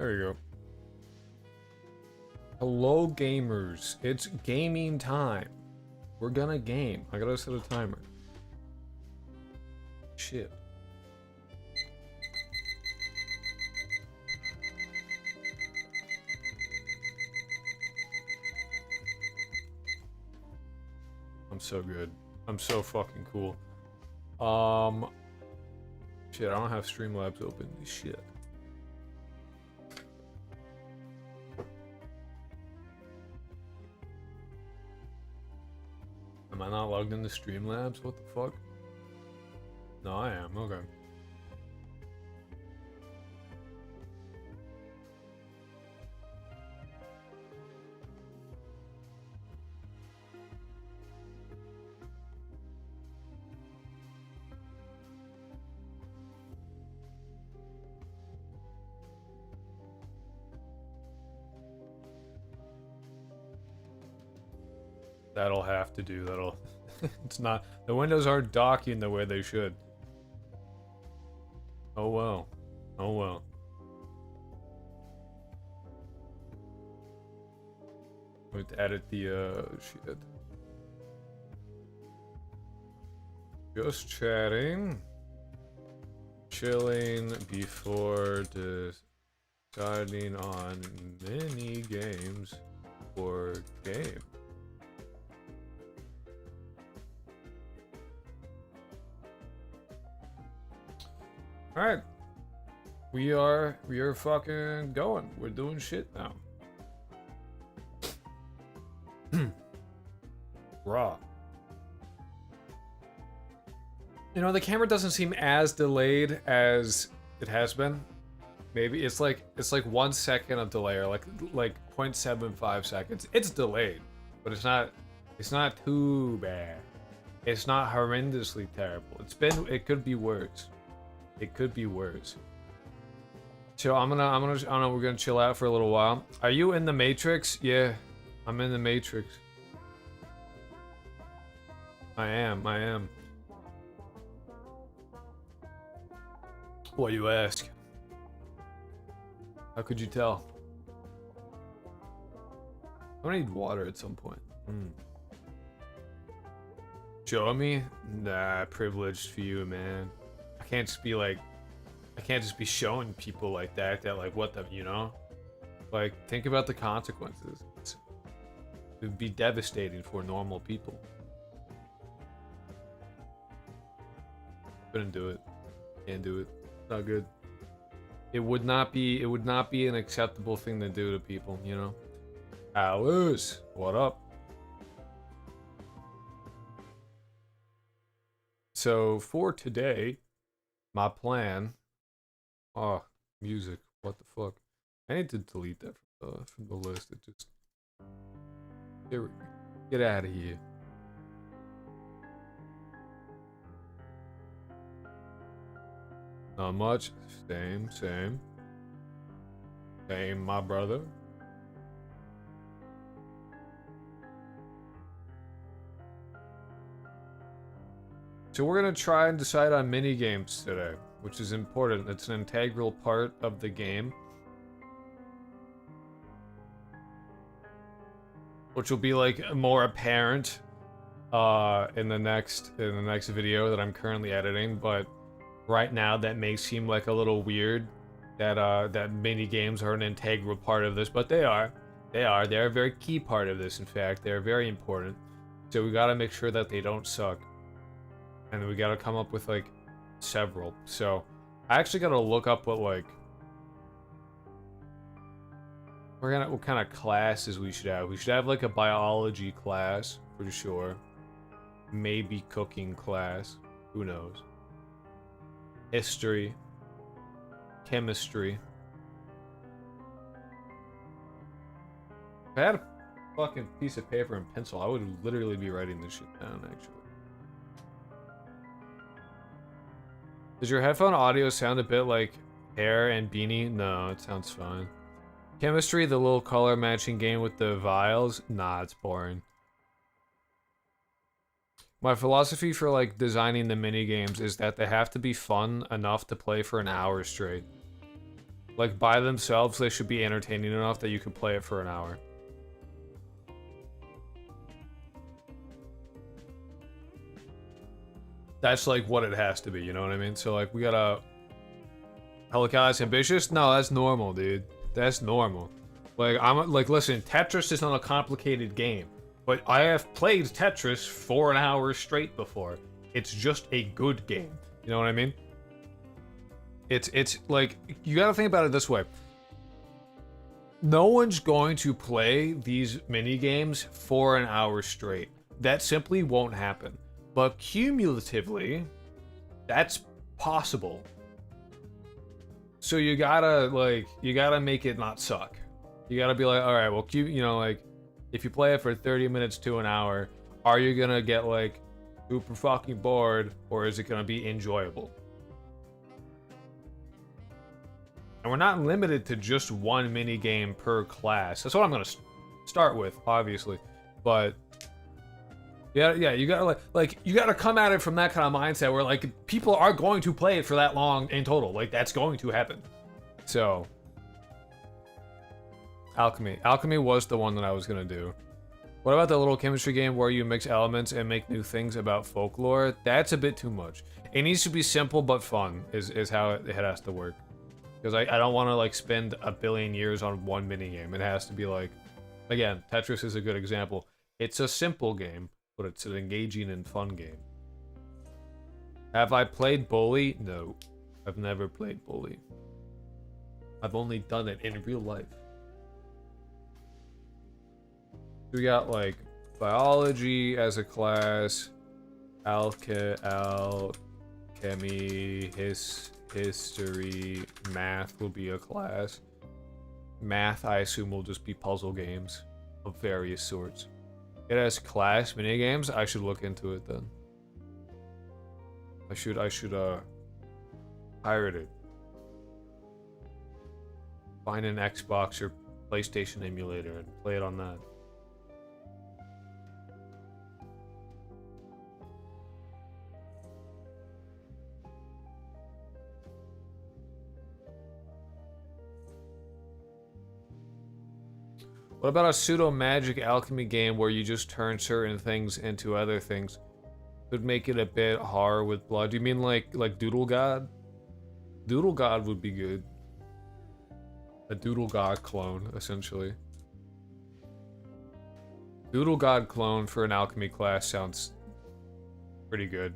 There you go. Hello, gamers. It's gaming time. We're gonna game. I gotta set a timer. Shit. I'm so good. I'm so fucking cool. Shit, I don't have Streamlabs open. Shit. Am I not logged into Streamlabs? What the fuck? No, I am. Okay. That'll have to do. That'll... It's not... The windows aren't docking the way they should. Oh well. Oh well. We have to edit the, shit. Just chatting. Chilling before deciding on mini games for game. Alright. We are fucking going. We're doing shit now. Raw. You know, the camera doesn't seem as delayed as it has been. Maybe it's like 1 second of delay, or like 0.75 seconds. It's delayed, but it's not too bad. It's not horrendously terrible. It could be worse. It could be worse. So I don't know, we're gonna chill out for a little while. Are you in the Matrix? Yeah, I'm in the Matrix. I am. What you ask? How could you tell? I'm gonna need water at some point. Show me? Nah, privileged for you, man. I can't just be showing people like that, like, what the, you know? Like, think about the consequences. It would be devastating for normal people. Couldn't do it. Can't do it. Not good. It would not be an acceptable thing to do to people, you know? Alice, what up? So for today, my plan. Oh, music. What the fuck? I need to delete that from the list. It just... Get out of here. Not much. Same, my brother. So we're gonna try and decide on mini games today, which is important. It's an integral part of the game, which will be like more apparent in the next video that I'm currently editing. But right now, that may seem like a little weird that mini games are an integral part of this, but they are. They're a very key part of this. In fact, they're very important. So we gotta make sure that they don't suck. And we gotta come up with, like, several. So, I actually gotta look up what, like... what kind of classes we should have. We should have, like, a biology class, for sure. Maybe cooking class. Who knows? History. Chemistry. If I had a fucking piece of paper and pencil, I would literally be writing this shit down, actually. Does your headphone audio sound a bit like hair and beanie? No, it sounds fine. Chemistry, the little color matching game with the vials? Nah, it's boring. My philosophy for, like, designing the mini games is that they have to be fun enough to play for an hour straight. Like, by themselves, they should be entertaining enough that you could play it for an hour. That's, like, what it has to be, you know what I mean? So, like, we gotta... Helicopter's ambitious? No, that's normal, dude. That's normal. Like, listen, Tetris is not a complicated game. But I have played Tetris for an hour straight before. It's just a good game. You know what I mean? It's like, you gotta think about it this way. No one's going to play these mini-games for an hour straight. That simply won't happen. But cumulatively, that's possible. So you gotta make it not suck. You gotta be like, alright, well, you know, like, if you play it for 30 minutes to an hour, are you gonna get, like, super fucking bored, or is it gonna be enjoyable? And we're not limited to just one mini game per class. That's what I'm gonna start with, obviously. But yeah, you gotta you gotta come at it from that kind of mindset where like people are going to play it for that long in total. Like that's going to happen. So Alchemy was the one that I was gonna do. What about the little chemistry game where you mix elements and make new things about folklore? That's a bit too much. It needs to be simple but fun. Is how it has to work. Because I don't want to like spend a billion years on one minigame. It has to be like, again, Tetris is a good example. It's a simple game, but it's an engaging and fun game. Have I played Bully? No. I've never played Bully. I've only done it in real life. We got like biology as a class, alchemy, history, math will be a class. Math, I assume, will just be puzzle games of various sorts. It has class minigames. I should look into it then. I should pirate it. Find an Xbox or PlayStation emulator and play it on that. What about a pseudo-magic alchemy game where you just turn certain things into other things? Could make it a bit hard with blood. Do you mean like Doodle God? Doodle God would be good. A Doodle God clone, essentially. Doodle God clone for an alchemy class sounds pretty good.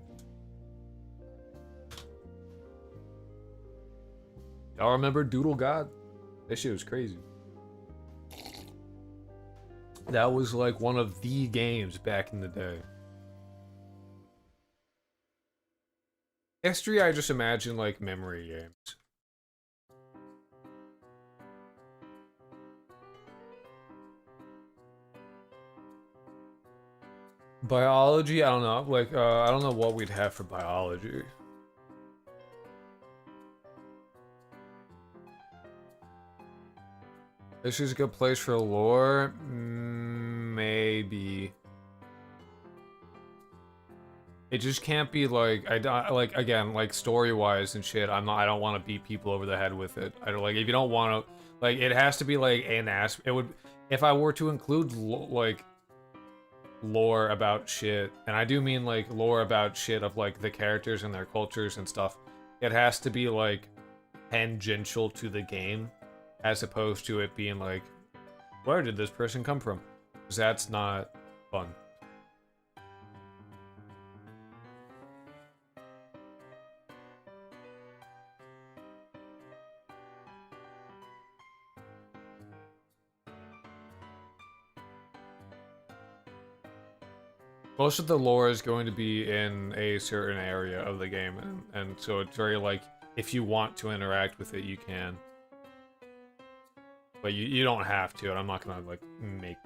Y'all remember Doodle God? That shit was crazy. That was like one of the games back in the day. History, I just imagine like memory games. Biology, I don't know. Like, I don't know what we'd have for biology. This is a good place for lore. Maybe. It just can't be like again like story-wise and shit. I don't want to beat people over the head with it. I don't like if you don't want to like it has to be like an ass. It would if I were to include like lore about shit, and I do mean like lore about shit of like the characters and their cultures and stuff. It has to be like tangential to the game. As opposed to it being like, where did this person come from? Because that's not fun. Most of the lore is going to be in a certain area of the game, and so it's very like, if you want to interact with it, you can. But you don't have to, and I'm not gonna, like, make...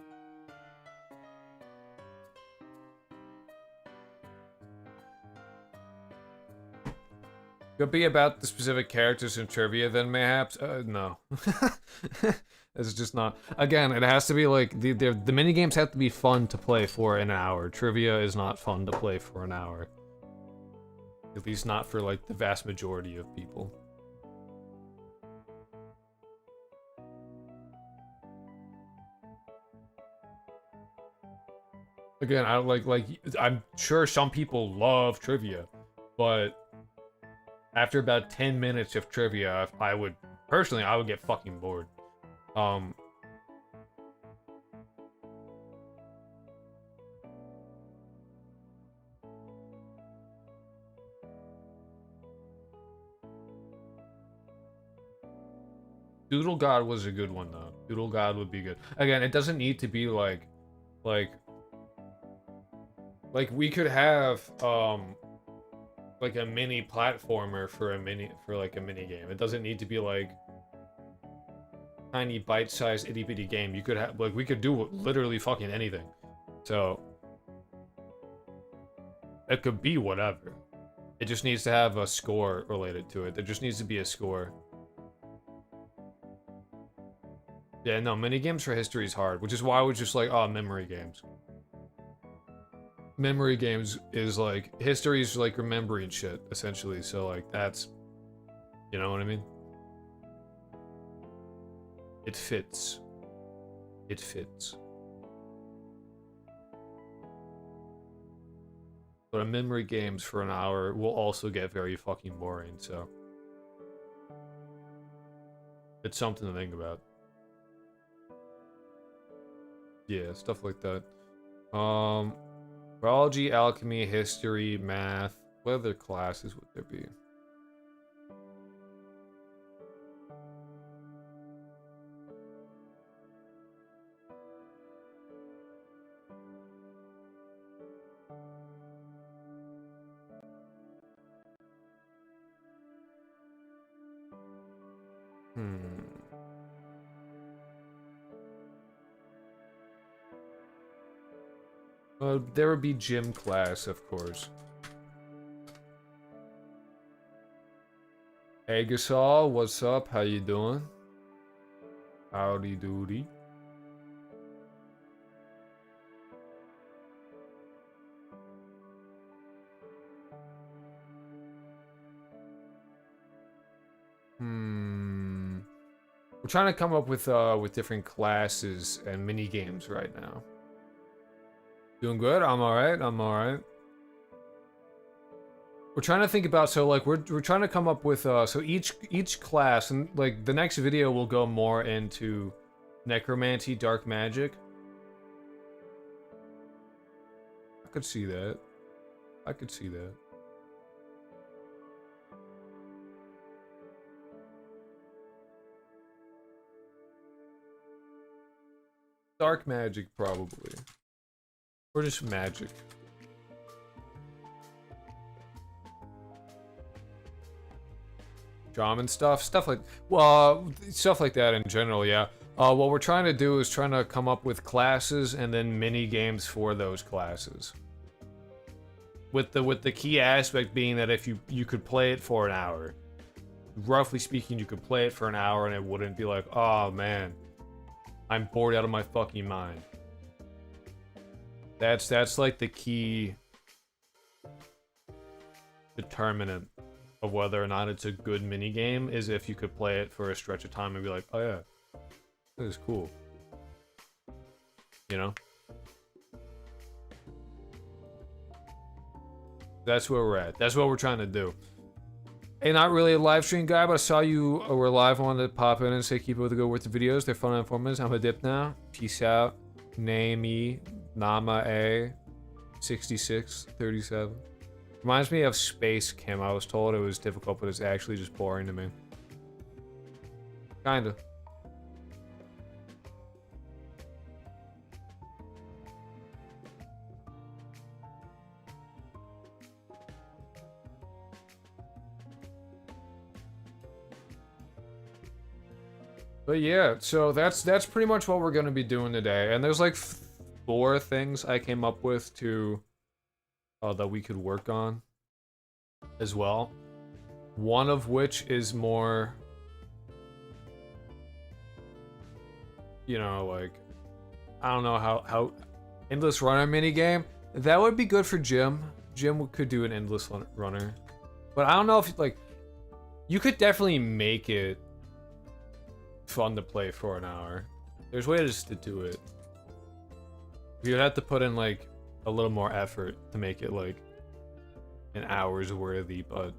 Could be about the specific characters in trivia, then mayhaps? No. It's just not... Again, it has to be, like, the minigames have to be fun to play for an hour. Trivia is not fun to play for an hour. At least not for, like, the vast majority of people. Again, I like I'm sure some people love trivia, but after about 10 minutes of trivia, I would personally I would get fucking bored. Um Doodle God was a good one though. Doodle God would be good. Again, it doesn't need to be like we could have like a mini platformer for a mini game. It doesn't need to be like tiny bite-sized itty-bitty game. You could have like we could do literally fucking anything. So it could be whatever. It just needs to have a score related to it. There just needs to be a score. Yeah, no, minigames for history is hard, which is why I was just like, oh, memory games. Memory games is like, history is like remembering shit, essentially, so like, that's, you know what I mean? It fits. It fits. But a memory games for an hour will also get very fucking boring, so. It's something to think about. Yeah, stuff like that. Biology, alchemy, history, math. What other classes would there be? There would be gym class, of course. Hey Gasol, what's up? How you doing? Howdy doody. We're trying to come up with different classes and mini games right now. Doing good? I'm alright, I'm alright. We're trying to think about, so like we're trying to come up with so each class, and like the next video will go more into necromancy, dark magic. I could see that. I could see that. Dark magic, probably. Or just magic. Shaman stuff? Stuff like... Well, stuff like that in general, yeah. What we're trying to do is trying to come up with classes and then mini games for those classes. With the key aspect being that if you could play it for an hour. Roughly speaking, you could play it for an hour and it wouldn't be like, oh man, I'm bored out of my fucking mind. That's like the key determinant of whether or not it's a good minigame, is if you could play it for a stretch of time and be like, oh yeah, this is cool. You know? That's where we're at. That's what we're trying to do. Hey, not really a live stream guy, but I saw you were live. I wanted to pop in and say keep up the good work the videos. They're fun and informative. I'm a dip now. Peace out. Name Nama A 6637. Reminds me of Space Kim. I was told it was difficult, but it's actually just boring to me. Kinda. But yeah, so that's pretty much what we're gonna be doing today. And there's like 4 things I came up with to that we could work on as well. One of which is more, you know, like, I don't know how endless runner minigame. That would be good for Jim. Jim could do an endless runner. But I don't know if, like, you could definitely make it fun to play for an hour. There's ways to do it. You'd have to put in, like, a little more effort to make it like an hour's worthy, but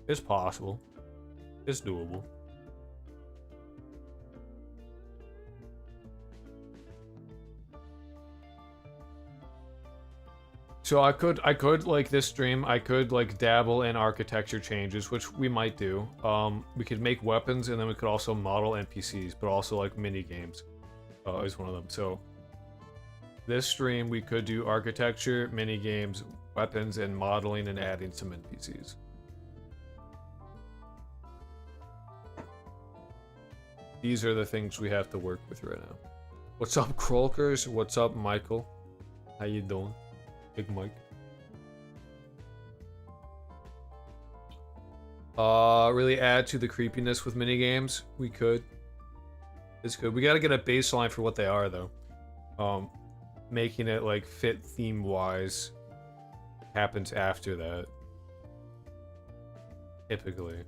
it's possible. It's doable. So I could like this stream, I could like dabble in architecture changes, which we might do. We could make weapons, and then we could also model NPCs, but also like mini games is one of them. So this stream we could do architecture, mini games, weapons, and modeling, and adding some NPCs. These are the things we have to work with right now. What's up, Krolkers? What's up, Michael? How you doing? Big Mike. Really add to the creepiness with minigames. We could. It's good. We gotta get a baseline for what they are, though. Making it like fit theme-wise happens after that. Typically.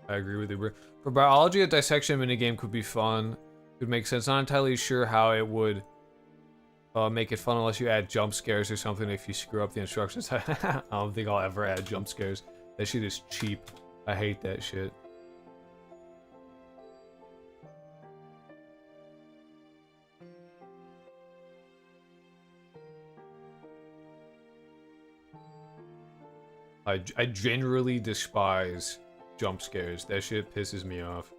I agree with you. For biology, a dissection minigame could be fun. Could make sense. Not entirely sure how it would make it fun unless you add jump scares or something if you screw up the instructions. I don't think I'll ever add jump scares. That shit is cheap. I hate that shit. I generally despise jump scares. That shit pisses me off.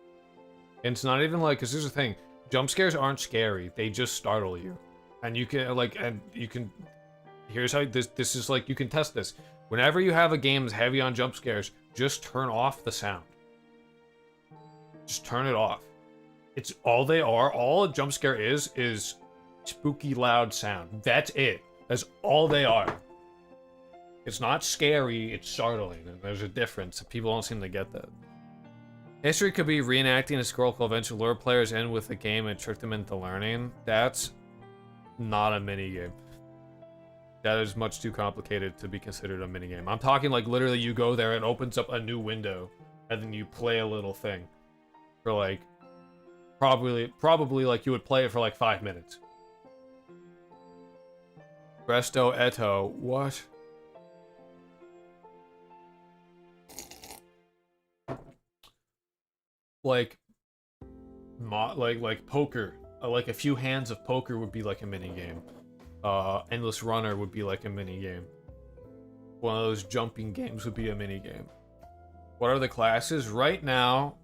And it's not even like, because here's the thing, jump scares aren't scary. They just startle you. And you can, like, here's how, this is like, you can test this. Whenever you have a game that's heavy on jump scares, just turn off the sound. Just turn it off. It's all they are. All a jump scare is spooky loud sound. That's it. That's all they are. It's not scary, it's startling, and there's a difference. People don't seem to get that. History could be reenacting historical events, lure players in with the game and trick them into learning. That's not a minigame. That is much too complicated to be considered a minigame. I'm talking like literally you go there and opens up a new window, and then you play a little thing. For like, probably like you would play it for like 5 minutes. Presto Eto, what? Like poker, like a few hands of poker would be like a mini game. Endless Runner would be like a mini game. One of those jumping games would be a mini game. What are the classes right now?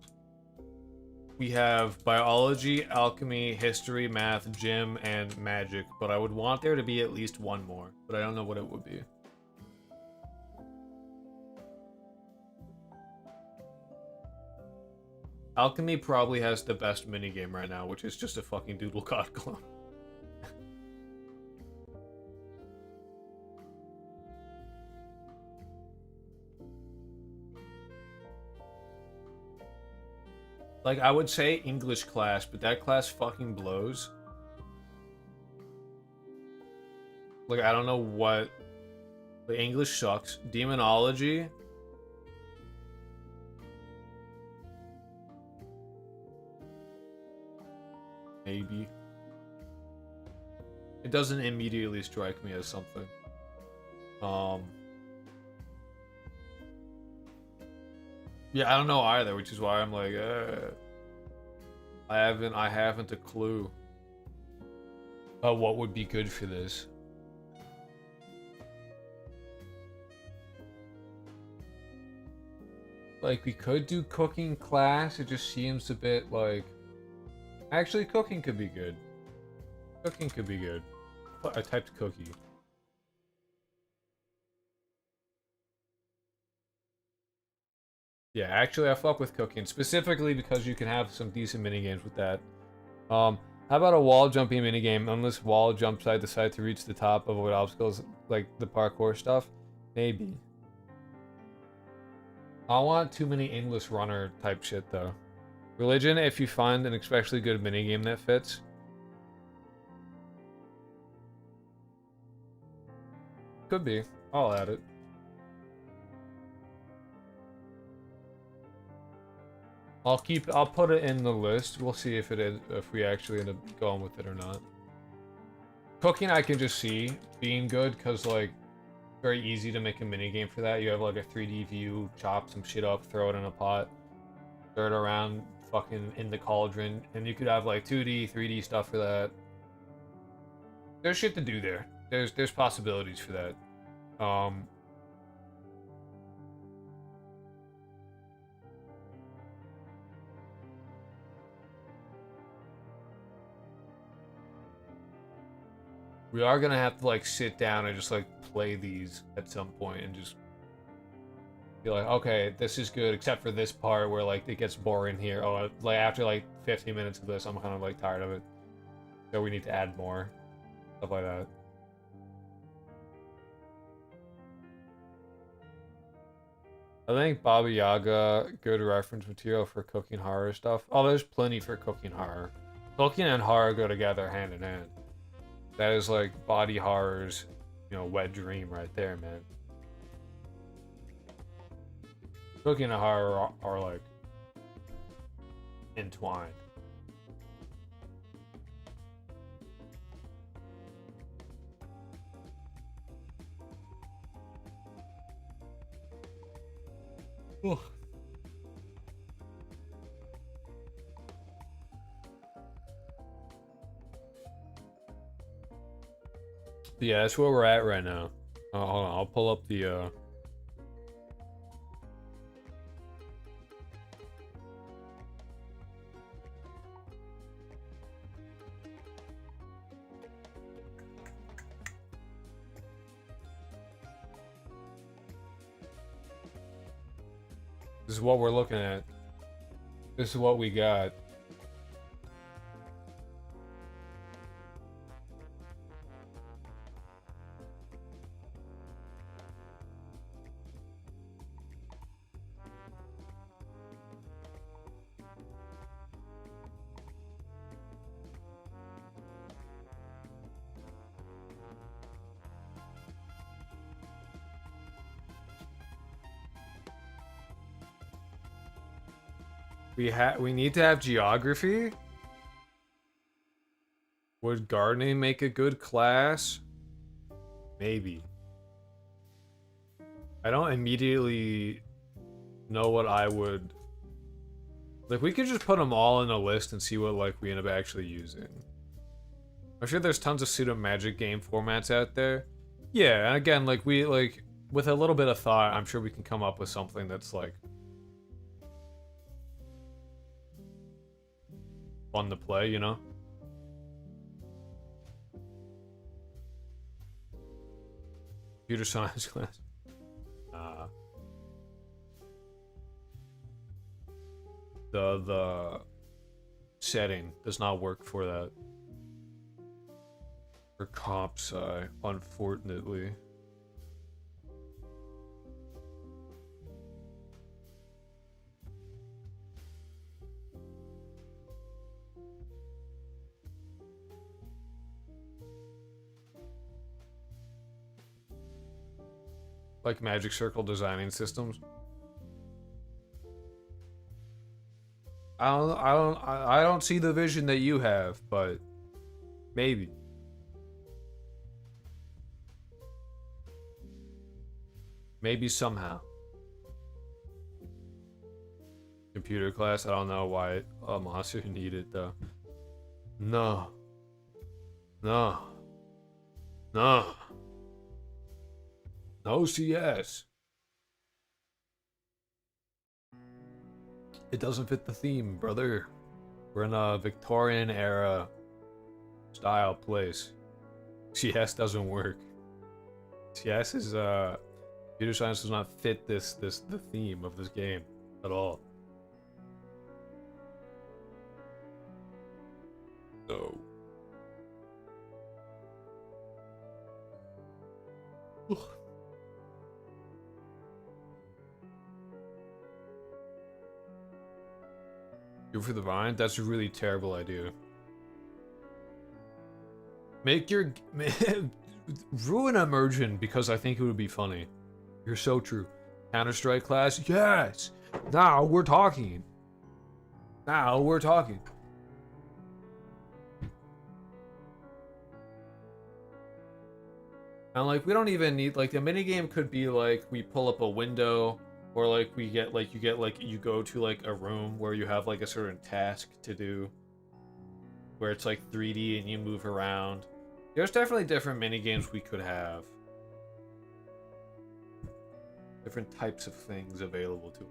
We have biology, alchemy, history, math, gym, and magic. But I would want there to be at least one more, but I don't know what it would be. Alchemy probably has the best minigame right now, which is just a fucking Doodle God clone. Like, I would say English class, but that class fucking blows. Like, I don't know what... The English sucks. Demonology... Maybe. It doesn't immediately strike me as something. Yeah, I don't know either, which is why I'm like, I haven't a clue. What would be good for this? Like, we could do cooking class. It just seems a bit like. Actually, cooking could be good. Cooking could be good. I typed cookie. Yeah, actually, I fuck with cooking. Specifically because you can have some decent minigames with that. How about a wall jumping minigame? Endless wall jump side to side to reach the top, avoid obstacles, like the parkour stuff? Maybe. I don't want too many Endless Runner type shit, though. Religion, if you find an especially good minigame that fits. Could be. I'll add it. I'll put it in the list. We'll see if if we actually end up going with it or not. Cooking I can just see being good because like very easy to make a minigame for that. You have like a 3D view, chop some shit up, throw it in a pot, stir it around fucking in the cauldron, and you could have like 2D, 3D stuff for that. There's shit to do there. There's possibilities for that. We are gonna have to like sit down and just like play these at some point and just be like, okay, this is good except for this part where like it gets boring here. Oh, like after like 15 minutes of this, I'm kind of like tired of it. So we need to add more stuff like that. I think Baba Yaga, good reference material for cooking horror stuff. Oh, there's plenty for cooking horror. Cooking and horror go together hand in hand. That is like body horror's, you know, wet dream right there, man. Cooking and horror are like entwined. Ugh. Yeah, that's where we're at right now. Hold on, I'll pull up the This is what we're looking at. This is what we got. We need to have geography. Would gardening make a good class? Maybe. I don't immediately know what I would... Like, we could just put them all in a list and see what, like, we end up actually using. I'm sure there's tons of pseudo magic game formats out there. Yeah, and again, like, with a little bit of thought, I'm sure we can come up with something that's, like, fun to play, you know? Computer science class. The setting does not work for that. For comp sci, unfortunately. Like Magic Circle designing systems. I don't see the vision that you have, but maybe. Maybe somehow. Computer class, I don't know why a monster needed though. No. No. No. No CS. It doesn't fit the theme, brother. We're in a Victorian era style place. CS doesn't work. CS is computer science does not fit the theme of this game at all. No. Go for the vine? That's a really terrible idea. Make your... ruin immersion because I think it would be funny. You're so true. Counter-Strike class? Yes! Now we're talking. Now we're talking. And like we don't even need like the minigame could be like we pull up a window or like we get like you go to like a room where you have like a certain task to do where it's like 3D and you move around. There's definitely different minigames we could have. Different types of things available to us.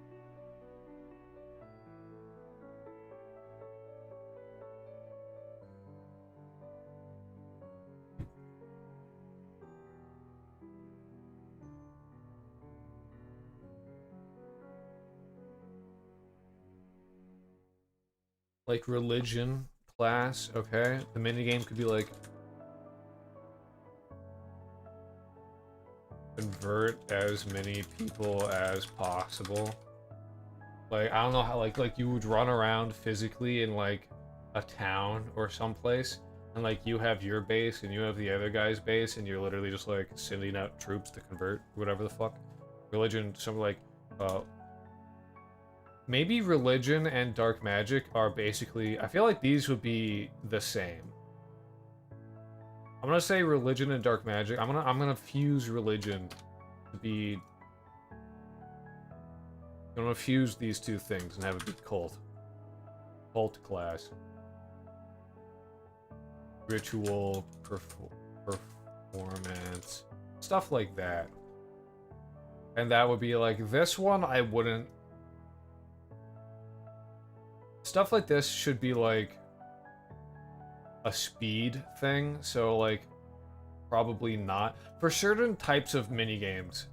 Like religion class, okay? The minigame could be like convert as many people as possible. Like I don't know how like you would run around physically in like a town or someplace and like you have your base and you have the other guy's base and you're literally just like sending out troops to convert whatever the fuck. Religion, something like maybe religion and dark magic are basically I feel like these would be the same. I'm gonna say religion and dark magic. I'm gonna fuse religion to be. I'm gonna fuse these two things and have it be cult. Cult class. Ritual performance. Stuff like that. And that would be like this one I wouldn't. Stuff like this should be like a speed thing, so like probably not. For certain types of minigames,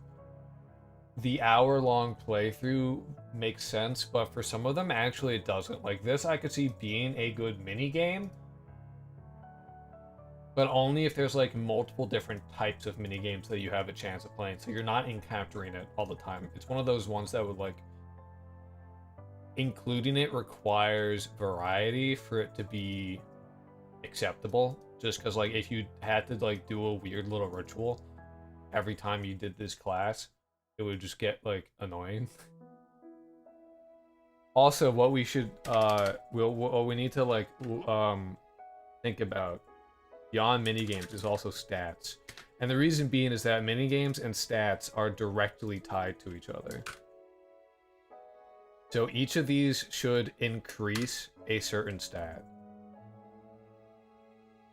the hour-long playthrough makes sense, but for some of them actually it doesn't. Like this I could see being a good minigame, but only if there's like multiple different types of minigames that you have a chance of playing, so you're not encountering it all the time. It's one of those ones that would like including it requires variety for it to be acceptable, just because like if you had to like do a weird little ritual every time you did this class, it would just get like annoying. Also, what we should what we need to like think about beyond minigames is also stats, and the reason being is that minigames and stats are directly tied to each other. So each of these should increase a certain stat.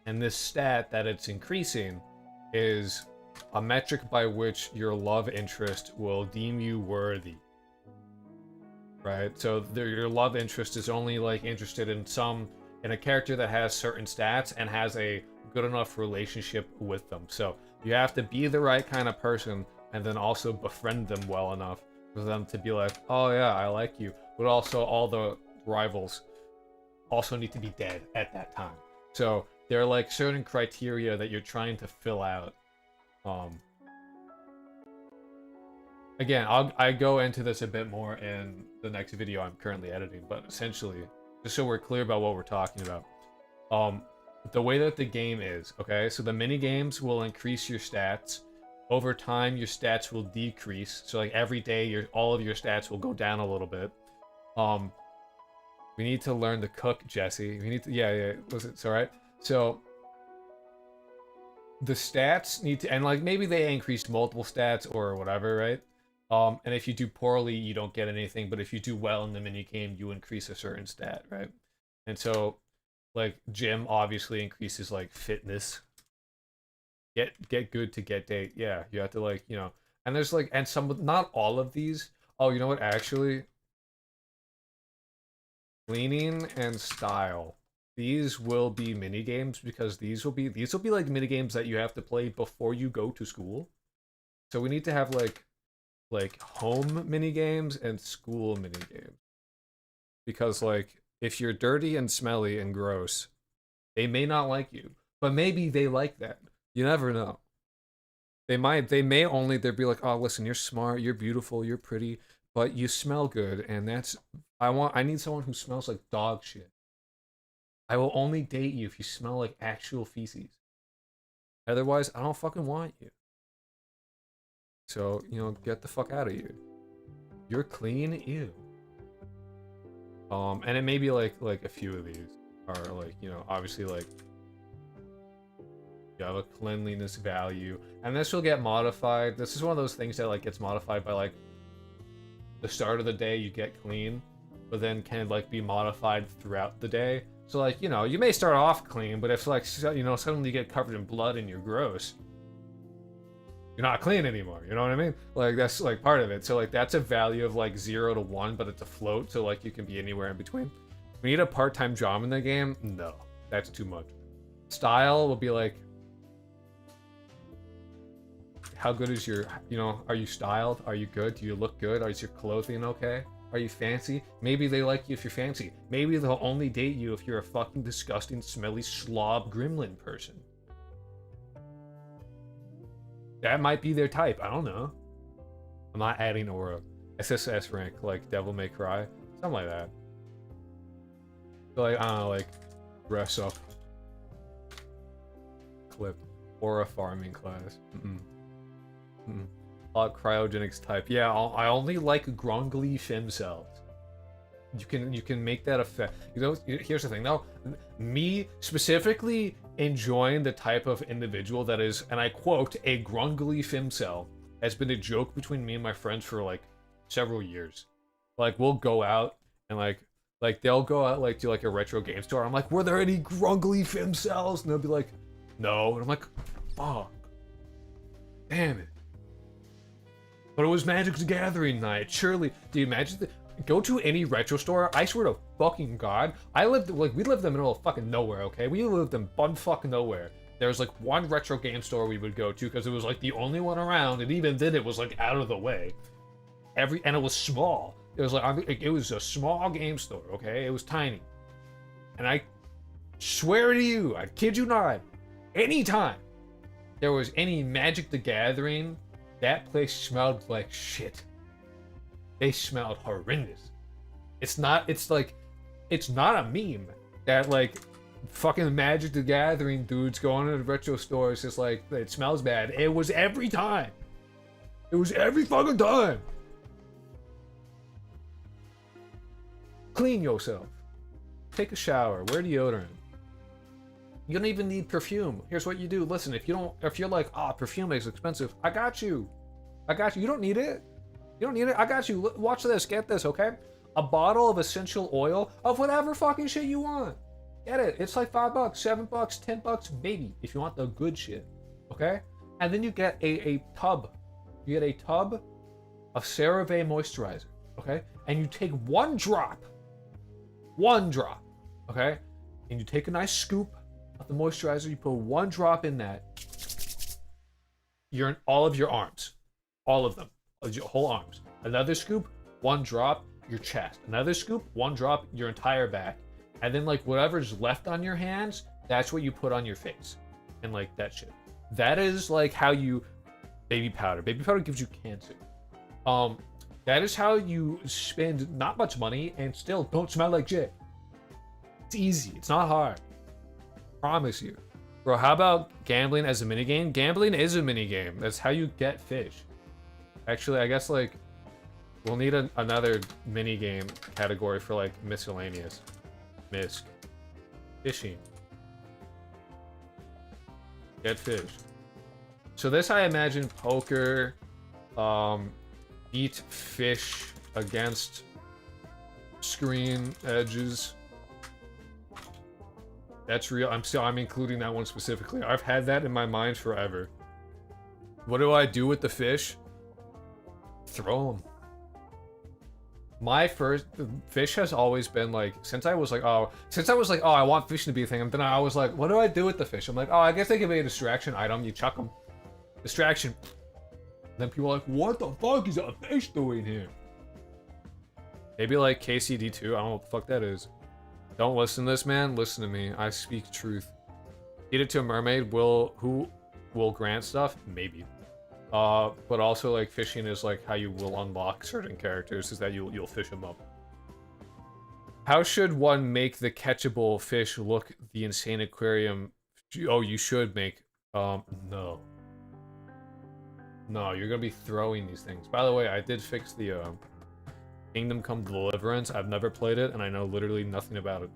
And this stat that it's increasing is a metric by which your love interest will deem you worthy. Right? So your love interest is only like interested in a character that has certain stats and has a good enough relationship with them. So you have to be the right kind of person and then also befriend them well enough for them to be like, oh yeah, I like you. But also all the rivals also need to be dead at that time. So there are like certain criteria that you're trying to fill out. Again, I go into this a bit more in the next video I'm currently editing, but essentially, just so we're clear about what we're talking about, the way that the game is, okay? So the mini games will increase your stats. Over time, your stats will decrease. So like every day, all of your stats will go down a little bit. We need to learn to cook, Jesse. We need to, yeah. Listen, it's all right. So the stats need to, and like maybe they increased multiple stats or whatever, right? And if you do poorly, you don't get anything. But if you do well in the mini game, you increase a certain stat, right? And so, like gym obviously increases like fitness. Get good to get date. Yeah, you have to like and there's like not all of these. Oh, you know what? Actually, cleaning and style. These will be mini games because these will be like mini games that you have to play before you go to school. So we need to have like home mini games and school mini games. Because like if you're dirty and smelly and gross, they may not like you, but maybe they like that. You never know. They may only they'd be like, "Oh, listen, you're smart, you're beautiful, you're pretty, but you smell good and I need someone who smells like dog shit. I will only date you if you smell like actual feces. Otherwise, I don't fucking want you. So, get the fuck out of here. You're clean? Ew. And it may be like a few of these are like, you know, obviously like you have a cleanliness value, and this will get modified. This is one of those things that like gets modified by like the start of the day you get clean, but then can like be modified throughout the day. So like, you know, you may start off clean, but if like, you know, suddenly you get covered in blood and you're gross, you're not clean anymore. You know what I mean? Like that's like part of it. So like that's a value of like 0 to 1, but it's a float, so like you can be anywhere in between. We need a part-time job in the game? No, that's too much. Style will be like, how good is your, you know, are you styled? Are you good? Do you look good? Is your clothing okay? Are you fancy? Maybe they like you if you're fancy. Maybe they'll only date you if you're a fucking disgusting, smelly slob gremlin person. That might be their type. I don't know. I'm not adding aura. SSS rank, like Devil May Cry. Something like that. So like, I don't know, like, dress up. Clip. Aura farming class. Cryogenics type. Yeah, I only like grungly fem cells. You can make that effect. You know, here's the thing though. Me specifically enjoying the type of individual that is, and I quote, a grungly fem cell has been a joke between me and my friends for like several years. Like we'll go out and like they'll go out like to like a retro game store. I'm like, were there any grungly fem cells? And they'll be like, no. And I'm like, fuck. Damn it. But it was Magic the Gathering night. Surely, do you imagine go to any retro store? I swear to fucking God, we lived in the middle of fucking nowhere, okay? We lived in bumfuck nowhere. There was like one retro game store we would go to because it was like the only one around, and even then it was like out of the way. And it was small. It was like, it was a small game store, okay? It was tiny. And I swear to you, I kid you not, anytime there was any Magic the Gathering, that place smelled like shit. They smelled horrendous. It's not a meme that like fucking Magic the Gathering dudes going to the retro stores just like, it smells bad. It was every time. It was every fucking time. Clean yourself. Take a shower. Wear deodorant. You don't even need perfume. Here's what you do. Listen, if you're like, perfume is expensive, I got you. You don't need it. I got you. Watch this. Get this, okay? A bottle of essential oil of whatever fucking shit you want. Get it. It's like $5, $7, $10, maybe, if you want the good shit, okay? And then you get a tub. You get a tub of CeraVe moisturizer, okay? And you take one drop, okay? And you take a nice scoop of the moisturizer, you put one drop in that. You're in all of your arms. All of them. Your whole arms. Another scoop, one drop, your chest. Another scoop, one drop, your entire back. And then like whatever's left on your hands, that's what you put on your face. And like that shit. That is like how you... Baby powder. Baby powder gives you cancer. That is how you spend not much money and still don't smell like shit. It's easy. It's not hard. Promise you. Bro, how about gambling as a minigame? Gambling is a minigame. That's how you get fish. Actually, I guess like we'll need another minigame category for like miscellaneous. Misc. Fishing. Get fish. So this I imagine poker, beat fish against screen edges. That's real. I'm including that one specifically. I've had that in my mind forever. What do I do with the fish? Throw them. My first fish has always been like, since I was like, oh, I want fishing to be a thing. And then I was like, what do I do with the fish? I'm like, oh, I guess they can be a distraction item. You chuck them. Distraction. And then people are like, what the fuck is a fish doing here? Maybe like KCD2. I don't know what the fuck that is. Don't listen to this, man. Listen to me. I speak truth. Feed it to a mermaid. Who will grant stuff? Maybe. But also like fishing is like how you will unlock certain characters, is that you'll fish them up. How should one make the catchable fish look the insane aquarium? Oh, you should make no. No, you're gonna be throwing these things. By the way, I did fix the Kingdom Come Deliverance. I've never played it, and I know literally nothing about it.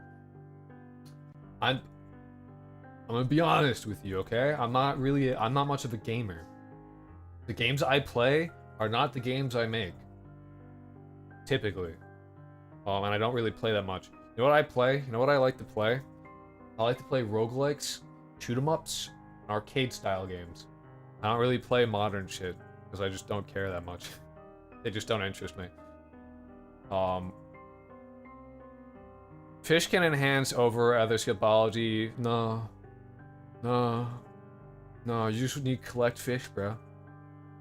I'm gonna be honest with you, okay? I'm not much of a gamer. The games I play are not the games I make. Typically. And I don't really play that much. You know what I play? You know what I like to play? I like to play roguelikes, shoot 'em ups, and arcade-style games. I don't really play modern shit, because I just don't care that much. They just don't interest me. Fish can enhance over other skill biology. No. No. No, you just need to collect fish, bro.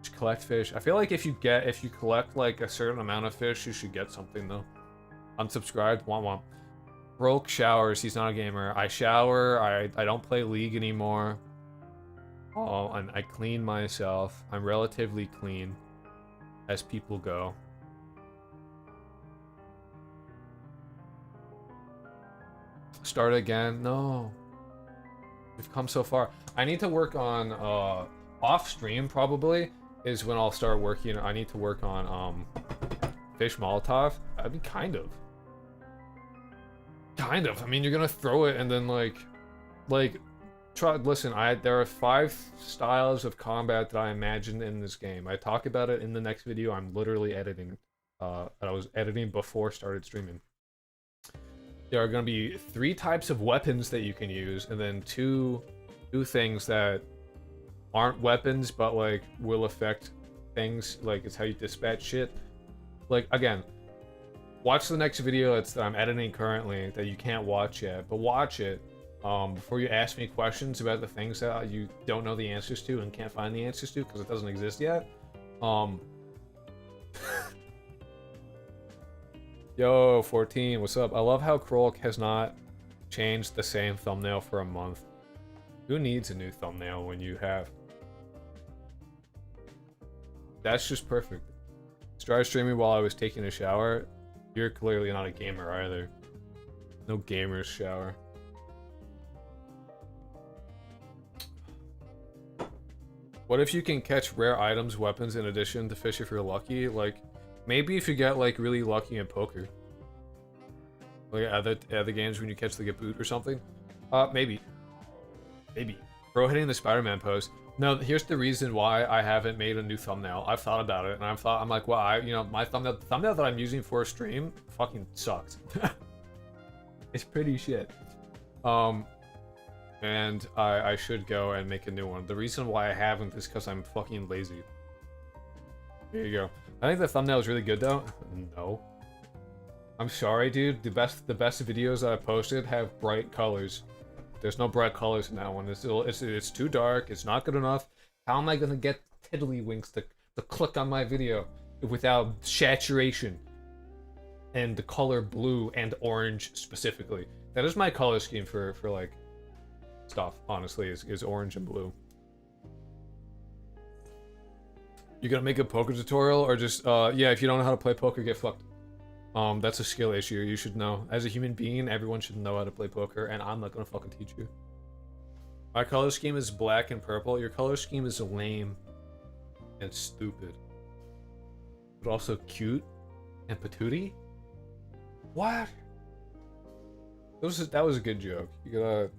Just collect fish. I feel like if you collect like a certain amount of fish, you should get something though. Unsubscribed, womp. Broke showers, he's not a gamer. I shower, I don't play League anymore. Oh, and I clean myself. I'm relatively clean, as people go. Start again? No. We've come so far. I need to work on, off stream probably, is when I'll start working. I need to work on, Fish Molotov. I mean, kind of. Kind of. I mean, you're gonna throw it and then, like, listen, there are 5 styles of combat that I imagined in this game. I talk about it in the next video. I'm literally editing. I was editing before started streaming. There are going to be 3 types of weapons that you can use, and then two things that aren't weapons, but, like, will affect things. Like, it's how you dispatch shit. Like, again, watch the next video that I'm editing currently that you can't watch yet, but watch it before you ask me questions about the things that you don't know the answers to and can't find the answers to because it doesn't exist yet. Yo, 14, what's up? I love how Krolk has not changed the same thumbnail for a month. Who needs a new thumbnail when you have? That's just perfect. Started streaming while I was taking a shower. You're clearly not a gamer either. No gamer's shower. What if you can catch rare items, weapons in addition to fish if you're lucky? Like, maybe if you get, like, really lucky in poker. Like, other games when you catch, like, a boot or something. Maybe. Maybe. Bro, hitting the Spider-Man pose. No, here's the reason why I haven't made a new thumbnail. I've thought about it, and I'm like, well, you know, my thumbnail that I'm using for a stream fucking sucks. It's pretty shit. And I should go and make a new one. The reason why I haven't is because I'm fucking lazy. There you go. I think the thumbnail is really good though. No. I'm sorry, dude. The best videos that I posted have bright colors. There's no bright colors in that one. It's too dark. It's not good enough. How am I gonna get tiddlywinks to click on my video without saturation and the color blue and orange specifically? That is my color scheme for like stuff. Honestly, is orange and blue. You gonna make a poker tutorial or just yeah? If you don't know how to play poker, get fucked. That's a skill issue. You should know. As a human being, everyone should know how to play poker, and I'm not gonna fucking teach you. My color scheme is black and purple. Your color scheme is lame and stupid, but also cute and patootie. What? That was a good joke. You gotta.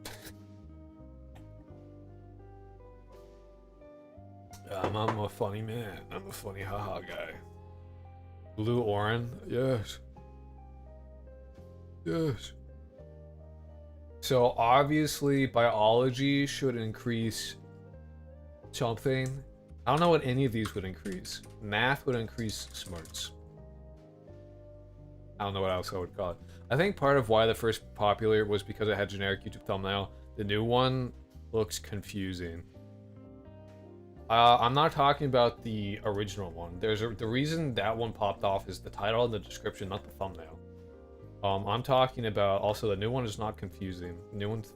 I'm a funny man. I'm a funny haha guy. Blue Orin? Yes. Yes. So obviously biology should increase something. I don't know what any of these would increase. Math would increase smarts. I don't know what else I would call it. I think part of why the first popular was because it had generic YouTube thumbnail. The new one looks confusing. I'm not talking about the original one. The reason that one popped off is the title and the description, not the thumbnail. I'm talking about also the new one is not confusing. The new one's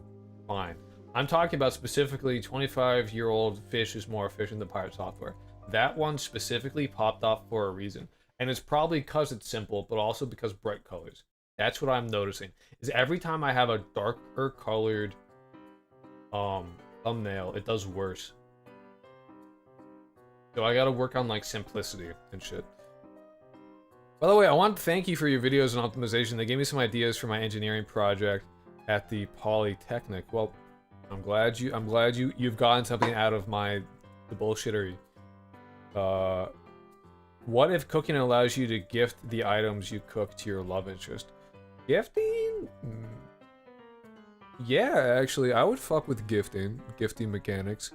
fine. I'm talking about specifically 25-year-old fish is more efficient than pirate software. That one specifically popped off for a reason. And it's probably because it's simple, but also because bright colors. That's what I'm noticing. Is every time I have a darker colored thumbnail, it does worse. So I gotta work on like simplicity and shit. By the way, I want to thank you for your videos and optimization. They gave me some ideas for my engineering project at the Polytechnic. Well, I'm glad you've gotten something out of the bullshittery. What if cooking allows you to gift the items you cook to your love interest? Gifting? Yeah, actually, I would fuck with gifting mechanics.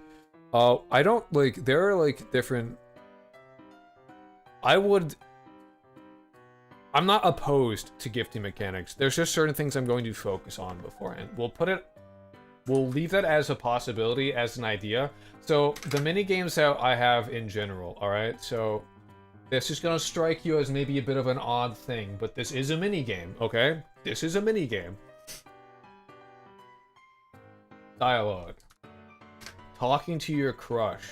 I don't like. There are like different. I'm not opposed to gifting mechanics. There's just certain things I'm going to focus on beforehand. We'll leave that as a possibility, as an idea. So the mini games that I have in general, all right. So this is gonna strike you as maybe a bit of an odd thing, but this is a mini game, okay? This is a mini game. Dialogue. Talking to your crush.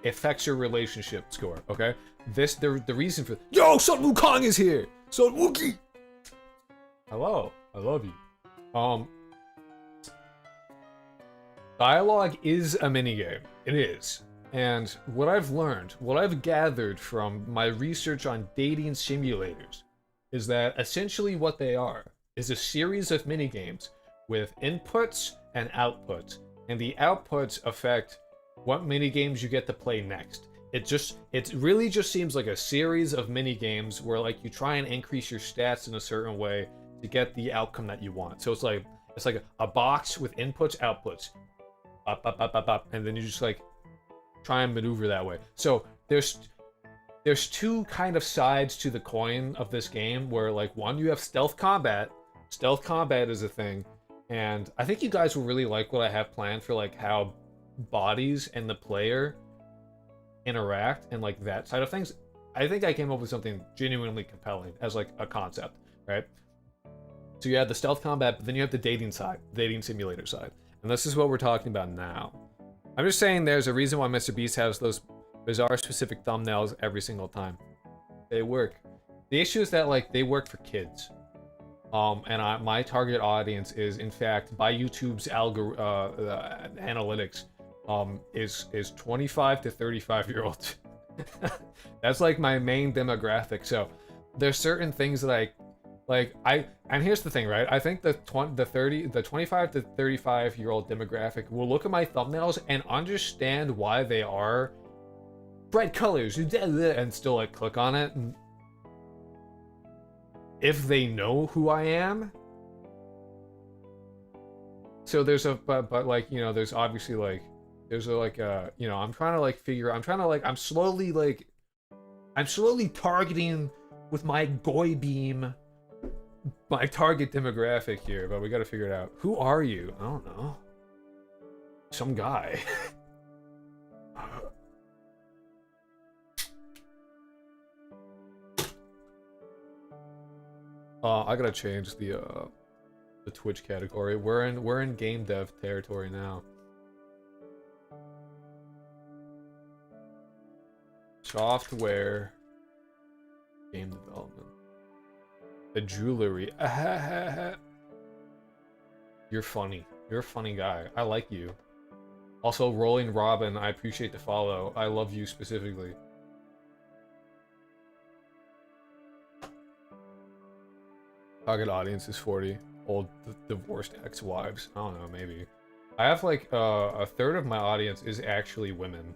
Affects your relationship score, okay? The reason for... Yo, Sun Wukong is here! Sun Wookie! Hello, I love you. Dialogue is a minigame. It is. And what I've learned, what I've gathered from my research on dating simulators, is that essentially what they are is a series of minigames with inputs and outputs. And the outputs affect what minigames you get to play next. It really just seems like a series of minigames where like you try and increase your stats in a certain way to get the outcome that you want. So it's like a box with inputs, outputs, up, and then you just like try and maneuver that way. So there's two kind of sides to the coin of this game where like one, you have stealth combat. Stealth combat is a thing, and I think you guys will really like what I have planned for like how bodies and the player interact and like that side of things. I think I came up with something genuinely compelling as like a concept, right? So you have the stealth combat, but then you have the dating side, dating simulator side. And this is what we're talking about now. I'm just saying there's a reason why Mr. Beast has those bizarre specific thumbnails every single time. They work. The issue is that like they work for kids. My target audience is in fact by YouTube's analytics is 25 to 35 year olds. That's like my main demographic. So there's certain things that and here's the thing, right? I think the 25 to 35 year old demographic will look at my thumbnails and understand why they are bright colors and still like click on it. And if they know who I am. So there's but like, you know, there's obviously like, there's a like, you know, I'm slowly targeting with my Goy beam my target demographic here, but we gotta figure it out. Who are you? I don't know. Some guy. I gotta change the Twitch category. We're in game dev territory now. Software, game development. The jewelry. You're funny. You're a funny guy. I like you. Also, Rolling Robin, I appreciate the follow. I love you specifically. Target audience is 40. Old divorced ex-wives. I don't know, maybe. I have like a third of my audience is actually women,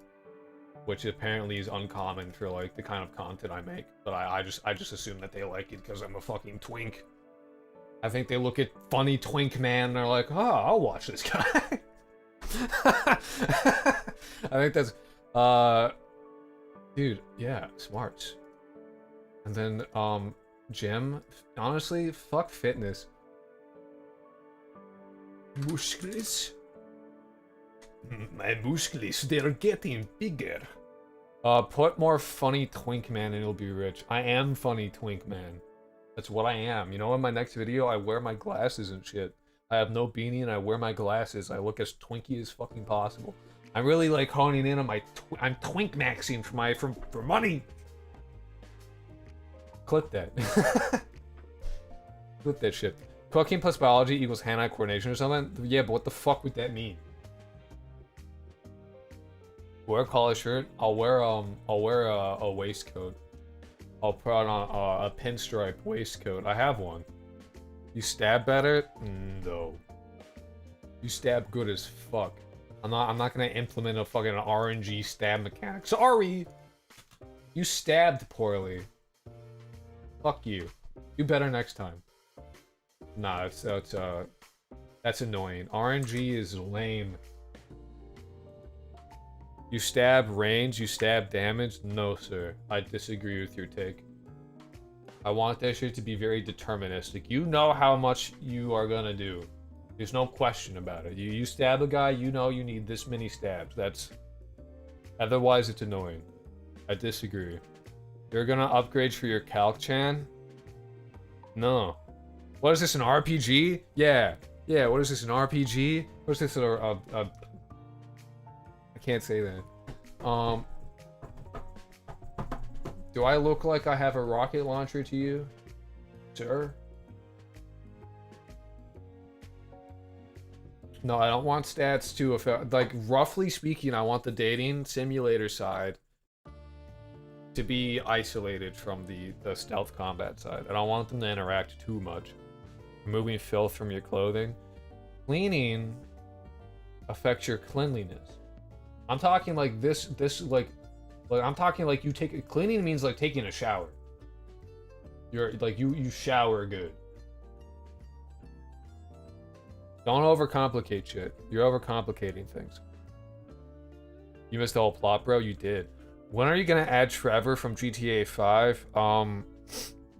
which apparently is uncommon for like the kind of content I make. But I just assume that they like it because I'm a fucking twink. I think they look at funny twink man and they're like, oh, I'll watch this guy. I think that's dude, yeah, smarts. And then gym, honestly, fuck fitness. Muscles. My muscles, they're getting bigger. Put more funny twink man and you'll be rich. I am funny twink man. That's what I am. You know, in my next video, I wear my glasses and shit. I have no beanie and I wear my glasses. I look as twinky as fucking possible. I'm really like honing in on my I'm twink maxing for money. Clip that. Clip that shit. Cooking plus biology equals hand-eye coordination or something? Yeah, but what the fuck would that mean? Wear a collar shirt. I'll wear a waistcoat. I'll put on a pinstripe waistcoat. I have one. You stab better? No. You stab good as fuck. I'm not gonna implement a fucking RNG stab mechanic. Sorry! You stabbed poorly. Fuck you. Do better next time. Nah, that's annoying. RNG is lame. You stab range, you stab damage? No, sir. I disagree with your take. I want that shit to be very deterministic. You know how much you are gonna do. There's no question about it. You stab a guy, you know you need this many stabs. Otherwise, it's annoying. I disagree. You're gonna upgrade for your Calc Chan? No. What is this, an RPG? Yeah. Yeah, what is this, an RPG? What is this, I can't say that. Do I look like I have a rocket launcher to you, sir? No, I don't want stats to affect, like, roughly speaking, I want the dating simulator side to be isolated from the stealth combat side. I don't want them to interact too much. Removing filth from your clothing. Cleaning affects your cleanliness. I'm talking like this like I'm talking like you take cleaning means like taking a shower. You're like you shower good. Don't overcomplicate shit. You're overcomplicating things. You missed the whole plot, bro. You did. When are you gonna add Trevor from GTA 5?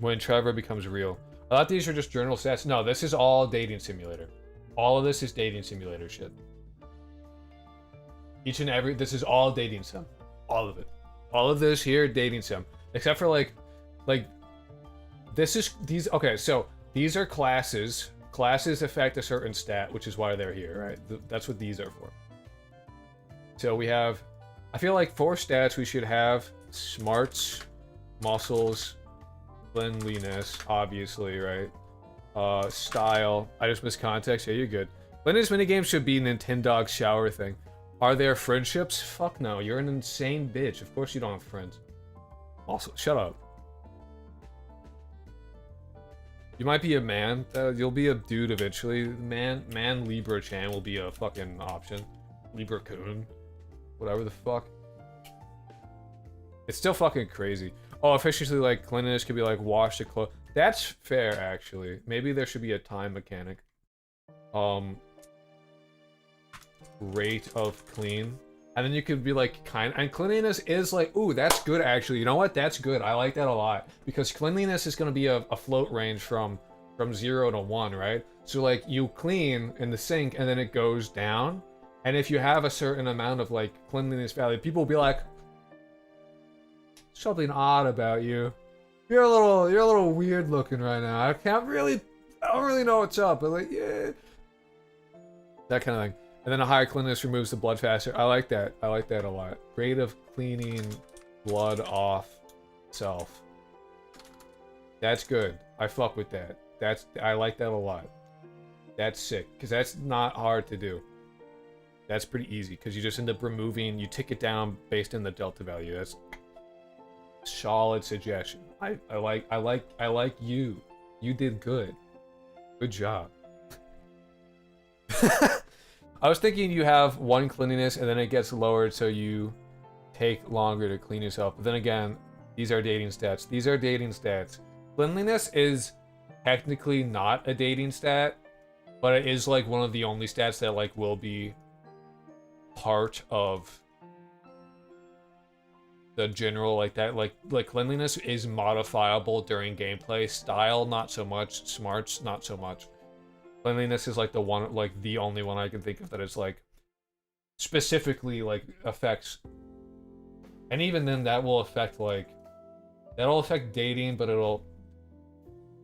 When Trevor becomes real. I thought these are just journal stats. No, this is all dating simulator. All of this is dating simulator shit. Each and every, this is all dating sim. All of it. All of this here, dating sim. Except for like, this is, these, okay, so these are classes. Classes affect a certain stat, which is why they're here, right? That's what these are for. So we have, I feel like 4 stats we should have. Smarts, muscles, cleanliness, obviously, right? Style. I just missed context. Yeah, you're good. Cleanliness minigames should be Nintendog's shower thing. Are there friendships? Fuck no. You're an insane bitch. Of course you don't have friends. Also, shut up. You might be a man. You'll be a dude eventually. Man Libra Chan will be a fucking option. Libra Kun. Whatever the fuck. It's still fucking crazy. Oh, efficiency, like cleanliness could be like wash the clothes. That's fair, actually. Maybe there should be a time mechanic. Rate of clean. And then you could be like and cleanliness is like, ooh, that's good actually. You know what? That's good. I like that a lot. Because cleanliness is gonna be a float range from 0 to 1, right? So like you clean in the sink and then it goes down. And if you have a certain amount of like cleanliness value, people will be like, something odd about you. You're a little weird looking right now. I don't really know what's up, but like, yeah. That kind of thing. And then a higher cleanliness removes the blood faster. I like that. I like that a lot. Rate of cleaning blood off self. That's good. I fuck with that. I like that a lot. That's sick. Because that's not hard to do. That's pretty easy. Because you just end up removing, you tick it down based on the delta value. That's solid suggestion. I like you. You did good. Good job. I was thinking you have 1 cleanliness and then it gets lowered so you take longer to clean yourself. But then again, these are dating stats. These are dating stats. Cleanliness is technically not a dating stat, but it is like one of the only stats that like will be part of the general like that. Like cleanliness is modifiable during gameplay. Style, not so much. Smarts, not so much. Cleanliness is like the one, like the only one I can think of that is like specifically like affects, and even then that will affect like, that'll affect dating, but it'll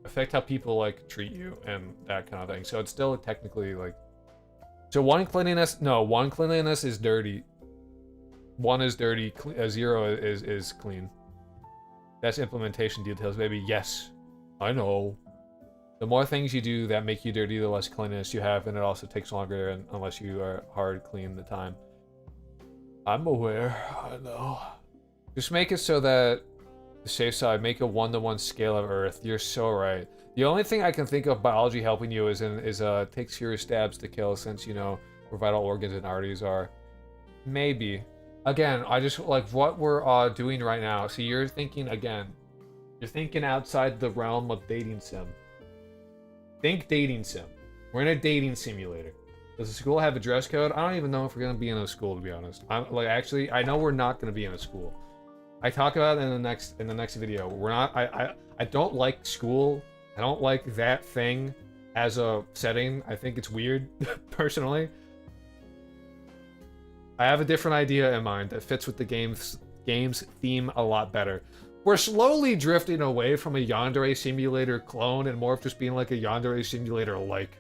affect how people like treat you and that kind of thing. So it's still technically like, so 1 cleanliness is dirty. 1 is dirty, 0 is clean. That's implementation details, baby. Yes, I know. The more things you do that make you dirty, the less cleanliness you have, and it also takes longer unless you are hard clean the time. I'm aware. I know. Just make it so that the safe side, make a 1-to-1 scale of Earth. You're so right. The only thing I can think of biology helping you is take serious stabs to kill, since you know where vital organs and arteries are. Maybe. Again, I just like what we're doing right now. See, you're thinking again. You're thinking outside the realm of dating sim. Think dating sim. We're in a dating simulator. Does the school have a dress code? I don't even know if we're gonna be in a school, to be honest. Actually, I know we're not gonna be in a school. I talk about it in the next video. We're not. I don't like school. I don't like that thing as a setting. I think it's weird, personally. I have a different idea in mind that fits with the game's theme a lot better. We're slowly drifting away from a Yandere Simulator clone and more of just being like a Yandere Simulator-like.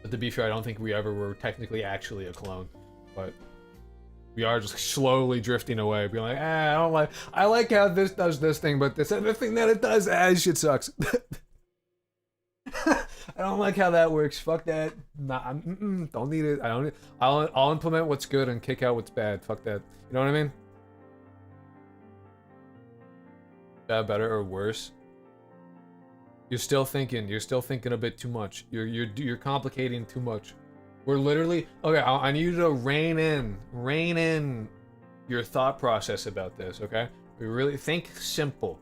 But to be fair, I don't think we ever were technically actually a clone. But we are just slowly drifting away, being like, I like how this does this thing, but this other thing that it does, shit sucks. I don't like how that works. Fuck that. Nah, don't need it. I'll implement what's good and kick out what's bad. Fuck that. You know what I mean? Bad, better, or worse? You're still thinking a bit too much. You're complicating too much. We're literally okay. I need you to rein in your thought process about this. Okay, we really think simple.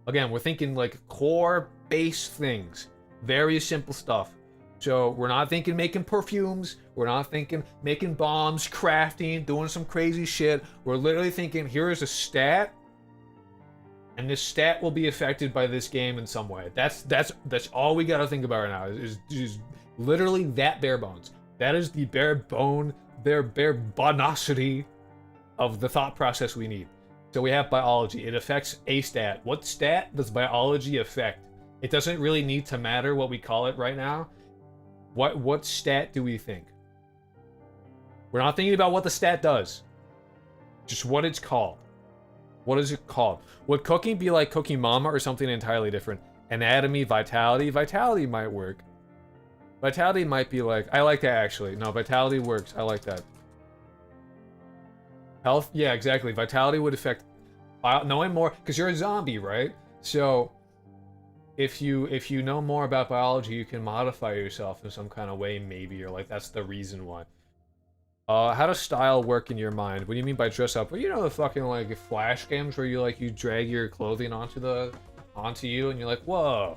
Again, we're thinking like core base things, very simple stuff. So we're not thinking making perfumes. We're not thinking making bombs, crafting, doing some crazy shit. We're literally thinking here is a stat, and this stat will be affected by this game in some way. That's all we gotta think about right now. Is literally that bare bones. That is the bare bonosity of the thought process we need. So we have biology. It affects a stat. What stat does biology affect? It doesn't really need to matter what we call it right now. What stat do we think? We're not thinking about what the stat does. Just what it's called. What is it called? Would cooking be like Cooking Mama or something entirely different? Anatomy, vitality? Vitality might work. Vitality might be like, I like that actually. No, vitality works. I like that. Health? Yeah, exactly. Vitality would affect knowing more, because you're a zombie, right? So if you know more about biology, you can modify yourself in some kind of way, maybe, or like that's the reason why. How does style work in your mind? What do you mean by dress up? Well, you know the fucking like Flash games where you drag your clothing onto you and you're like, whoa.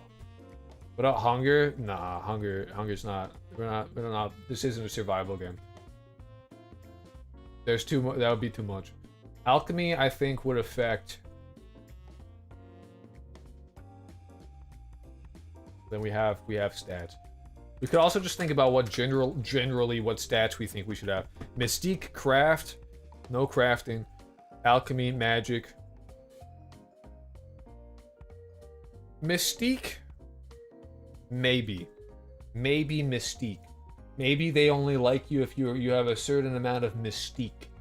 Without hunger? Nah, hunger's not. We're not. This isn't a survival game. There's too much. That would be too much. Alchemy, I think, would affect. Then we have stats. We could also just think about what generally what stats we think we should have. Mystique, craft, no crafting, alchemy, magic. Mystique. Maybe Mystique. Maybe they only like you if you have a certain amount of mystique.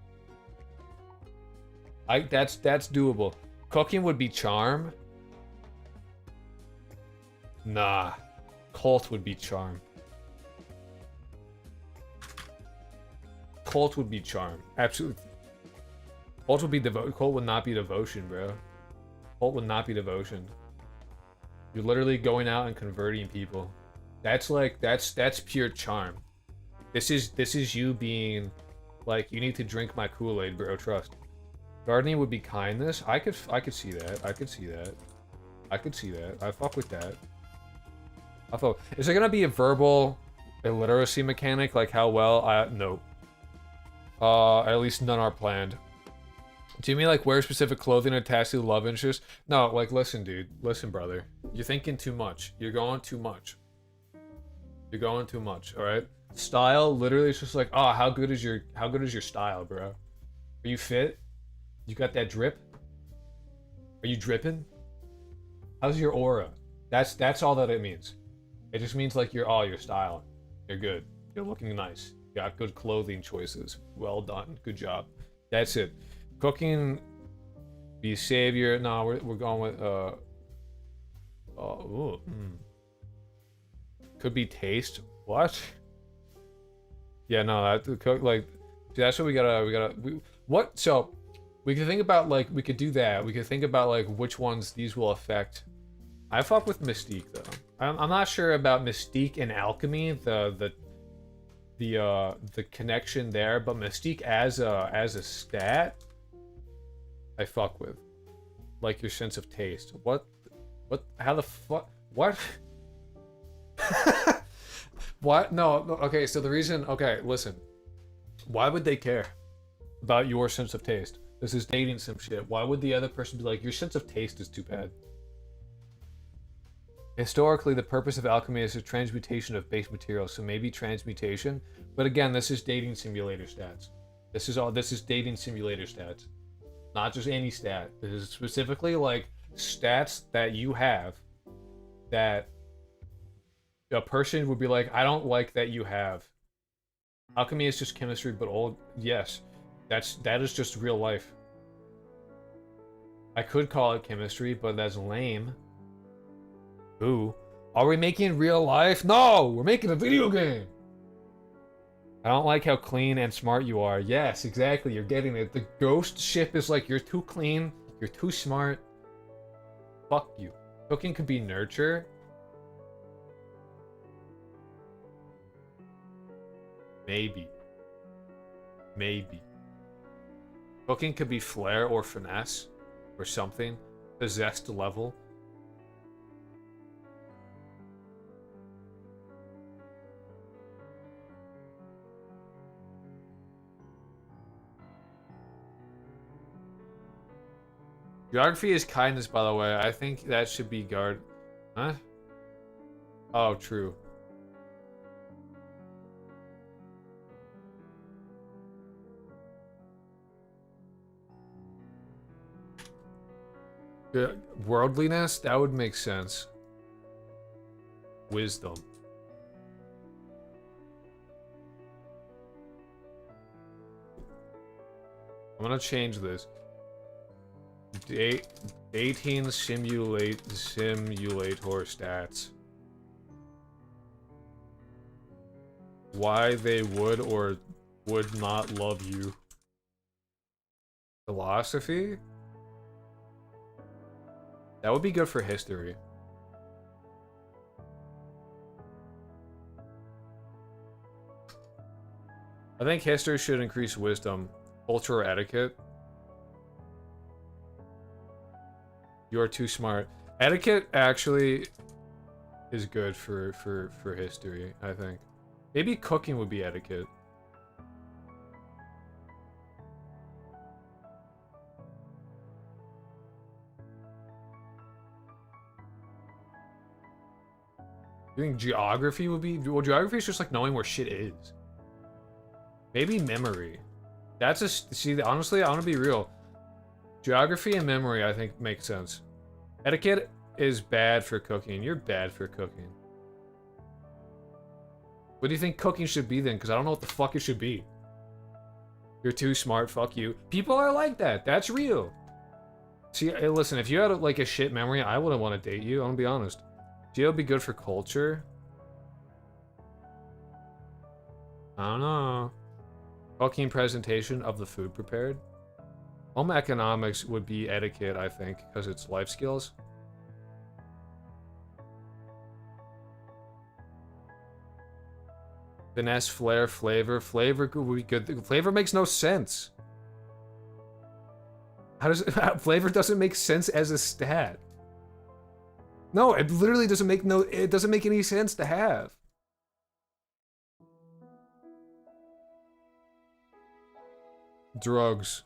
That's doable. Cooking would be charm. Nah, cult would be charm. Cult would be charm. Absolutely. Cult would be Cult would not be devotion, bro. Cult would not be devotion. You're literally going out and converting people. That's pure charm. This is you being like, you need to drink my Kool-Aid, bro. Trust. Gardening would be kindness. I could see that. I could see that. I fuck with that. Is there gonna be a verbal illiteracy mechanic? Like how well? No. At least none are planned. Do you mean like wear specific clothing attached to the love interest? No, like listen, dude. Listen, brother. You're thinking too much. You're going too much. All right. Style, literally, it's just like, oh, how good is your style, bro? Are you fit? You got that drip? Are you dripping? How's your aura? That's all that it means. It just means like you're styling. You're good. You're looking nice. You got good clothing choices. Well done. Good job. That's it. Cooking, be savior. No, we're going with could be taste. What? Yeah, no, that cook like See, that's what what? So, we could think about, like, we could do that. We could think about, like, which ones these will affect. I fuck with Mystique, though. I'm not sure about Mystique and Alchemy, the connection there, but Mystique as a stat, I fuck with. Like your sense of taste. What, how the fuck, what? What? No, okay, so the reason, okay, listen. Why would they care about your sense of taste? This is dating sim shit. Why would the other person be like, your sense of taste is too bad? Historically, the purpose of alchemy is the transmutation of base materials, so maybe transmutation. But again, this is dating simulator stats. This is dating simulator stats. Not just any stat. This is specifically like stats that you have that a person would be like, I don't like that you have. Alchemy is just chemistry, but old. Yes, that is just real life. I could call it chemistry, but that's lame. Ooh, are we making real life? No, we're making a video game. I don't like how clean and smart you are. Yes, exactly. You're getting it. The ghost ship is like, you're too clean. You're too smart. Fuck you. Cooking could be nurture. Maybe. Maybe. Cooking could be flair or finesse or something. Possessed level. Geography is kindness, by the way. I think that should be guard. Huh? Oh, true. Worldliness? That would make sense. Wisdom. I'm gonna change this. 18 simulator stats. Why they would or would not love you. Philosophy? That would be good for history. I think history should increase wisdom. Culture or etiquette. You are too smart. Etiquette actually is good for history, I think. Maybe cooking would be etiquette. You think geography would be... Well, geography is just like knowing where shit is. Maybe memory. That's a... See, honestly, I want to be real. Geography and memory, I think, make sense. Etiquette is bad for cooking. You're bad for cooking. What do you think cooking should be then? Because I don't know what the fuck it should be. You're too smart, fuck you. People are like that. That's real. See, hey, listen, if you had like a shit memory, I wouldn't want to date you. I'm gonna be honest. Geo would be good for culture. I don't know. Cooking presentation of the food prepared. Home economics would be etiquette, I think, because it's life skills. Finesse, flair, flavor. Flavor would be good. Flavor makes no sense. How does flavor doesn't make sense as a stat? No, it literally doesn't make it doesn't make any sense to have. Drugs.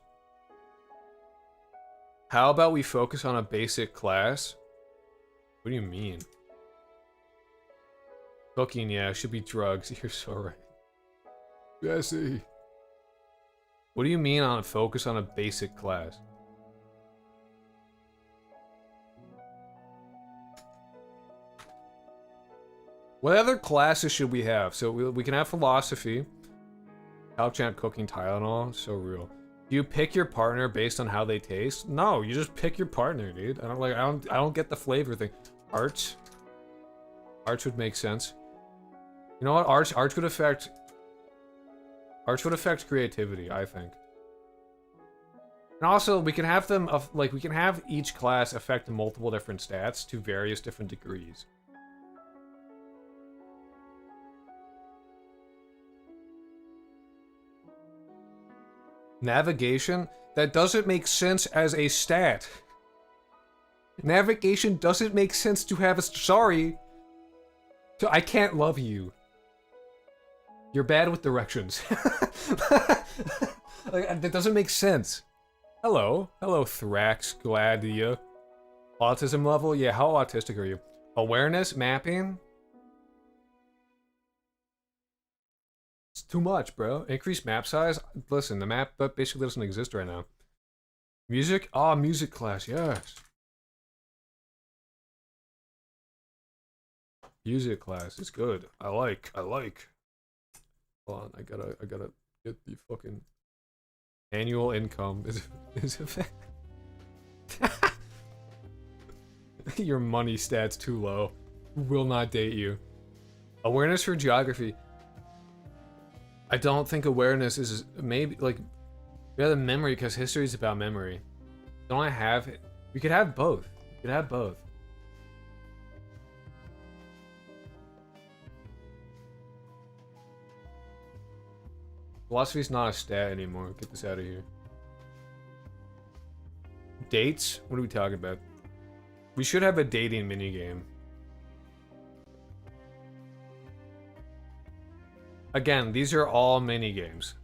How about we focus on a basic class? What do you mean? Cooking, yeah, should be drugs. You're so right. Jesse. What do you mean on a focus on a basic class? What other classes should we have? So we can have philosophy. Chant cooking Tylenol. So real. Do you pick your partner based on how they taste? No, you just pick your partner, dude. I don't get the flavor thing. Arts. Arts would make sense. You know what? Arts would affect. Arts would affect creativity, I think. And also, we can have them, like, we can have each class affect multiple different stats to various different degrees. Navigation? That doesn't make sense as a stat. Navigation doesn't make sense to have a... Sorry. I can't love you. You're bad with directions. Like, that doesn't make sense. Hello. Hello, Thrax Gladia. Autism level? Yeah, how autistic are you? Awareness? Mapping? It's too much, bro. Increased map size? Listen, the map basically doesn't exist right now. Music? Ah, music class, yes. Music class is good. I like. Hold on, I gotta get the fucking annual income. Is your money stats too low. Will not date you. Awareness for geography. I don't think awareness is maybe like rather memory because history is about memory. Don't I have it? We could have both. We could have both. Philosophy's not a stat anymore. Get this out of here. Dates? What are we talking about? We should have a dating minigame. Again, these are all minigames.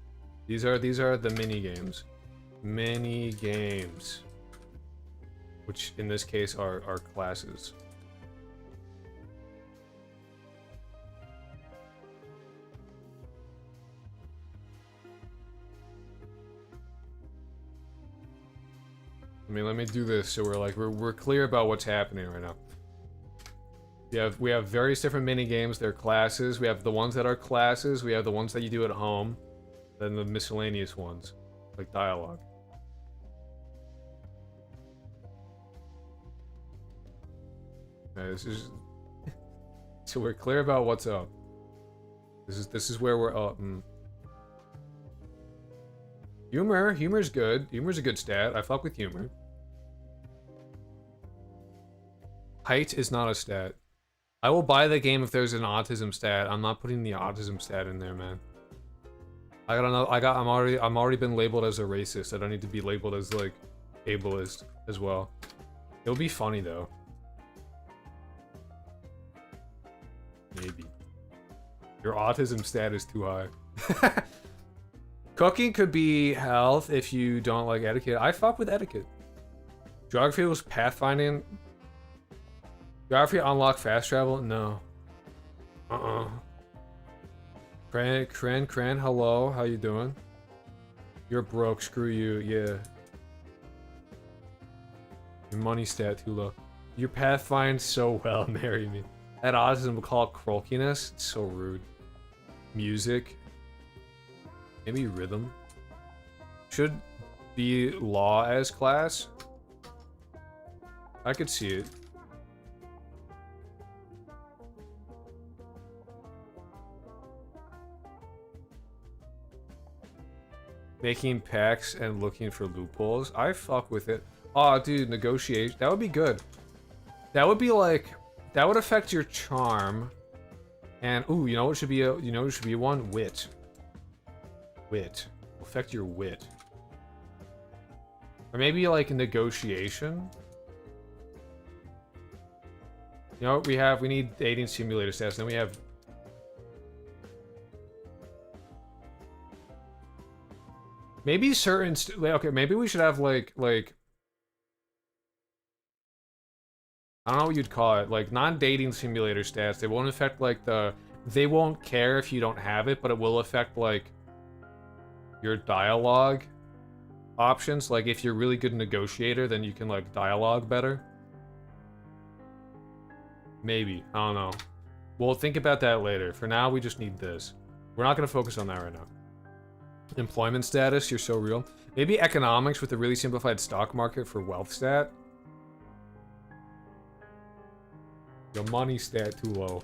These are the minigames. Minigames. Which in this case are classes. Let me do this so we're clear about what's happening right now. We have various different mini games. They're classes. We have the ones that are classes. We have the ones that you do at home. Then the miscellaneous ones, like dialogue. Okay, this is so we're clear about what's up. This is where we're up. Humor's good. Humor's a good stat. I fuck with humor. Height is not a stat. I will buy the game if there's an autism stat. I'm not putting the autism stat in there, man. I gotta know. I'm already been labeled as a racist. I don't need to be labeled as like ableist as well. It'll be funny though. Maybe. Your autism stat is too high. Cooking could be health if you don't like etiquette. I fuck with etiquette. Geography was pathfinding. Geography unlock fast travel? No. Kren, hello. How you doing? You're broke. Screw you. Yeah. Your money stat too low. Your pathfind so well. Marry me. That autism we call it croakiness. It's so rude. Music. Maybe rhythm. Should be law as class. I could see it. Making packs and looking for loopholes. I fuck with it. Aw, dude, negotiation. That would be good. That would be like... That would affect your charm. And, ooh, you know what should be a... You know what should be one? Wit. Wit. Will affect your wit. Or maybe like a negotiation. You know what we have? We need dating simulator stats. Then we have... Maybe certain... Okay, maybe we should have like... I don't know what you'd call it. Like, non-dating simulator stats. They won't affect like the... They won't care if you don't have it, but it will affect like... your dialogue options. Like, if you're a really good negotiator, then you can like dialogue better. Maybe. I don't know. We'll think about that later. For now, we just need this. We're not going to focus on that right now. Employment status, you're so real. Maybe economics with a really simplified stock market for wealth stat. Your money stat too low.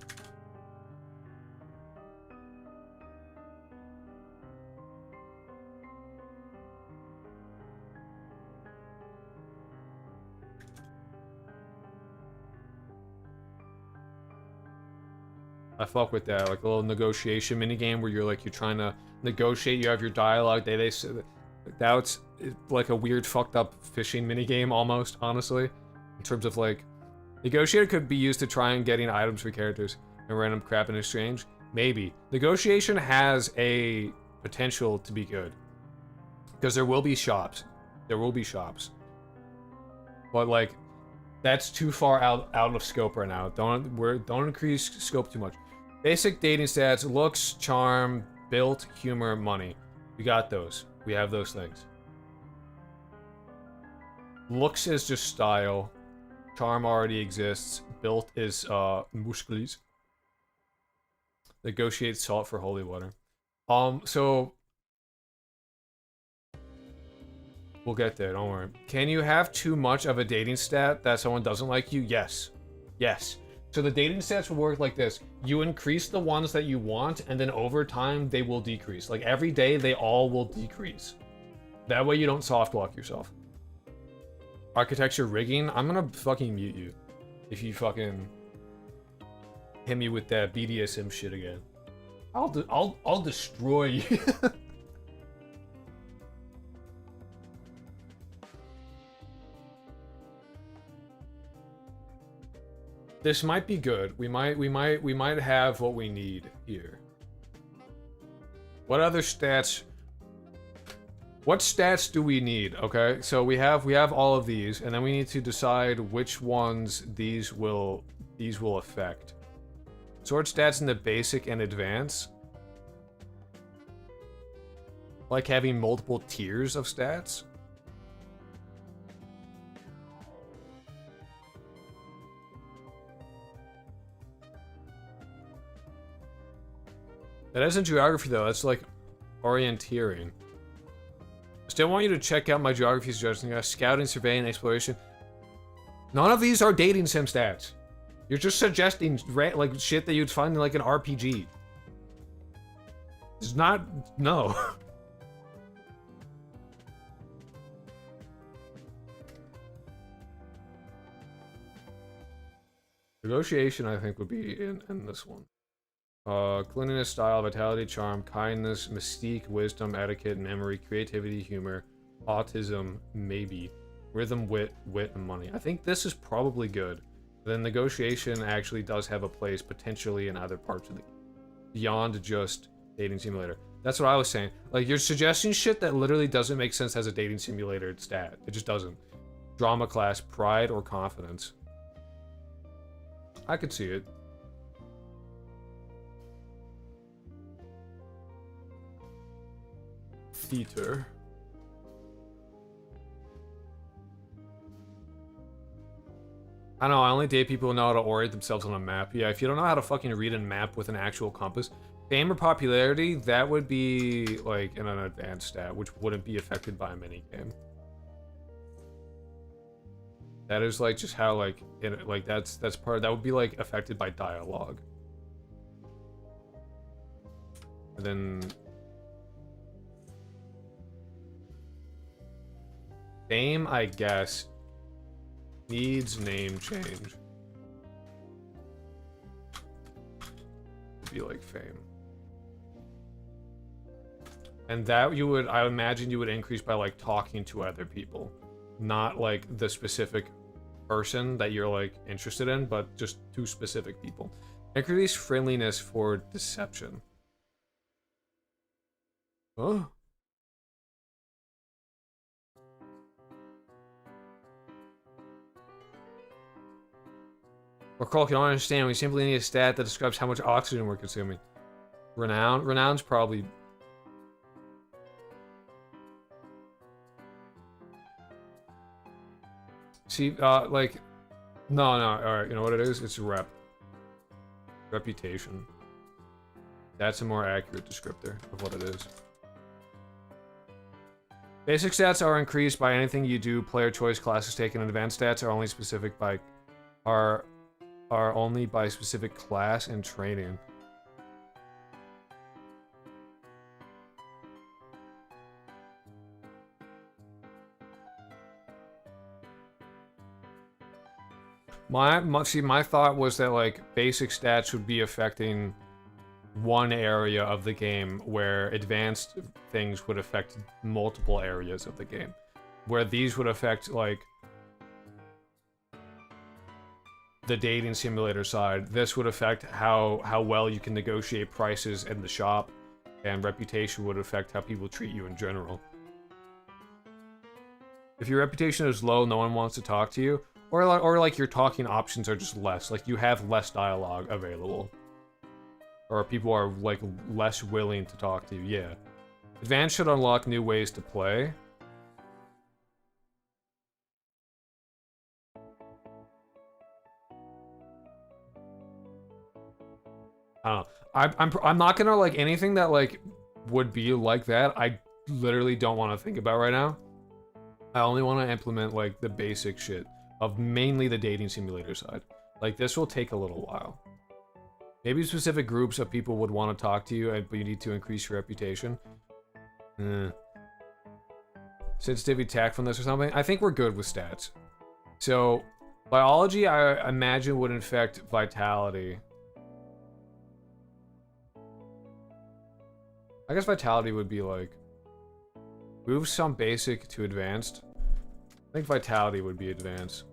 I fuck with that, like a little negotiation minigame where you're trying to negotiate, you have your dialogue, they say that's like a weird fucked up fishing minigame almost, honestly. In terms of like, negotiator could be used to try and getting items for characters and random crap in exchange. Maybe. Negotiation has a potential to be good. Because there will be shops. There will be shops. But like, that's too far out of scope right now. Don't increase scope too much. Basic dating stats: looks, charm, built, humor, money. We got those. We have those things. Looks is just style. Charm already exists. Built is muscles. Negotiate salt for holy water. So we'll get there, don't worry. Can you have too much of a dating stat that someone doesn't like you? Yes. Yes. So the dating stats will work like this. You increase the ones that you want, and then over time, they will decrease. Like, every day, they all will decrease. That way you don't soft lock yourself. Architecture rigging? I'm gonna fucking mute you. If you fucking hit me with that BDSM shit again. I'll destroy you. This might be good. We might have what we need here. What other stats? What stats do we need? Okay, so we have all of these, and then we need to decide which ones these will affect. Sword stats in the basic and advanced. Like having multiple tiers of stats. That isn't geography though, that's like orienteering. Still want you to check out my geography suggestions. Scouting, surveying, exploration. None of these are dating sim stats. You're just suggesting like shit that you'd find in like an RPG. It's not, no. Negotiation, I think, would be in this one. Cleanliness, style, vitality, charm, kindness, mystique, wisdom, etiquette, memory, creativity, humor, autism, maybe. Rhythm, wit, and money. I think this is probably good. Then negotiation actually does have a place potentially in other parts of the game. Beyond just dating simulator. That's what I was saying. Like, you're suggesting shit that literally doesn't make sense as a dating simulator stat. It just doesn't. Drama class, pride, or confidence. I could see it. Theater. I don't know, I only date people who know how to orient themselves on a map. Yeah, if you don't know how to fucking read a map with an actual compass, fame or popularity, that would be like in an advanced stat, which wouldn't be affected by a minigame. That is like just how like that's part that would be like affected by dialogue. And then fame, I guess, needs name change. It'd be like fame. And that you would, I imagine you would increase by like talking to other people. Not like the specific person that you're like interested in, but just two specific people. Increase friendliness for deception. Oh. Or Cole, can I understand? We simply need a stat that describes how much oxygen we're consuming. Renown? Renown's probably... See, like... No, alright, you know what it is? It's rep. Reputation. That's a more accurate descriptor of what it is. Basic stats are increased by anything you do, player choice, classes taken, and advanced stats are only specific by... are only by specific class and training. My thought was that like basic stats would be affecting one area of the game, where advanced things would affect multiple areas of the game, where these would affect like the dating simulator side. This would affect how well you can negotiate prices in the shop, and reputation would affect how people treat you in general. If your reputation is low, no one wants to talk to you, or like your talking options are just less, like you have less dialogue available, or people are like less willing to talk to you. Yeah, advanced should unlock new ways to play. I don't know. I'm not gonna like anything that like would be like that. I literally don't want to think about right now. I only want to implement like the basic shit of mainly the dating simulator side. Like this will take a little while. Maybe specific groups of people would want to talk to you, but you need to increase your reputation. Sensitivity, tactfulness, or something. I think we're good with stats. So biology, I imagine, would infect vitality. I guess vitality would be like move some basic to advanced. I think vitality would be advanced.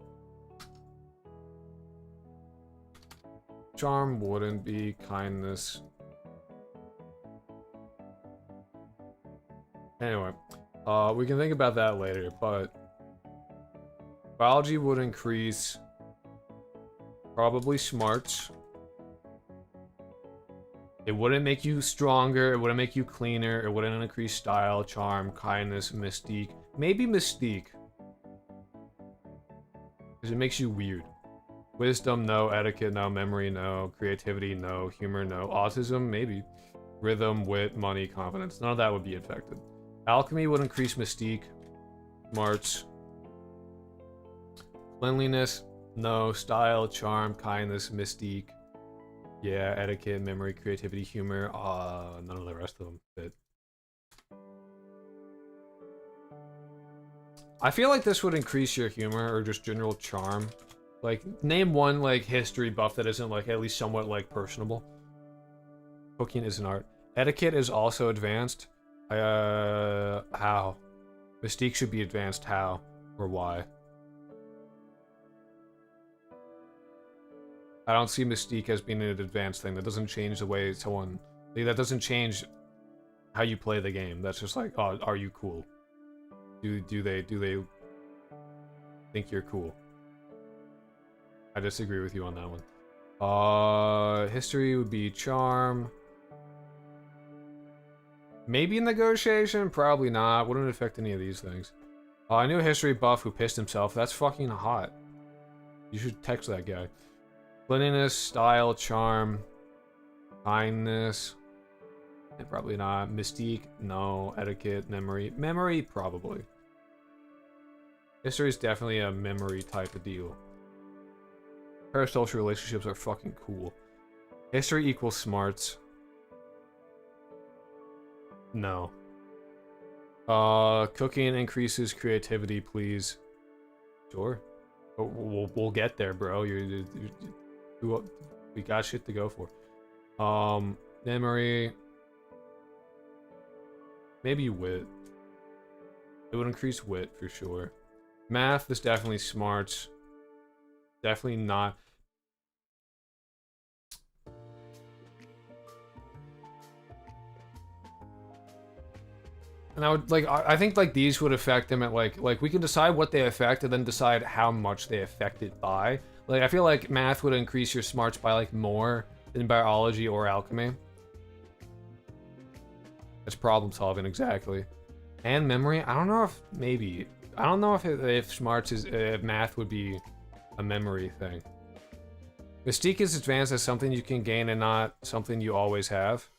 Charm wouldn't be. Kindness. Anyway, we can think about that later, but biology would increase probably smarts. It wouldn't make you stronger, it wouldn't make you cleaner, it wouldn't increase style, charm, kindness, mystique. Maybe mystique. Because it makes you weird. Wisdom, no. Etiquette, no. Memory, no. Creativity, no. Humor, no. Autism, maybe. Rhythm, wit, money, confidence. None of that would be affected. Alchemy would increase mystique. Smarts. Cleanliness, no. Style, charm, kindness, mystique. Yeah, etiquette, memory, creativity, humor. None of the rest of them fit. I feel like this would increase your humor or just general charm. Like, name one, like, history buff that isn't, like, at least somewhat, like, personable. Cooking is an art. Etiquette is also advanced. How? Mystique should be advanced. How? Or why? I don't see Mystique as being an advanced thing. That doesn't change the way someone... That doesn't change how you play the game. That's just like, oh, are you cool? Do they think you're cool? I disagree with you on that one. History would be charm. Maybe negotiation? Probably not. Wouldn't affect any of these things. I knew a history buff who pissed himself. That's fucking hot. You should text that guy. Cleanliness, style, charm, kindness. Probably not. Mystique? No. Etiquette, memory. Memory? Probably. History is definitely a memory type of deal. Parasocial relationships are fucking cool. History equals smarts. No. Cooking increases creativity, please. Sure. We'll get there, bro. We got shit to go for. Memory. Maybe wit. It would increase wit for sure. Math is definitely smarts. Definitely not. And I would like, I think like these would affect them at like we can decide what they affect and then decide how much they affect it by. Like I feel like math would increase your smarts by like more than biology or alchemy. That's problem solving exactly. And memory, I don't know if maybe. I don't know if smarts is if math would be a memory thing. Mystique is advanced as something you can gain and not something you always have.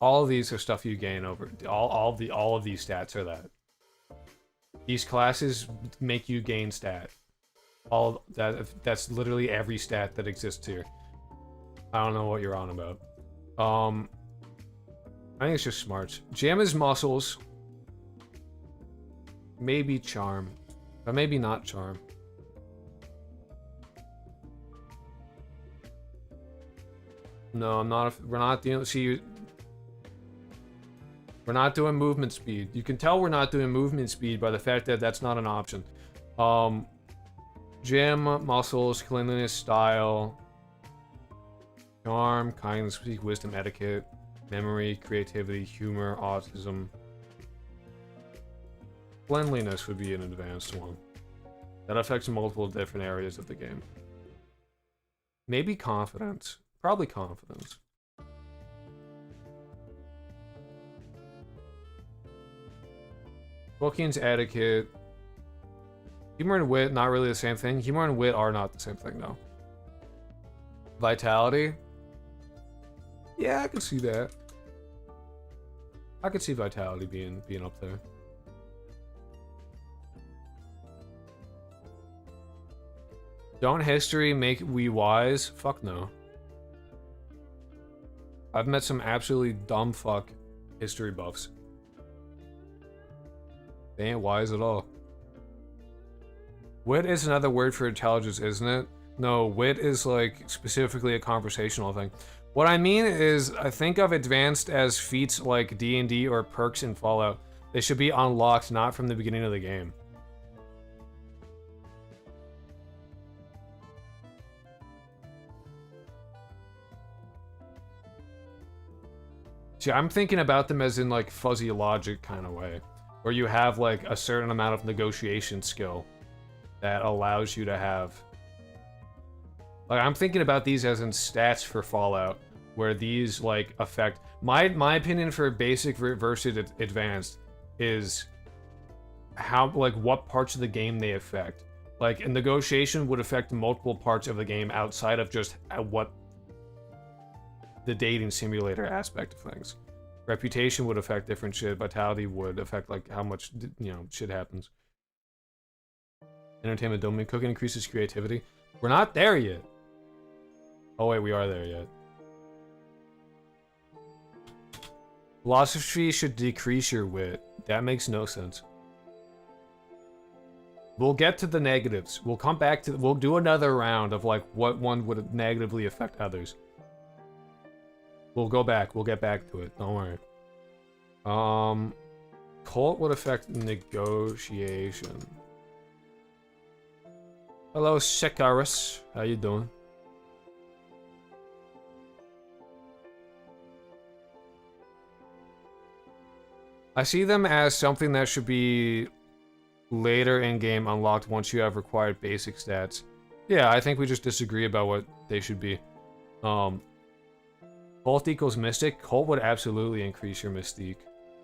All of these are stuff you gain over. All of these stats are that. These classes make you gain stat. All that's literally every stat that exists here. I don't know what you're on about. I think it's just smarts. Jam is muscles. Maybe charm. But maybe not charm. No, I'm not. We're not doing. See, we're not doing movement speed. You can tell we're not doing movement speed by the fact that that's not an option. Gym, muscles, cleanliness, style, charm, kindness, wisdom, etiquette, memory, creativity, humor, autism. Cleanliness would be an advanced one. That affects multiple different areas of the game. Maybe confidence. Probably confidence. Bookings, etiquette. Humor and wit, not really the same thing. Humor and wit are not the same thing, though. Vitality. Yeah, I could see that. I could see vitality being up there. Don't history make we wise? Fuck no. I've met some absolutely dumb fuck history buffs. They ain't wise at all. Wit is another word for intelligence, isn't it? No, wit is like specifically a conversational thing. What I mean is, I think of advanced as feats like D&D or perks in Fallout. They should be unlocked, not from the beginning of the game. See, I'm thinking about them as in like fuzzy logic kind of way, where you have like a certain amount of negotiation skill that allows you to have. Like, I'm thinking about these as in stats for Fallout, where these like affect. My opinion for basic versus advanced is how, like, what parts of the game they affect. Like, a negotiation would affect multiple parts of the game outside of just what the dating simulator aspect of things. Reputation would affect different shit. Vitality would affect like how much, you know, shit happens. Entertainment domain. Cooking increases creativity. We're not there yet. Oh wait, we are there yet. Philosophy should decrease your wit. That makes no sense. We'll get to the negatives. We'll come back to. We'll do another round of like what one would negatively affect others. We'll go back. We'll get back to it. Don't worry. Cult would affect negotiation. Hello, Sekaris. How you doing? I see them as something that should be later in-game unlocked once you have required basic stats. Yeah, I think we just disagree about what they should be. Cult equals Mystic. Cult would absolutely increase your Mystique.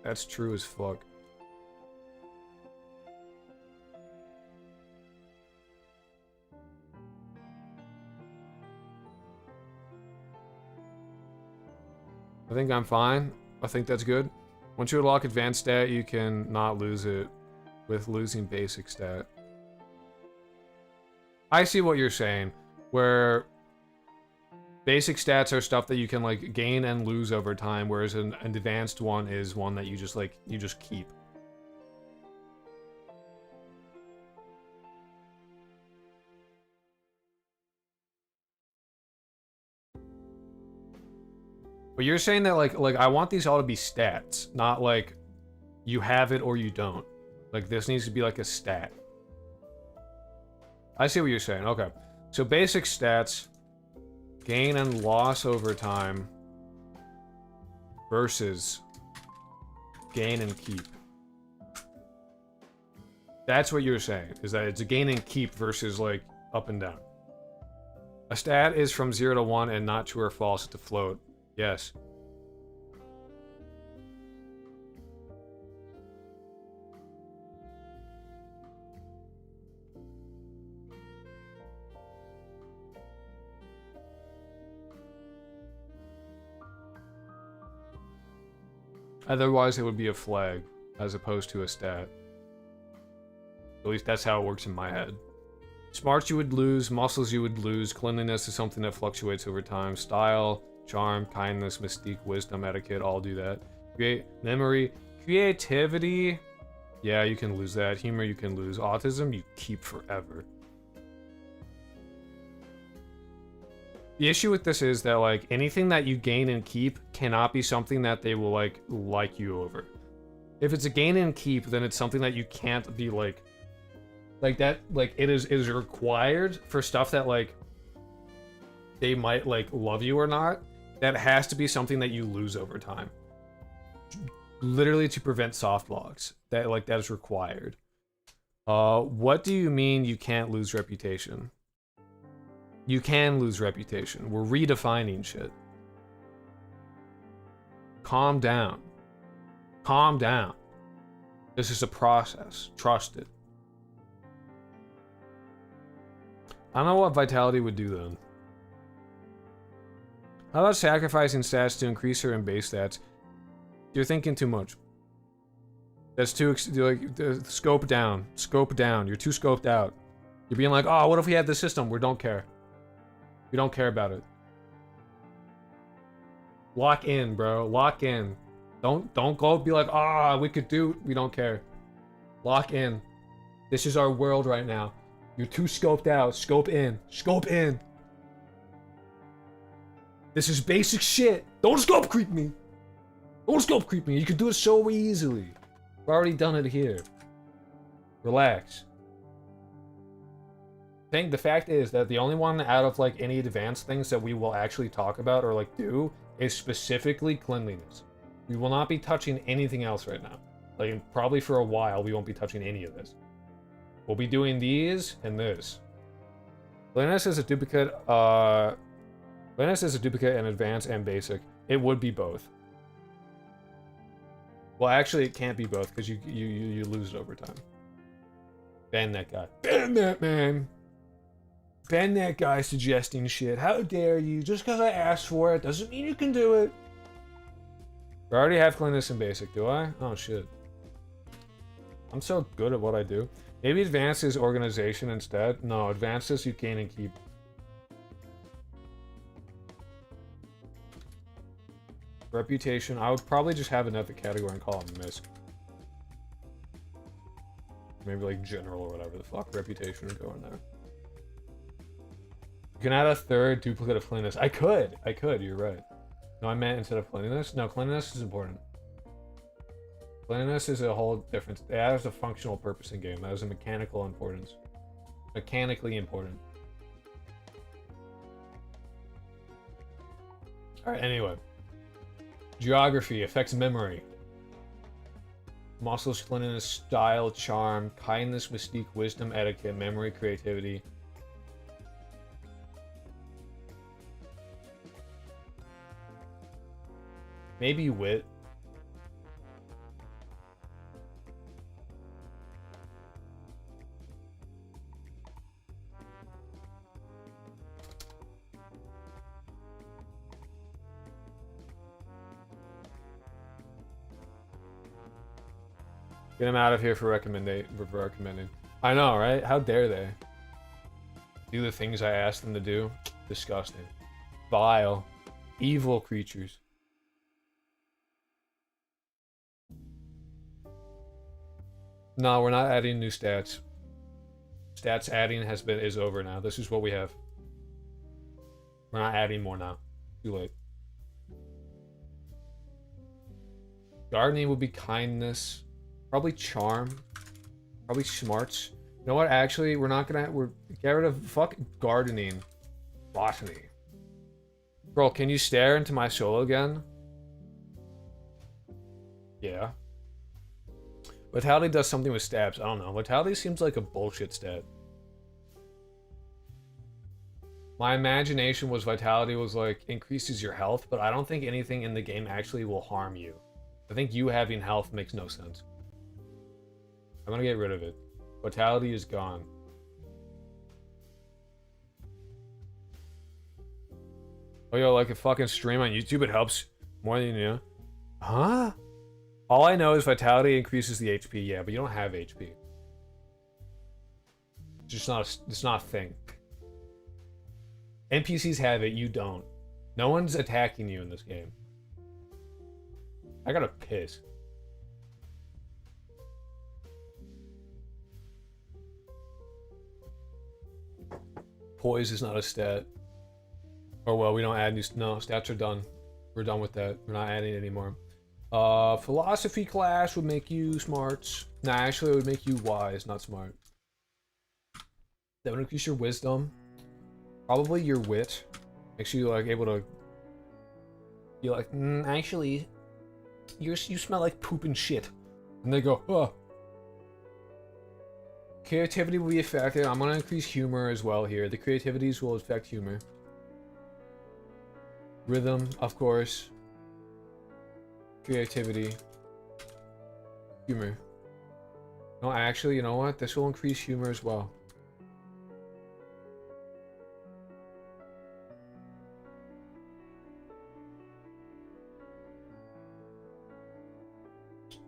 That's true as fuck. I think I'm fine. I think that's good. Once you unlock advanced stat, you can not lose it with losing basic stat. I see what you're saying, where basic stats are stuff that you can like gain and lose over time, whereas an advanced one is one that you just keep. But you're saying that like I want these all to be stats, not like you have it or you don't. Like this needs to be like a stat. I see what you're saying. Okay. So basic stats, gain and loss over time versus gain and keep. That's what you're saying, is that it's a gain and keep versus like up and down. A stat is from 0 to 1 and not true or false to float. Yes. Otherwise, it would be a flag, as opposed to a stat. At least that's how it works in my head. Smarts you would lose, muscles you would lose, cleanliness is something that fluctuates over time, style, charm, kindness, mystique, wisdom, etiquette, all do that. Memory, creativity. Yeah, you can lose that. Humor, you can lose. Autism, you keep forever. The issue with this is that, like, anything that you gain and keep cannot be something that they will, like you over. If it's a gain and keep, then it's something that you can't be, like that, like, it is required for stuff that, like, they might, like, love you or not. That has to be something that you lose over time. Literally to prevent soft logs. That is required. What do you mean you can't lose reputation? You can lose reputation. We're redefining shit. Calm down. Calm down. This is a process. Trust it. I don't know what Vitality would do then. How about sacrificing stats to increase her in base stats? You're thinking too much. That's too, like, scope down. Scope down. You're too scoped out. You're being like, oh, what if we had this system? We don't care. We don't care about it. Lock in, bro. Lock in. Don't go be like, ah, we could do. We don't care. Lock in. This is our world right now. You're too scoped out. Scope in. Scope in. This is basic shit. Don't scope creep me. Don't scope creep me. You can do it so easily. We've already done it here. Relax. The fact is that the only one out of, like, any advanced things that we will actually talk about or, like, do is specifically cleanliness. We will not be touching anything else right now. Like, probably for a while we won't be touching any of this. We'll be doing these and this. Cleanliness is a duplicate, Cleanliness is a duplicate in advanced and basic. It would be both. Well, actually, it can't be both because you lose it over time. Ban that guy. Ban that man. Ban that guy suggesting shit. How dare you? Just because I asked for it doesn't mean you can do it. I already have cleanliness in basic, do I? Oh shit. I'm so good at what I do. Maybe advanced is organization instead. No, advanced is you gain and keep. Reputation, I would probably just have another category and call it misc. Maybe like general or whatever the fuck. Reputation would go in there. You can add a third duplicate of cleanliness. I could, you're right. No, I meant instead of cleanliness. No, cleanliness is important. Cleanliness is a whole different. It has a functional purpose in game. That has a mechanical importance. Mechanically important. Alright, anyway. Geography affects memory. Muscles, cleanliness, style, charm, kindness, mystique, wisdom, etiquette, memory, creativity. Maybe wit. Get him out of here for recommending. I know, right? How dare they? Do the things I asked them to do? Disgusting. Vile. Evil creatures. No, we're not adding new stats. Stats adding is over now. This is what we have. We're not adding more now. Too late. Gardening would be kindness. Probably charm. Probably smarts. You know what? Actually, we're get rid of fuck gardening. Botany. Bro, can you stare into my soul again? Yeah. Vitality does something with stabs. I don't know. Vitality seems like a bullshit stat. My imagination was Vitality was like increases your health, but I don't think anything in the game actually will harm you. I think you having health makes no sense. I'm gonna get rid of it. Vitality is gone. Oh, yo, like a fucking stream on YouTube, it helps more than you know. Huh? All I know is Vitality increases the HP, yeah, but you don't have HP. It's not a thing. NPCs have it, you don't. No one's attacking you in this game. I gotta piss. Poise is not a stat. Or well, we don't add new. No, stats are done. We're done with that. We're not adding it anymore. Philosophy class would make you smarts. Nah, actually, it would make you wise, not smart. That would increase your wisdom. Probably your wit. Makes you like able to be like, actually, you smell like poop and shit. And they go, oh. Creativity will be affected. I'm gonna increase humor as well here. The creativities will affect humor. Rhythm, of course. Creativity. Humor. No, actually, you know what? This will increase humor as well.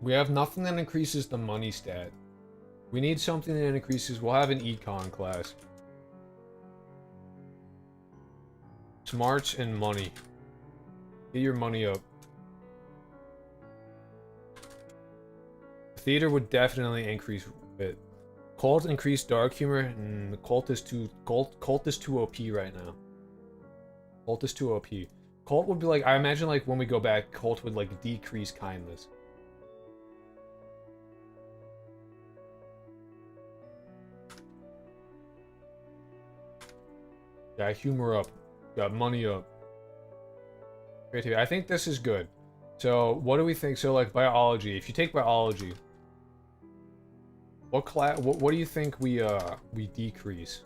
We have nothing that increases the money stat. We need something that increases... We'll have an econ class. Smarts and money. Get your money up. Theater would definitely increase it. Cult increase dark humor. Cult is too OP right now. Cult is too OP. Cult would be like, I imagine like when we go back, Cult would like decrease kindness. Got humor up. Got money up. Creativity. I think this is good. So, what do we think? So, like, biology. If you take biology, what class? What do you think we decrease?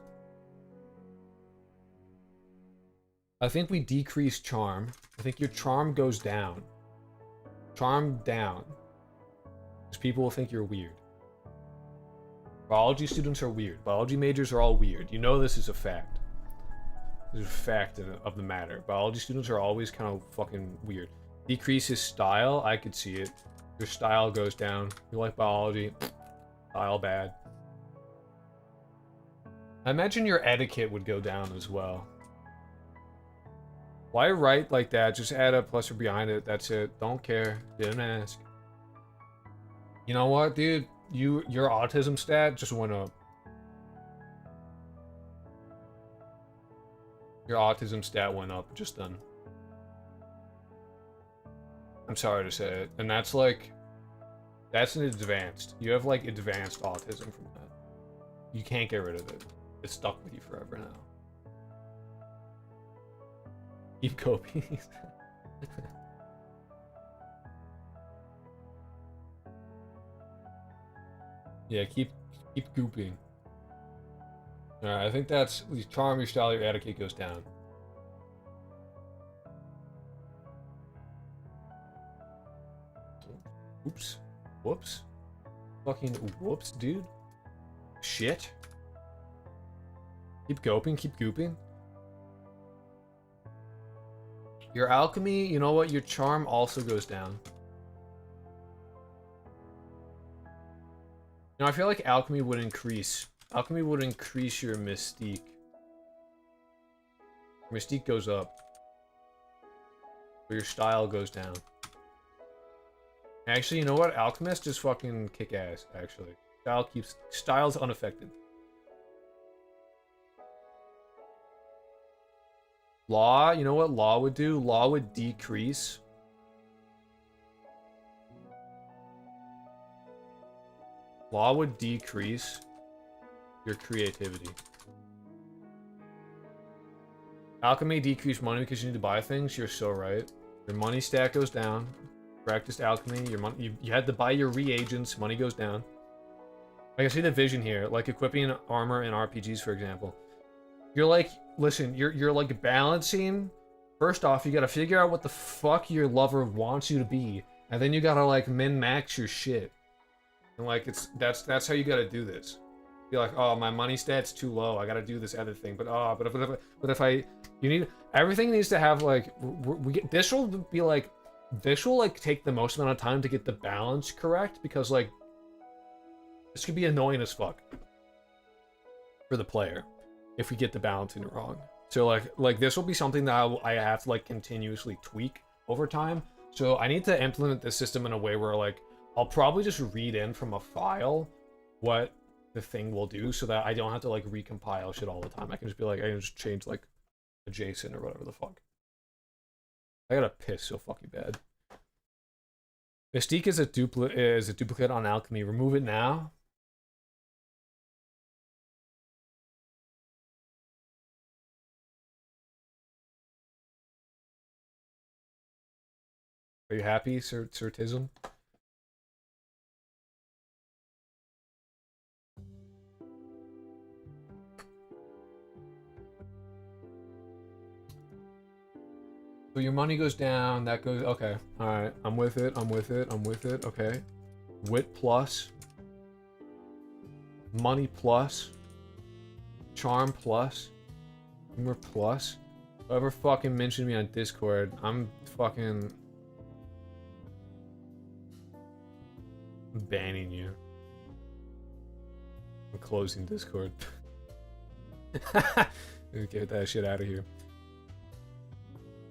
I think we decrease charm. I think your charm goes down. Charm down. Because people will think you're weird. Biology students are weird. Biology majors are all weird. You know this is a fact. There's a fact of the matter. Biology students are always kind of fucking weird. Decrease his style, I could see it. Your style goes down. You like biology, style bad. I imagine your etiquette would go down as well. Why write like that? Just add a plus or behind it. That's it. Don't care. Didn't ask. You know what, dude? Your autism stat just went up. Your autism stat went up just then. I'm sorry to say it. And that's like... That's an advanced. You have like advanced autism from that. You can't get rid of it. It's stuck with you forever now. Keep coping. Yeah, keep gooping. Alright, I think that's... Charm, your style, your etiquette goes down. Oops. Whoops. Fucking whoops, dude. Shit. Keep goping, keep gooping. Your alchemy, you know what? Your charm also goes down. You know, I feel like alchemy would increase. Alchemy would increase your mystique. Mystique goes up. But your style goes down. Actually, you know what? Alchemist just fucking kick ass, actually. Style's unaffected. Law, you know what law would do? Law would decrease. Law would decrease your creativity. Alchemy decrease money because you need to buy things. You're so right. Your money stat goes down. Practiced alchemy. Your money. You had to buy your reagents. Money goes down. I can see the vision here, like equipping armor in RPGs, for example. You're like, listen, you're like balancing. First off, you gotta figure out what the fuck your lover wants you to be, and then you gotta like min-max your shit. And like that's how you gotta do this. Be like, oh, my money stat's too low. I gotta do this other thing. But you need everything needs to have like this will be like this will like take the most amount of time to get the balance correct, because like this could be annoying as fuck for the player if we get the balancing wrong. So like this will be something that I have to like continuously tweak over time. So I need to implement this system in a way where like I'll probably just read in from a file what the thing will do, so that I don't have to like recompile shit all the time. I can just be like, I can just change like adjacent or whatever the fuck. I gotta piss so fucking bad. Mystique is a duplicate on alchemy. Remove it now. Are you happy, Sir Tism? So your money goes down, that goes, okay. Alright, I'm with it, I'm with it, I'm with it, okay. Wit plus. Money plus. Charm plus. Humor plus. Whoever fucking mentioned me on Discord, I'm fucking... banning you. I'm closing Discord. Get that shit out of here.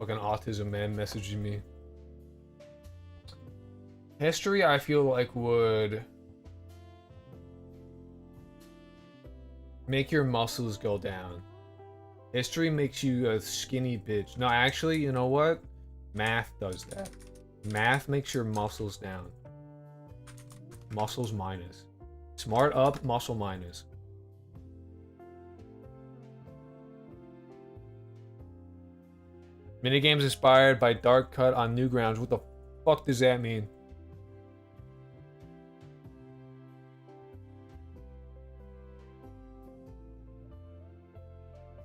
Fucking autism man messaging me. History, I feel like, would make your muscles go down. History makes you a skinny bitch. No, actually, you know what? Math does that. Math makes your muscles down. Muscles minus. Smart up, muscle minus. Minigames inspired by Dark Cut on Newgrounds. What the fuck does that mean?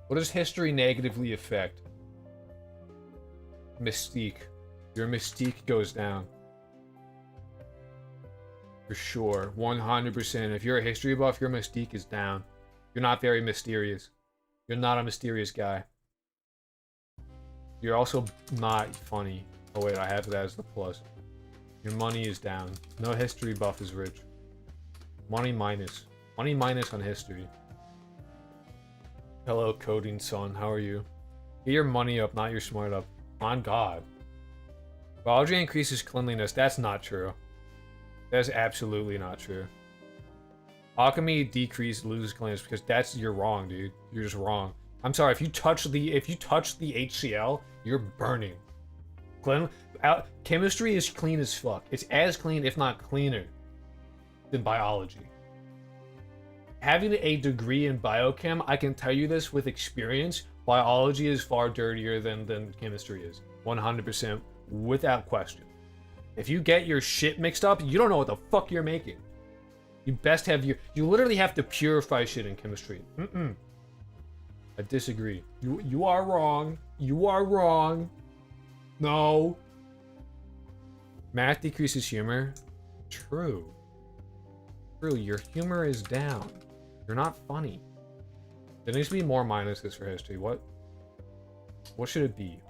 What does history negatively affect? Mystique. Your mystique goes down. For sure. 100%. If you're a history buff, your mystique is down. You're not very mysterious. You're not a mysterious guy. You're also not funny. Oh wait, I have that as the plus. Your money is down. No history buff is rich. Money minus. Money minus on history. Hello, coding son. How are you? Get your money up, not your smart up. On God. Biology increases cleanliness. That's not true. That's absolutely not true. Alchemy loses cleanliness because you're wrong, dude. You're just wrong. I'm sorry, if you touch the HCl, you're burning. Chemistry is clean as fuck. It's as clean, if not cleaner, than biology. Having a degree in biochem, I can tell you this with experience, biology is far dirtier than chemistry is. 100%, without question. If you get your shit mixed up, you don't know what the fuck you're making. You best have you literally have to purify shit in chemistry. I disagree. You are wrong. You are wrong. No. Math decreases humor. True. True, your humor is down. You're not funny. There needs to be more minuses for history. What should it be?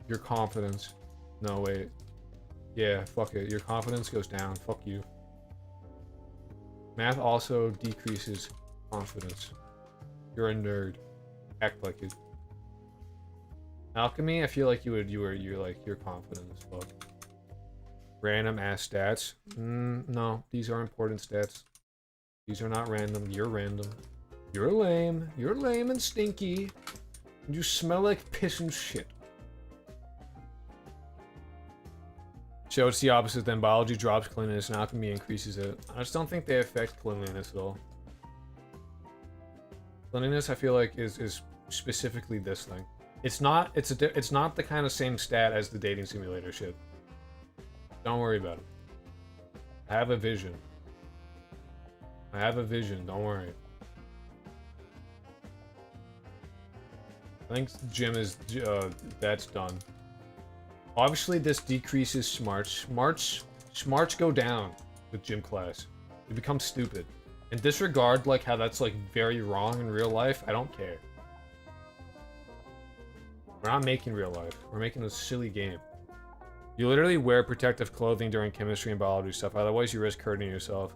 Your confidence. No, wait. Yeah, fuck it. Your confidence goes down. Fuck you. Math also decreases confidence. You're a nerd. Act like it. Alchemy, I feel like you're like, you're confident as fuck. Random ass stats. No, these are important stats. These are not random. You're random. You're lame. You're lame and stinky. You smell like piss and shit. So it's the opposite then. Biology drops cleanliness and alchemy increases it. I just don't think they affect cleanliness at all. Cleanliness, I feel like, is specifically this thing. It's not the kind of same stat as the dating simulator shit. Don't worry about it. I have a vision. I have a vision, don't worry. I think gym is, that's done. Obviously this decreases smarts. Smarts go down with gym class. It becomes stupid. And disregard like how that's like very wrong in real life, I don't care. We're not making real life. We're making a silly game. You literally wear protective clothing during chemistry and biology stuff, otherwise you risk hurting yourself.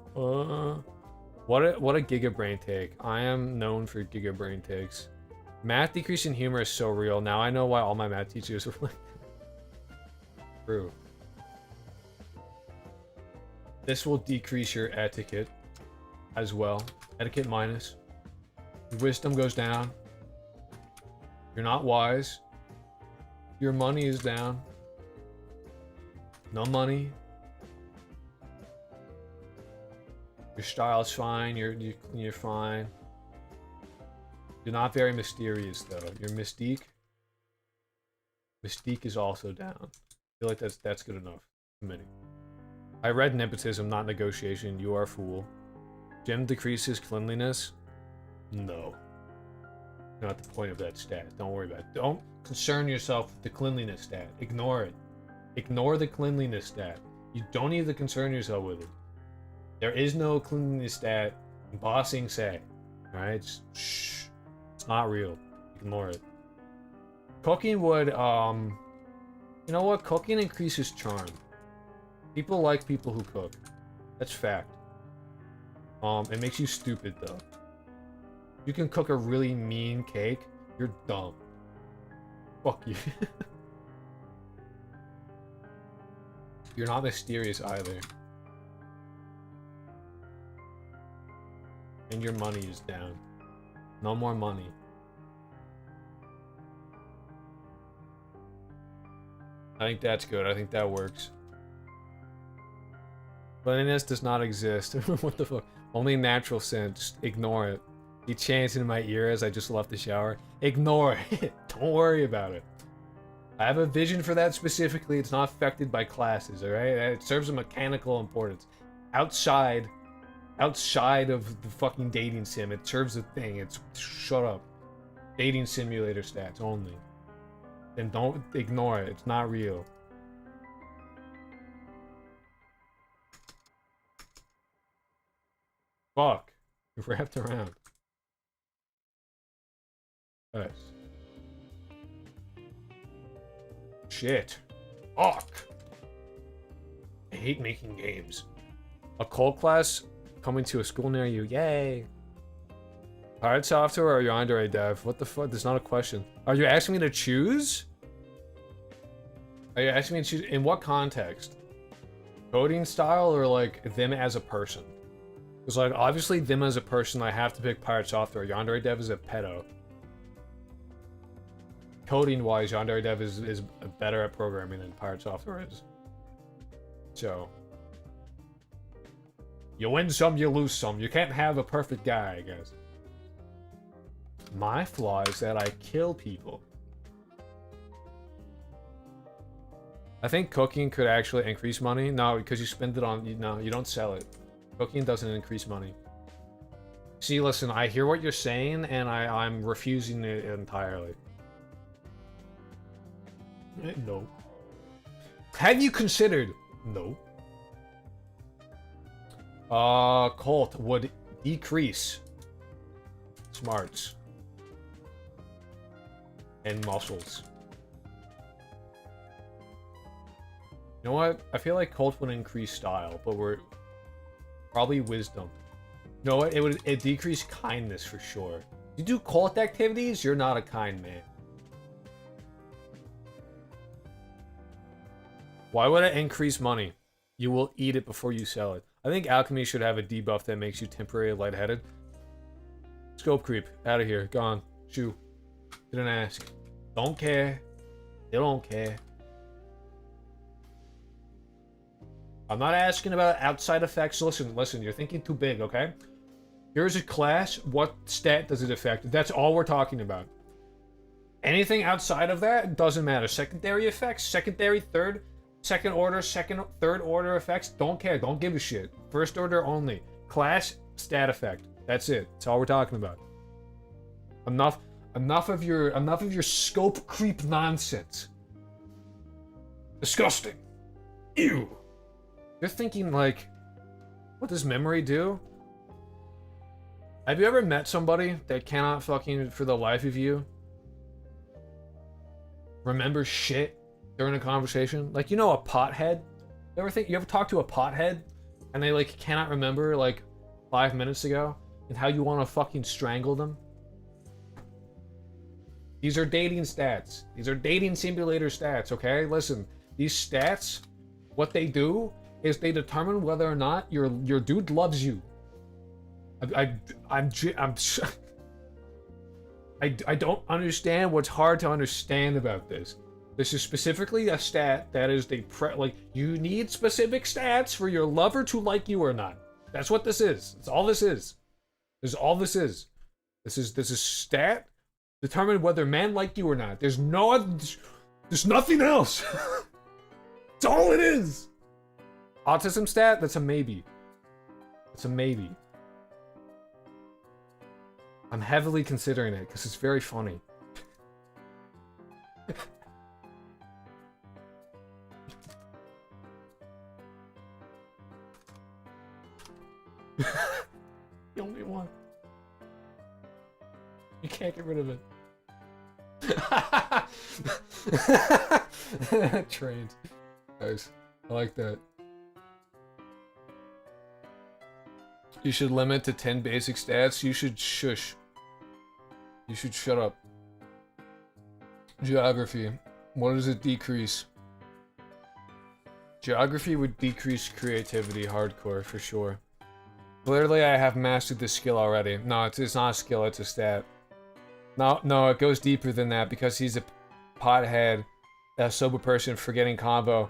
What a gigabrain take. I am known for gigabrain takes. Math decrease in humor is so real. Now I know why all my math teachers were like true. This will decrease your etiquette. as well. Etiquette minus. Your wisdom goes down. You're not wise. Your money is down. No money. Your style's fine. You're fine. You're not very mysterious though. Your mystique is also down. I feel like that's good enough. Many. I read nepotism, not negotiation. You are a fool. Gym decreases cleanliness. No. Not the point of that stat. Don't worry about it. Don't concern yourself with the cleanliness stat. Ignore it. Ignore the cleanliness stat. You don't need to concern yourself with it. There is no cleanliness stat in bossing say. Alright? Shh. It's not real. Ignore it. Cooking would, you know what? Cooking increases charm. People like people who cook. That's fact. It makes you stupid though. You can cook a really mean cake, you're dumb. Fuck you. You're not mysterious either. And your money is down. No more money. I think that's good. I think that works. Cleanliness does not exist. What the fuck? Only natural sin. Just ignore it. He chants in my ear as I just left the shower. Ignore it. Don't worry about it. I have a vision for that specifically. It's not affected by classes, alright? It serves a mechanical importance. Outside of the fucking dating sim, it serves a thing. It's shut up. Dating simulator stats only. Then don't ignore it. It's not real. Fuck. You're wrapped around. Nice. Shit. Fuck. I hate making games. A cult class coming to a school near you. Yay. Pirate software or Yandere dev? What the fuck? There's not a question. Are you asking me to choose? Are you asking me to choose? In what context? Coding style or like them as a person? Because like obviously them as a person, I have to pick Pirate software. Yandere dev is a pedo. Coding wise, Yandere dev is better at programming than Pirate software is. So you win some, you lose some. You can't have a perfect guy, I guess. My flaw is that I kill people. I think cooking could actually increase money. No, because you spend it on... No, you don't sell it. Cooking doesn't increase money. See, listen, I hear what you're saying, and I'm refusing it entirely. No. Have you considered? No. Cult would decrease smarts and muscles. You know what? I feel like cult would increase style, but we're probably wisdom. You know what? It decrease kindness for sure. You do cult activities, you're not a kind man. Why would it increase money? You will eat it before you sell it. I think alchemy should have a debuff that makes you temporarily lightheaded. Scope creep. Out of here. Gone. Shoo. Didn't ask. Don't care. They don't care. I'm not asking about outside effects. Listen, you're thinking too big, okay? Here's a class. What stat does it affect? That's all we're talking about. Anything outside of that doesn't matter. Secondary effects, secondary, second order, third order effects, don't care. Don't give a shit. First order only. Class, stat effect. That's it. That's all we're talking about. Enough of your scope creep nonsense. Disgusting. Ew. You're thinking like, what does memory do? Have you ever met somebody that cannot fucking, for the life of you, remember shit during a conversation? Like, you know, a pothead? You ever talk to a pothead and they like cannot remember like 5 minutes ago and how you want to fucking strangle them? These are dating stats. These are dating simulator stats, okay? Listen, these stats, what they do is they determine whether or not your dude loves you. I'm I don't understand what's hard to understand about this. This is specifically a stat that is like, you need specific stats for your lover to like you or not. That's what this is. That's all this is. This is all this is. This is stat determine whether men like you or not. There's nothing else. That's all it is. Autism stat, that's a maybe. It's a maybe. I'm heavily considering it because it's very funny. The only one. You can't get rid of it. Trains. Nice. I like that. You should limit to 10 basic stats. You should shush. You should shut up. Geography. What does it decrease? Geography would decrease creativity hardcore for sure. Clearly I have mastered this skill already. No, it's not a skill, it's a stat. No, it goes deeper than that because he's a pothead, a sober person forgetting combo.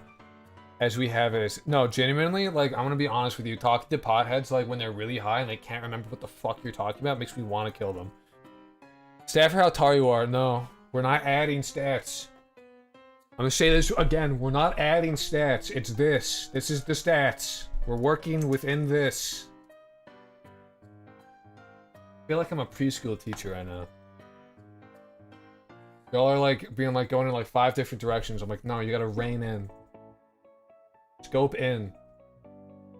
As we have it. No, genuinely, like, I'm gonna be honest with you. Talking to potheads, like, when they're really high and they can't remember what the fuck you're talking about, makes me want to kill them. Stat for how tall you are. No, we're not adding stats. I'm gonna say this again. We're not adding stats. It's this. This is the stats. We're working within this. I feel like I'm a preschool teacher right now. Y'all are, like, being, like, going in, like, 5 different directions. I'm like, no, you gotta rein in. Scope in.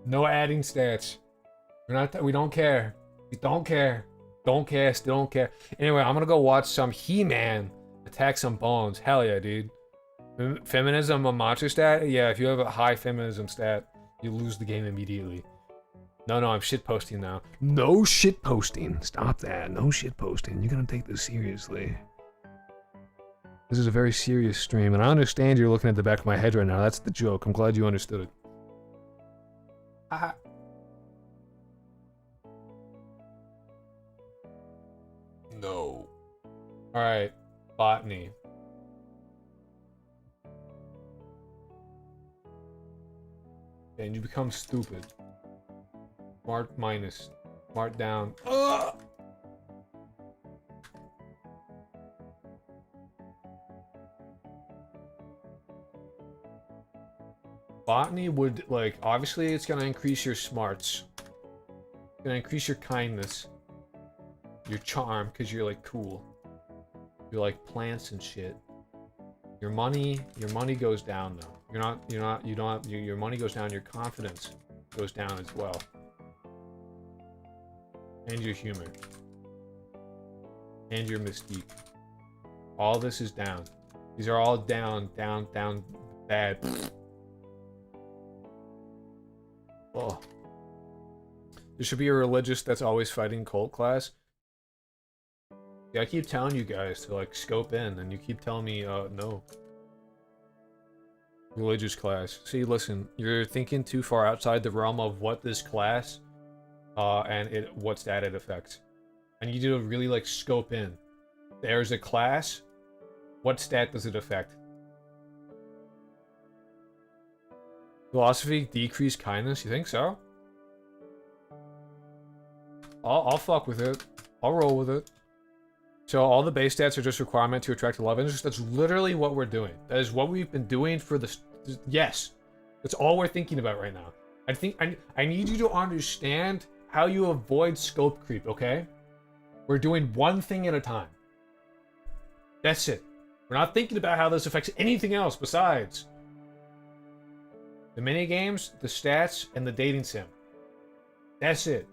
No adding stats. We don't care. We don't care. Don't care. Still don't care. Anyway, I'm gonna go watch some He-Man attack some bones. Hell yeah, dude. Feminism, a macho stat? Yeah, if you have a high feminism stat, you lose the game immediately. No, I'm shitposting now. No shitposting. Stop that. No shitposting. You're gonna take this seriously. This is a very serious stream, and I understand you're looking at the back of my head right now. That's the joke. I'm glad you understood it. Haha. No. Alright. Botany. And you become stupid. Smart minus. Smart down. Ugh! Botany would, like, obviously it's gonna increase your smarts. It's gonna increase your kindness. Your charm, because you're, like, cool. You're like plants and shit. Your money goes down though. Your money goes down, your confidence goes down as well. And your humor. And your mystique. All this is down. These are all down, bad. Oh. There should be a religious that's always fighting cult class. Yeah, I keep telling you guys to, like, scope in, and you keep telling me, no. Religious class. See, listen, you're thinking too far outside the realm of what this class, and what stat it affects. I need you to really, like, scope in. There's a class, what stat does it affect? Philosophy, decrease kindness, you think so? I'll fuck with it. I'll roll with it. So all the base stats are just requirement to attract love interest. That's literally what we're doing. That is what we've been doing for the... Yes. That's all we're thinking about right now. I need you to understand how you avoid scope creep, okay? We're doing one thing at a time. That's it. We're not thinking about how this affects anything else besides the minigames, the stats, and the dating sim. That's it.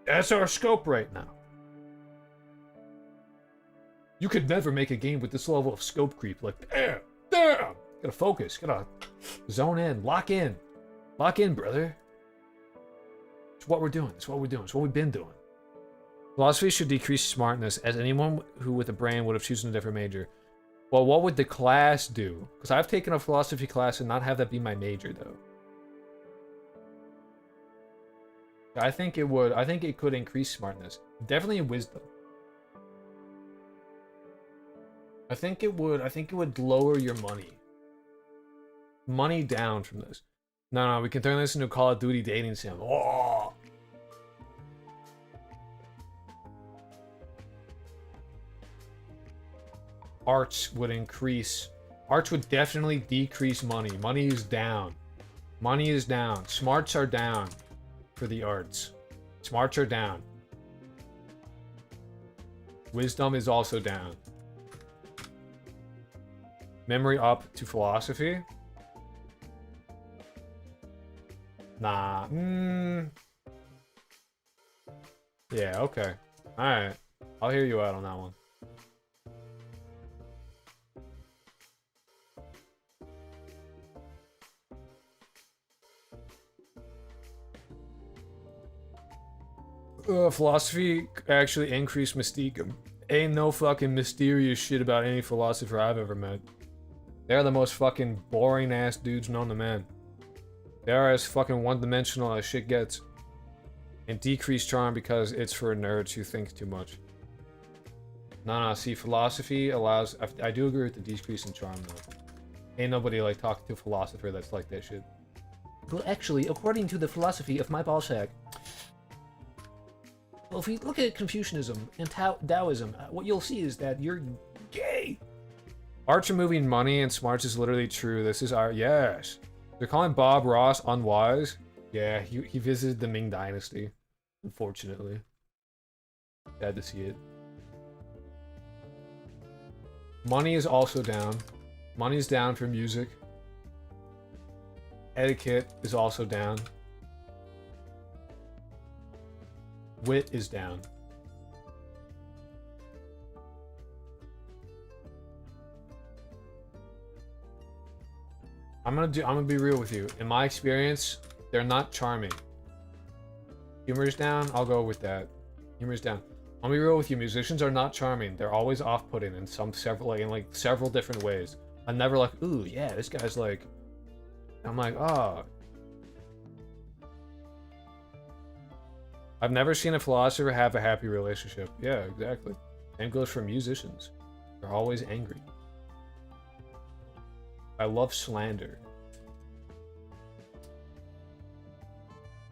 That's our scope right now. You could never make a game with this level of scope creep. Like, damn. Gotta focus. Gotta zone in. Lock in. Lock in, brother. It's what we're doing. It's what we're doing. It's what we've been doing. Philosophy should decrease smartness, as anyone who with a brain would have chosen a different major. Well, what would the class do? Because I've taken a philosophy class and not have that be my major, though. I think it would. I think it could increase smartness. Definitely wisdom. I think it would. I think it would lower your money. Money down from this. No, we can turn this into a Call of Duty dating sim. Oh! Arts would increase. Arts would definitely decrease money. Money is down. Money is down. Smarts are down for the arts. Smarts are down. Wisdom is also down. Memory up to philosophy. Nah. Yeah, okay. Alright. I'll hear you out on that one. Philosophy actually increased mystique. Ain't no fucking mysterious shit about any philosopher I've ever met. They're the most fucking boring ass dudes known to man. They're as fucking one-dimensional as shit gets. And decrease charm because it's for nerds who think too much. No, see, philosophy allows... I do agree with the decrease in charm, though. Ain't nobody, like, talking to a philosopher that's like that shit. Well, actually, according to the philosophy of my ballsack, well, if we look at Confucianism and Taoism, what you'll see is that you're gay. Arts removing money and smarts is literally true. This is our... Yes. They're calling Bob Ross unwise. Yeah, he visited the Ming Dynasty. Unfortunately. Sad to see it. Money is also down. Money's down for music. Etiquette is also down. Wit is down. I'm gonna be real with you. In my experience, they're not charming. Humor's down, I'll go with that. Humor's down. I'll be real with you, musicians are not charming. They're always off-putting in several different ways. I'm never like, ooh, yeah, this guy's like... I'm like, oh. I've never seen a philosopher have a happy relationship. Yeah, exactly. Same goes for musicians. They're always angry. I love slander.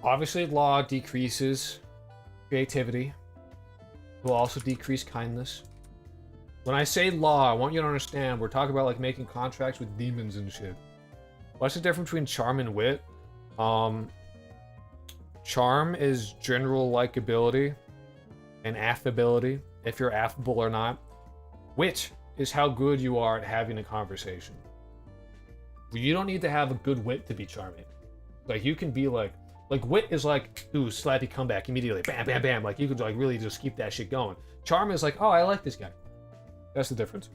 Obviously, law decreases creativity. It will also decrease kindness. When I say law, I want you to understand, we're talking about like making contracts with demons and shit. What's the difference between charm and wit? Charm is general likability and affability, if you're affable or not. Wit is how good you are at having a conversation. You don't need to have a good wit to be charming. Like, you can be like wit is like, ooh, slappy comeback immediately, bam, bam, bam. Like, you could like really just keep that shit going. Charm is like, oh, I like this guy. That's the difference.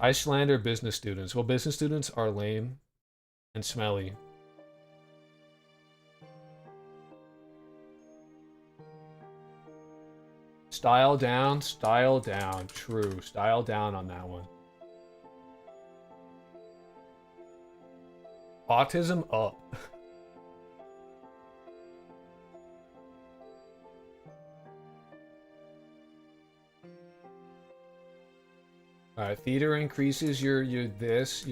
I slander business students. Well, business students are lame and smelly. Style down, true. Style down on that one. Autism up. Alright, theater increases your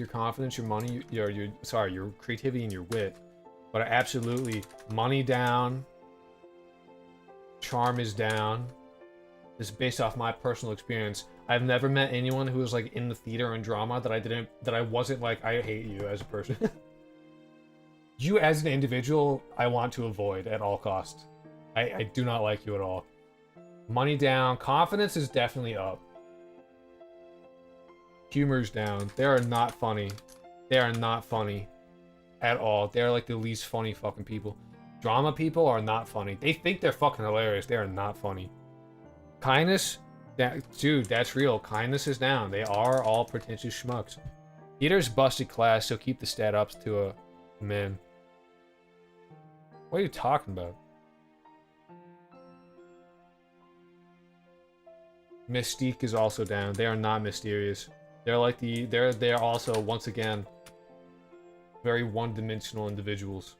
confidence, your money, your creativity and your wit. But absolutely, money down, charm is down. This is based off my personal experience. I've never met anyone who was like in the theater and drama that I wasn't like, I hate you as a person. You as an individual, I want to avoid at all costs. I do not like you at all. Money down. Confidence is definitely up. Humor's down. They are not funny. They are not funny at all. They're like the least funny fucking people. Drama people are not funny. They think they're fucking hilarious. They are not funny. Kindness? Dude, that's real. Kindness is down. They are all pretentious schmucks. Theater's busted class, so keep the stat ups to a min. What are you talking about? Mystique is also down. They are not mysterious. They're like they're also, once again, very one-dimensional individuals.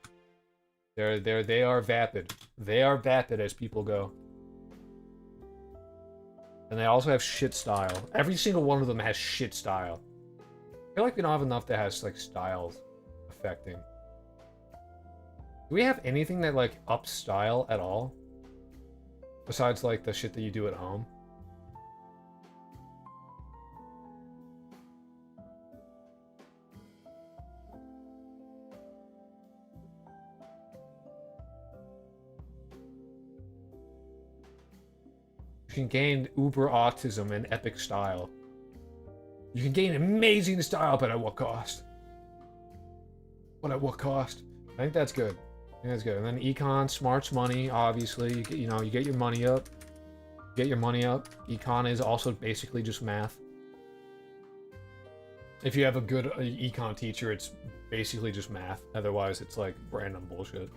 They are vapid. They are vapid as people go. And they also have shit style. Every single one of them has shit style. I feel like we don't have enough that has like styles affecting. Do we have anything that like ups style at all? Besides like the shit that you do at home? You can gain uber autism and epic style. You can gain amazing style, but at what cost? But at what cost? I think that's good. I think that's good. And then econ, smarts money, obviously. You get your money up. Get your money up. Econ is also basically just math. If you have a good econ teacher, it's basically just math. Otherwise, it's like random bullshit.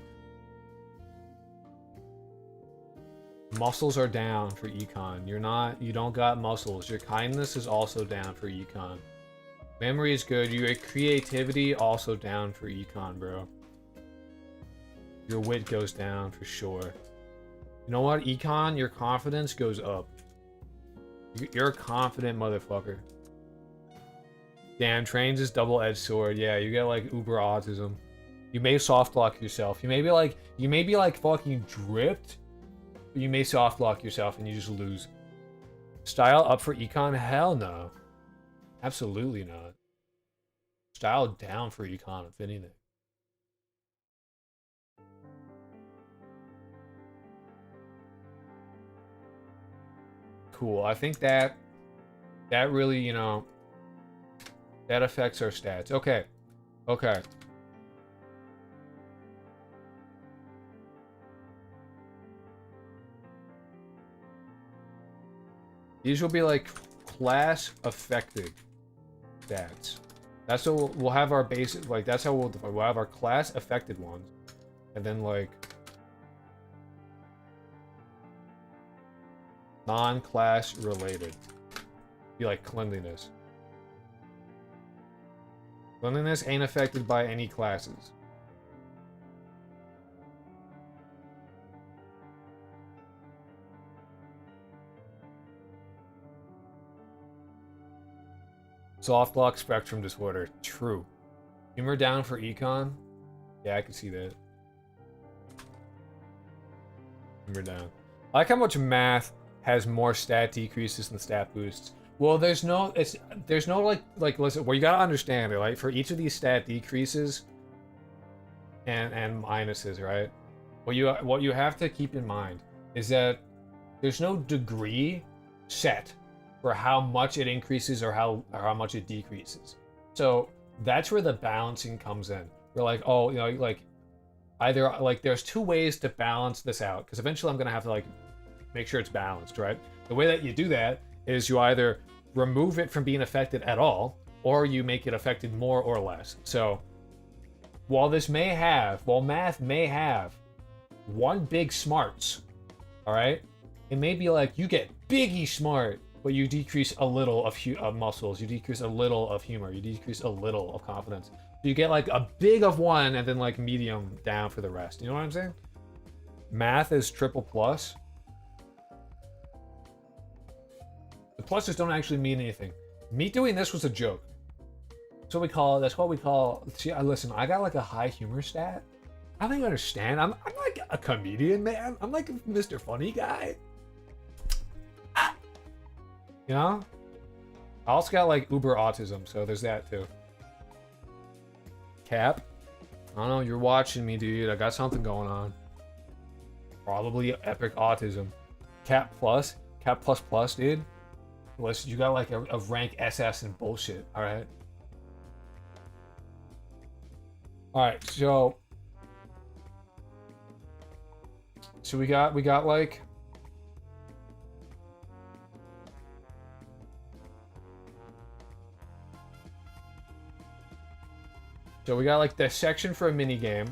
Muscles are down for econ. You don't got muscles. Your kindness is also down for econ. Memory is good. Your creativity also down for econ, bro. Your wit goes down for sure. You know what, econ? Your confidence goes up. You're a confident motherfucker. Damn, trains is double-edged sword. Yeah, you get like uber autism. You may soft lock yourself. You may be like fucking dripped. But you may soft lock yourself and you just lose. Style up for econ? Hell no. Absolutely not. Style down for econ, if anything. Cool. I think that really, you know, that affects our stats. Okay. Okay. These will be like class affected stats. That's what we'll have our basic, like that's how we'll define. We'll have our class affected ones. And then like non-class related. Be like cleanliness. Cleanliness ain't affected by any classes. Soft lock spectrum disorder. True. Humor down for econ? Yeah, I can see that. Humor down. I like how much math has more stat decreases than stat boosts. Well, there's no like listen, well, you gotta understand it, like for each of these stat decreases and minuses, right? What you have to keep in mind is that there's no degree set for how much it increases or how much it decreases. So that's where the balancing comes in. We're like, oh, you know, like either like there's two ways to balance this out because eventually I'm gonna have to like make sure it's balanced, right? The way that you do that is you either remove it from being affected at all or you make it affected more or less. So while math may have one big smarts, all right, it may be like you get biggie smart, but you decrease a little of muscles, you decrease a little of humor, you decrease a little of confidence. So you get like a big of one and then like medium down for the rest. You know what I'm saying? Math is triple plus. The pluses don't actually mean anything. Me doing this was a joke. That's what we call. That's what we call. See, listen. I got like a high humor stat. I don't even understand. I'm like a comedian, man. I'm like Mr. Funny Guy. You know? I also got like uber autism, so there's that too. Cap? I don't know. You're watching me, dude. I got something going on. Probably epic autism. Cap plus, dude. Listen, you got like a rank SS and bullshit, alright? Alright, so we got like the section for a minigame.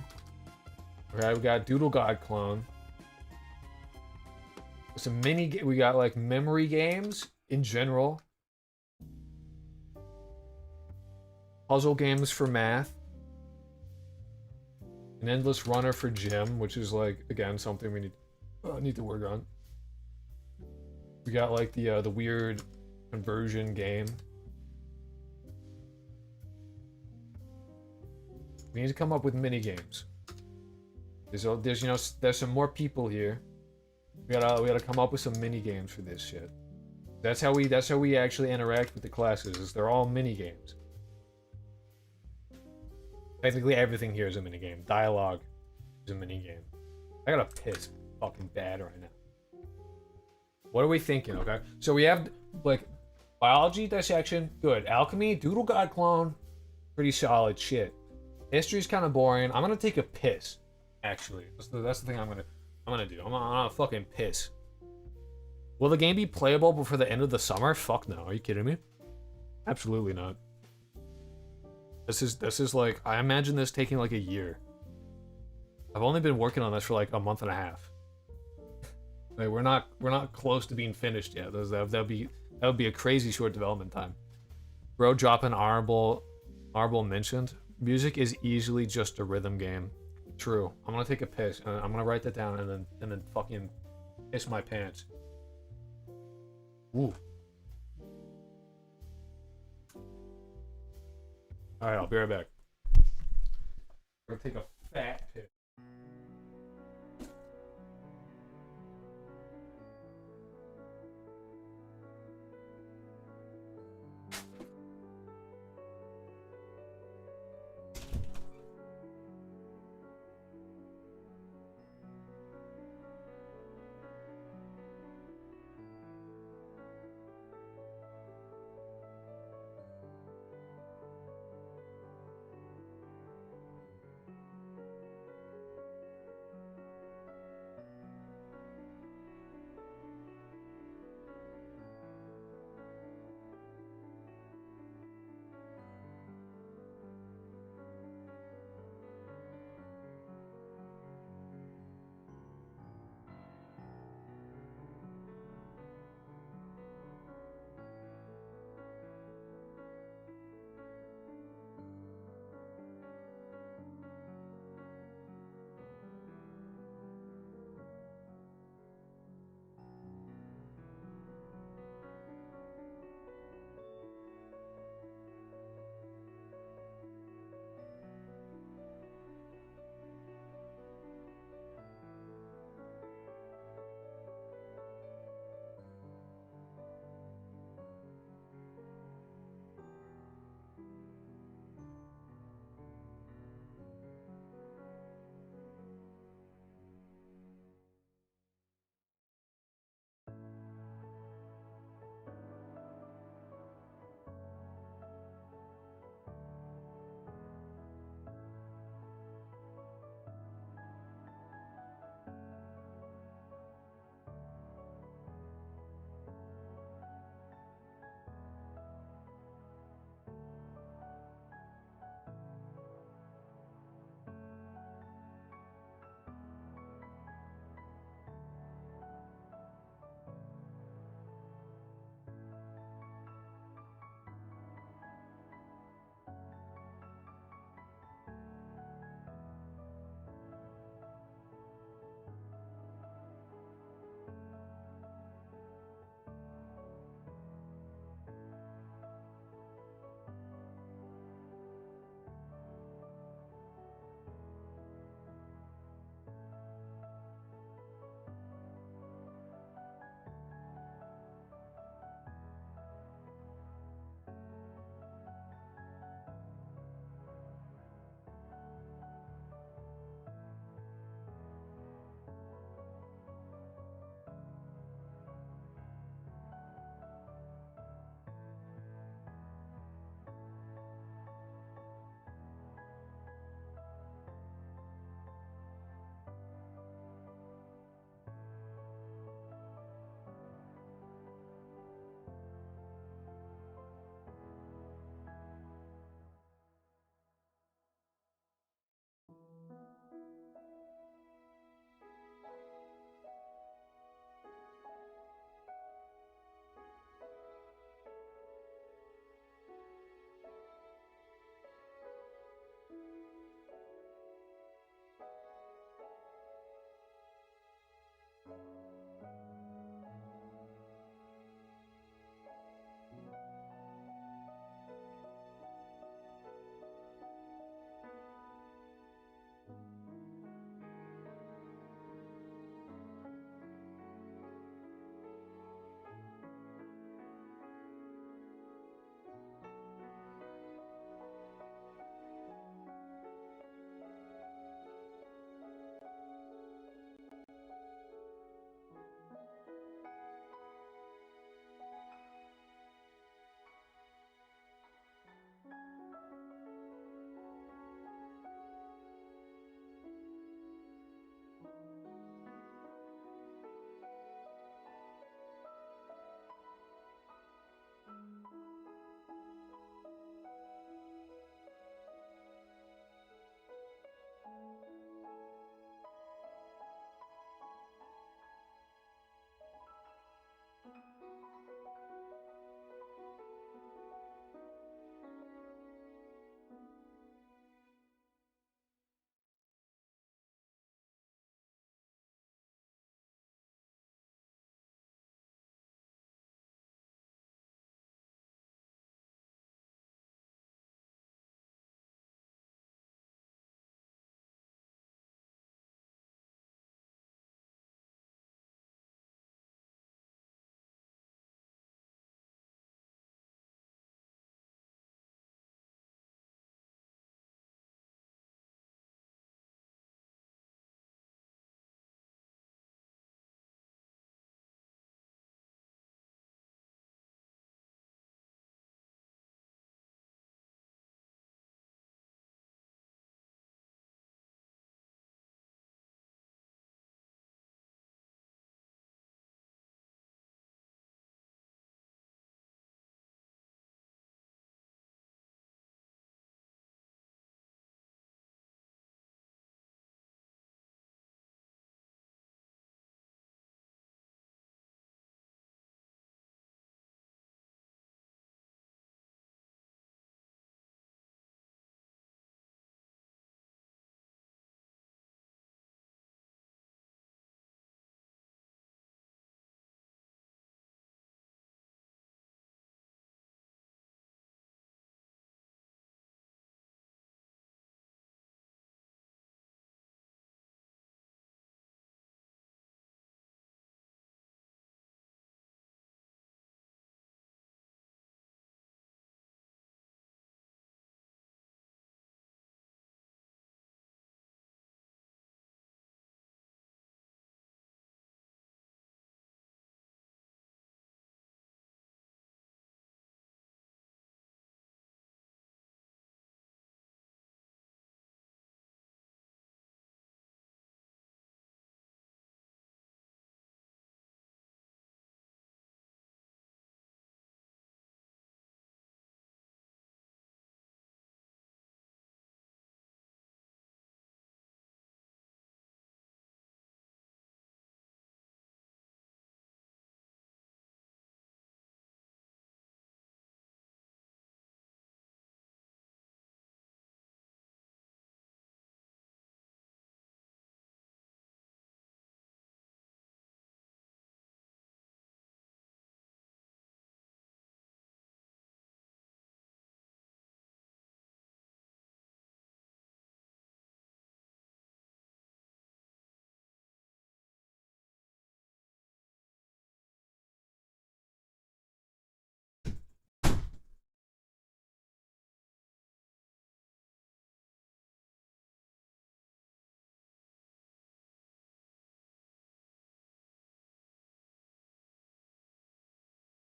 Okay, we got Doodle God clone. Some we got like memory games in general. Puzzle games for math. An endless runner for gym, which is like again something we need to work on. We got like the weird conversion game. We need to come up with mini games. There's you know there's some more people here. We gotta come up with some mini games for this shit. That's how we actually interact with the classes. Is they're all mini games. Technically everything here is a mini game. Dialogue is a mini game. I gotta piss fucking bad right now. What are we thinking? Okay, so we have like biology dissection, good. Alchemy, doodle god clone, pretty solid shit. History's kind of boring. I'm gonna take a piss. Actually, that's the thing I'm gonna do. I'm gonna fucking piss. Will the game be playable before the end of the summer? Fuck no. Are you kidding me? Absolutely not. This is like, I imagine this taking like a year. I've only been working on this for like a month and a half. Like we're not close to being finished yet. That would be a crazy short development time. Bro, dropping honorable mentioned. Music is easily just a rhythm game. True. I'm gonna take a piss and I'm gonna write that down and then fucking piss my pants. Ooh. All right, I'll be right back. I'm gonna take a fat piss.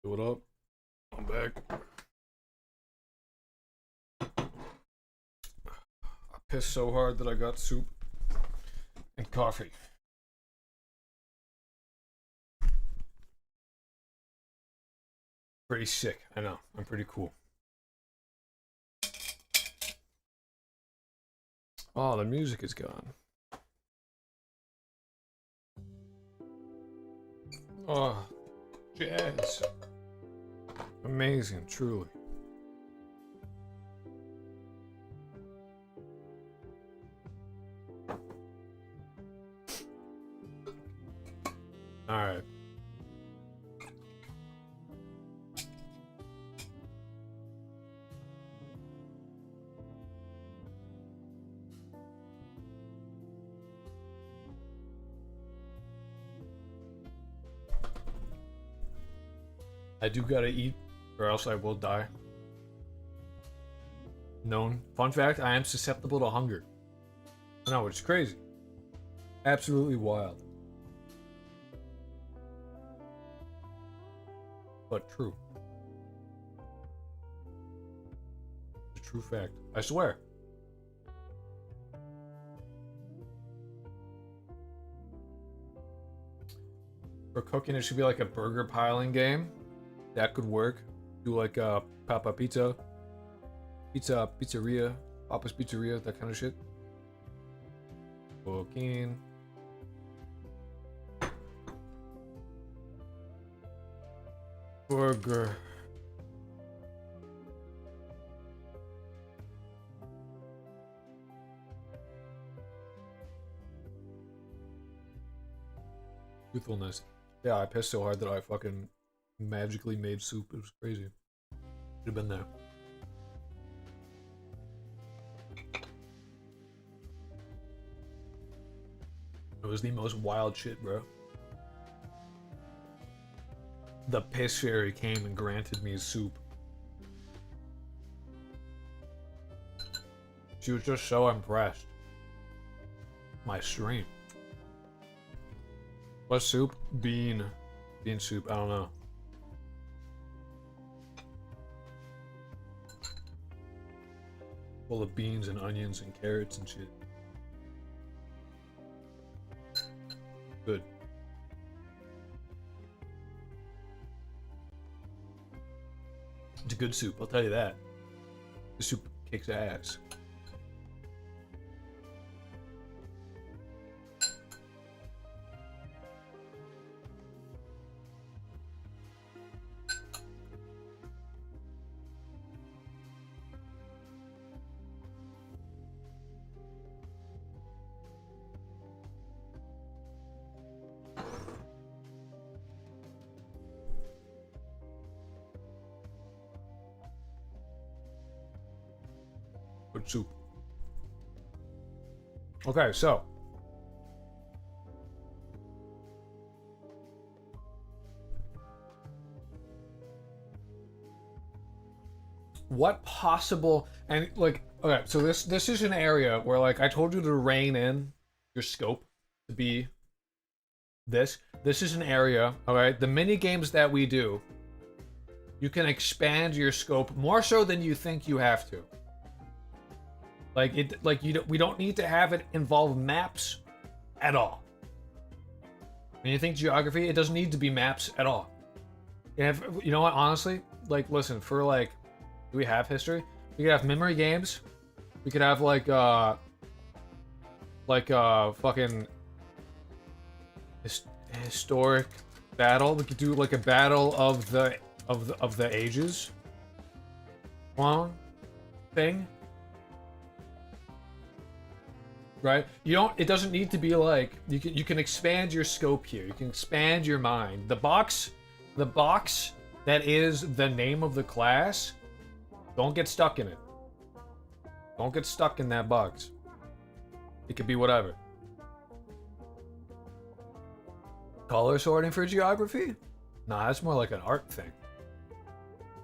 What up? I'm back. I pissed so hard that I got soup and coffee. Pretty sick. I know. I'm pretty cool. Oh, the music is gone. Oh, jazz. Amazing, truly. All right. I do gotta eat, or else I will die. Known. Fun fact, I am susceptible to hunger. I know, it's crazy. Absolutely wild. But true. It's a true fact. I swear. For cooking, it should be like a burger piling game. That could work. Do like a Papa Pizza. Pizzeria. Papa's Pizzeria, that kind of shit. Cooking. Burger. Truthfulness. Yeah, I pissed so hard that I fucking magically made soup. It was crazy. Should have been there. It was the most wild shit, bro. The piss fairy came and granted me soup. She was just so impressed. My stream. What soup? Bean soup. I don't know. Full of beans and onions and carrots and shit. Good. It's a good soup, I'll tell you that. The soup kicks ass. Good soup. Okay, so what possible and like okay, so this is an area where like I told you to rein in your scope to be this. This is an area, alright? The mini games that we do, you can expand your scope more so than you think you have to. Like we don't need to have it involve maps at all. When you think geography, it doesn't need to be maps at all. You know what? Honestly, like listen, for like, do we have history? We could have memory games. We could have like fucking historic battle. We could do like a battle of the ages. Clone thing. Right? It doesn't need to be like, you can expand your scope here. You can expand your mind. The box that is the name of the class, don't get stuck in it. Don't get stuck in that box. It could be whatever. Color sorting for geography? Nah, that's more like an art thing.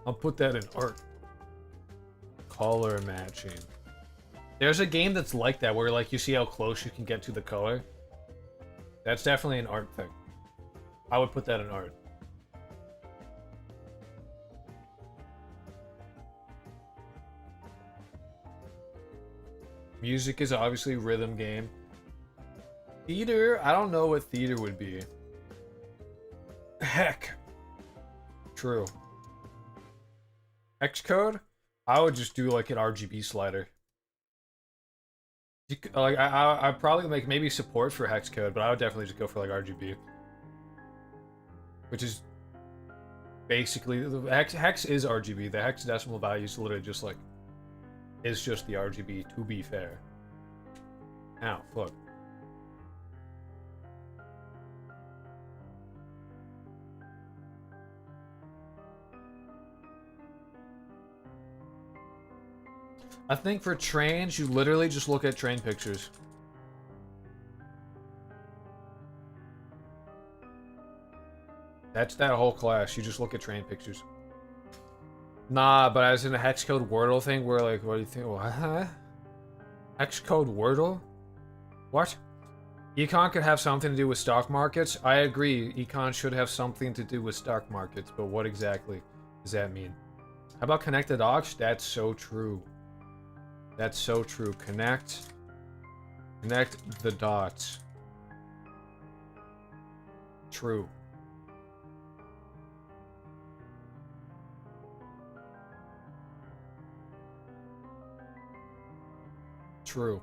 I'll put that in art. Color matching. There's a game that's like that, where like you see how close you can get to the color. That's definitely an art thing. I would put that in art. Music is obviously rhythm game. Theater, I don't know what theater would be. Heck. True. Xcode? I would just do like an RGB slider. Like I'd probably like maybe support for hex code, but I would definitely just go for like RGB, which is basically the hex is RGB. The hexadecimal value is literally just like is just the RGB. To be fair. Ow, fuck. I think for trains, you literally just look at train pictures. That's that whole class. You just look at train pictures. Nah, but as in a hex code Wordle thing, where like, what do you think? What? Hex code Wordle? What? Econ could have something to do with stock markets. I agree. Econ should have something to do with stock markets, but what exactly does that mean? How about connected docs? That's so true. That's so true. Connect the dots. True. True.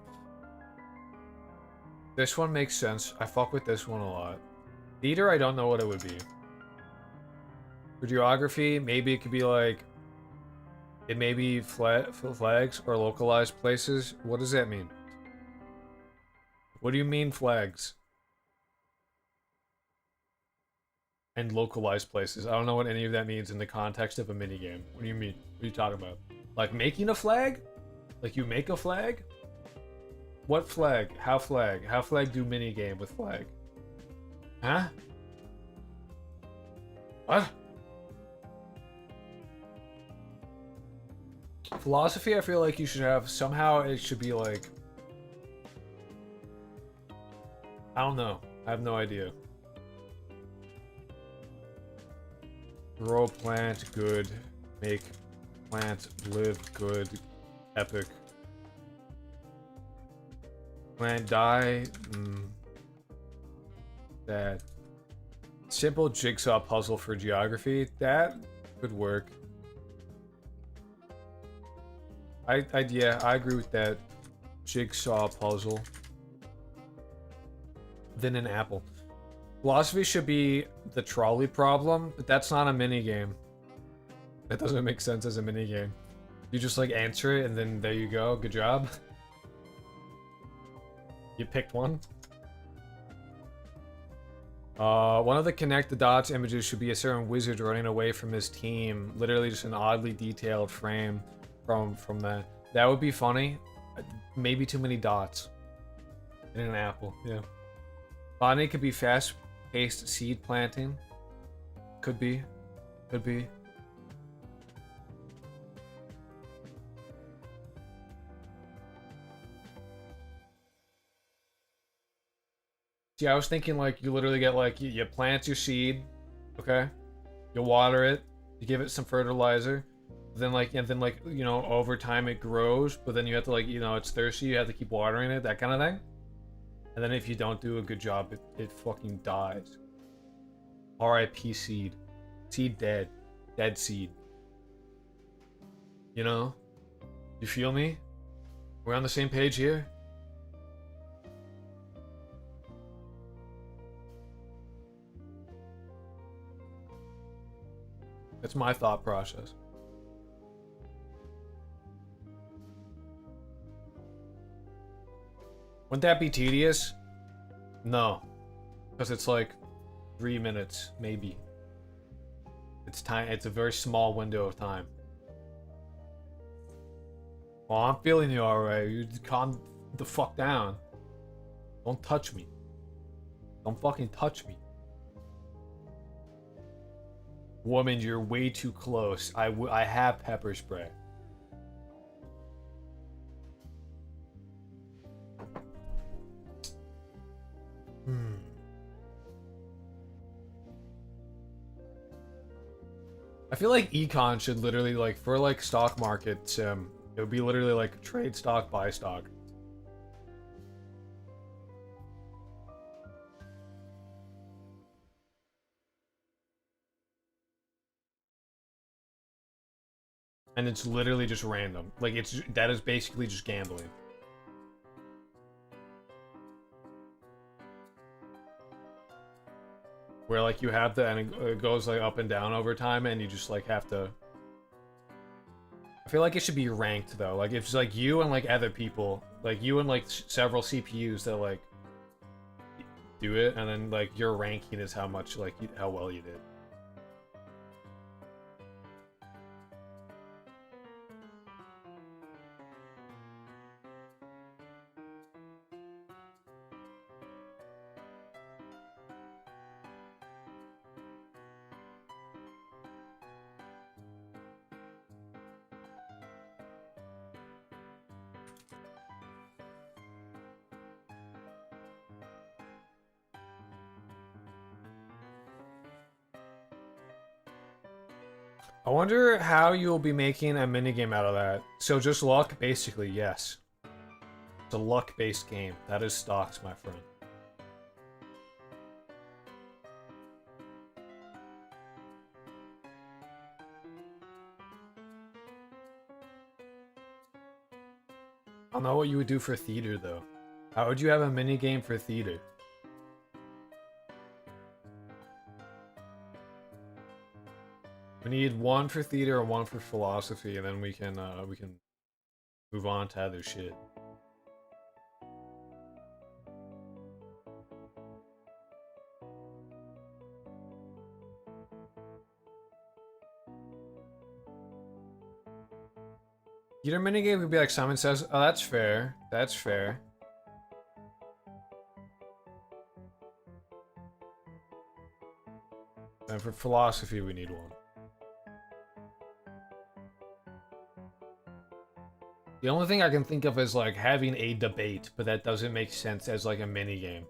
This one makes sense. I fuck with this one a lot. Theater, I don't know what it would be. For geography, maybe it could be like... It may be flags or localized places. What does that mean? What do you mean flags? And localized places. I don't know what any of that means in the context of a minigame. What do you mean? What are you talking about? Like making a flag? Like you make a flag? What flag? How flag? How flag do minigame with flag? Huh? What? Philosophy, I feel like you should have, somehow it should be like... I don't know. I have no idea. Grow plant, good. Make plant, live, good. Epic. Plant, die, That. Simple jigsaw puzzle for geography. That could work. Yeah, I agree with that. Jigsaw puzzle. Then an apple. Philosophy should be the trolley problem, but that's not a minigame. That doesn't make sense as a minigame. You just like answer it and then there you go. Good job. You picked one. One of the connect the dots images should be a certain wizard running away from his team. Literally just an oddly detailed frame from that. That would be funny. Maybe too many dots. In an apple, yeah. Botany could be fast-paced seed planting. Could be. Could be. See, I was thinking like you literally get like you plant your seed, okay? You water it, you give it some fertilizer, then like you know over time it grows, but then you have to like it's thirsty, you have to keep watering it, that kind of thing. And then if you don't do a good job, it fucking dies. R.I.P. seed. Seed dead. Dead seed. You know? You feel me? We're on the same page here? That's my thought process. Wouldn't that be tedious? No. Because it's like 3 minutes, maybe. It's time. It's a very small window of time. Well, I'm feeling you alright. You calm the fuck down. Don't touch me. Don't fucking touch me. Woman, you're way too close. I have pepper spray. I feel like econ should literally like for like stock market sim, it would be literally like trade stock, buy stock. And it's literally just random. Like, that is basically just gambling. Where, like, you have and it goes, like, up and down over time, and you just, like, have to... I feel like it should be ranked, though. Like, if it's, like, you and, like, other people, like, you and, like, several CPUs that, like, do it, and then, like, your ranking is how much, like, how well you did. I wonder how you'll be making a minigame out of that. So just luck, basically, yes. It's a luck-based game. That is stocks, my friend. I don't know what you would do for theater, though. How would you have a minigame for theater? We need one for theater and one for philosophy, and then we can move on to other shit. Theater minigame would be like Simon Says. Oh, that's fair. That's fair. And for philosophy, we need one. The only thing I can think of is like having a debate, but that doesn't make sense as like a mini game.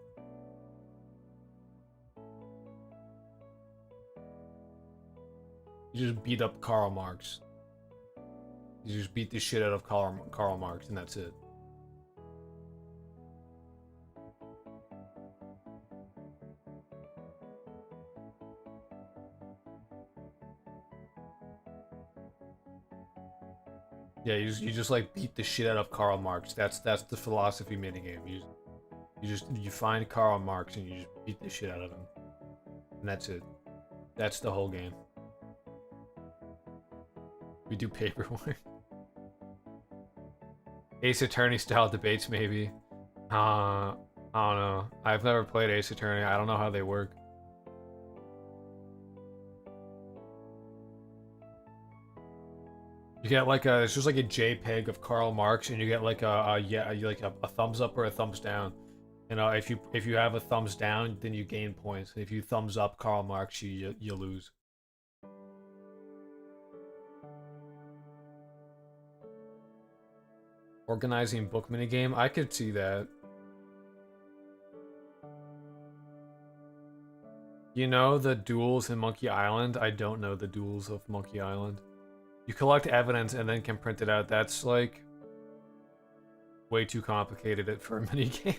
You just beat up Karl Marx. You just beat the shit out of Karl Marx, and that's it. Yeah, you just like beat the shit out of Karl Marx. That's the philosophy minigame. You find Karl Marx and you just beat the shit out of him. And that's it. That's the whole game. We do paperwork. Ace Attorney style debates, maybe. I don't know. I've never played Ace Attorney. I don't know how they work. You get like it's just like a JPEG of Karl Marx, and you get like a thumbs up or a thumbs down. And if you have a thumbs down, then you gain points. If you thumbs up Karl Marx, you lose. Organizing book minigame, I could see that. You know the duels in Monkey Island? I don't know the duels of Monkey Island. You collect evidence and then can print it out. That's like way too complicated for a minigame.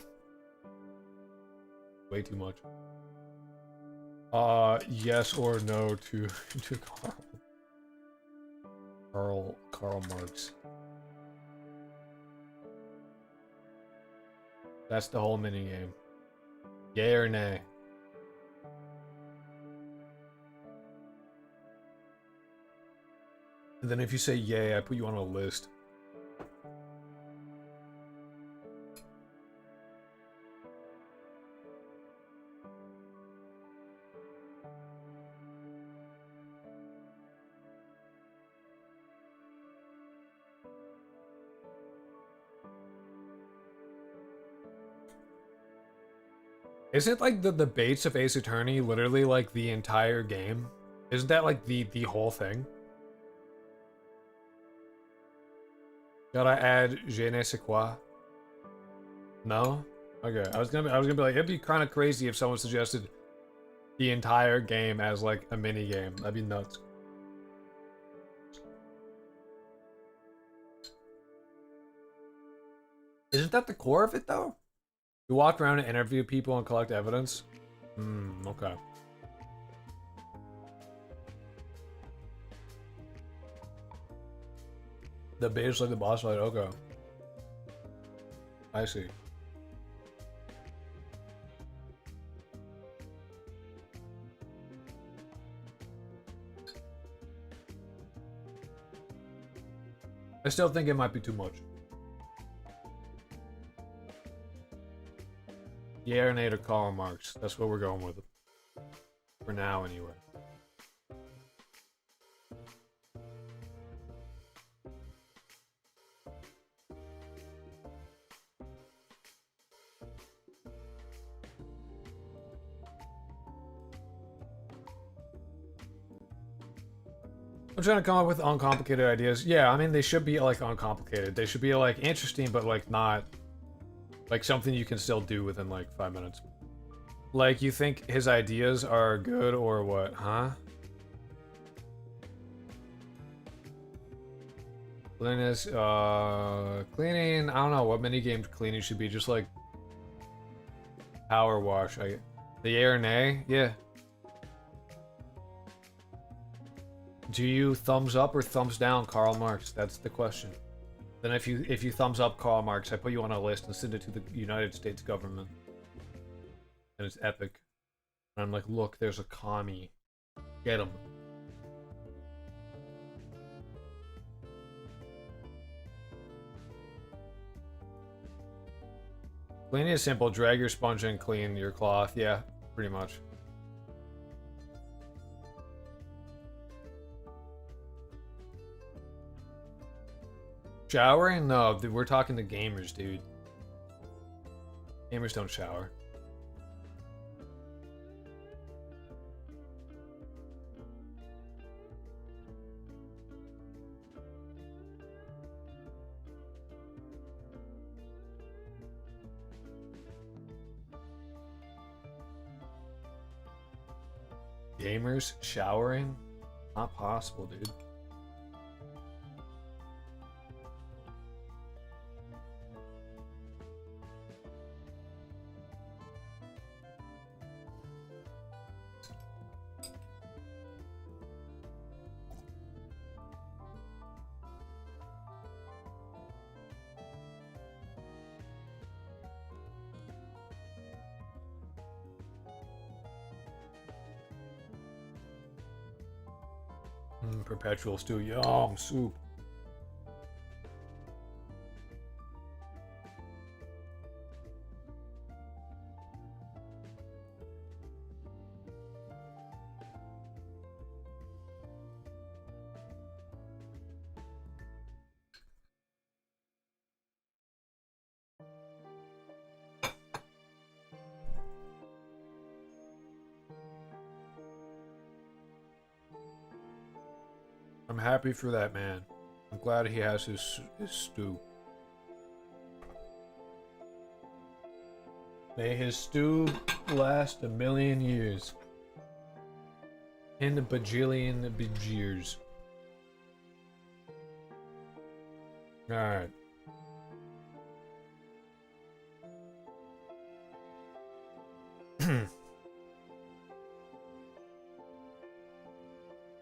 Way too much. Yes or no to Karl Marx. That's the whole minigame. Yay or nay? And then if you say yay, I put you on a list. Isn't like the debates of Ace Attorney literally like the entire game? Isn't that like the whole thing? Gotta add je ne sais quoi. No? Okay, I was gonna be like, it'd be kind of crazy if someone suggested the entire game as like a mini game. That'd be nuts. Isn't that the core of it though? You walk around and interview people and collect evidence? Okay. The base like the boss fight. Okay. I see. I still think it might be too much. Yeah or nay to color marks. That's what we're going with. For now, anyway. I'm trying to come up with uncomplicated ideas. Yeah, I mean, they should be, like, uncomplicated. They should be, like, interesting, but, like, not... Like, something you can still do within, like, 5 minutes. Like, you think his ideas are good or what, huh? Cleanliness, cleaning, I don't know what minigame cleaning should be, just, like... Power wash, the yay or nay? Yeah. Do you thumbs up or thumbs down Karl Marx? That's the question. Then if you thumbs up Karl Marx, I put you on a list and send it to the United States government. And it's epic. And I'm like, look, there's a commie. Get him. Cleaning is simple. Drag your sponge and clean your cloth. Yeah, pretty much. Showering? No, we're talking to gamers, dude. Gamers don't shower. Gamers showering? Not possible, dude. Perpetual stew. Yum, soup. I'm happy for that man. I'm glad he has his stew. May his stew last 1,000,000 years. In the bajillion bejeers. Alright.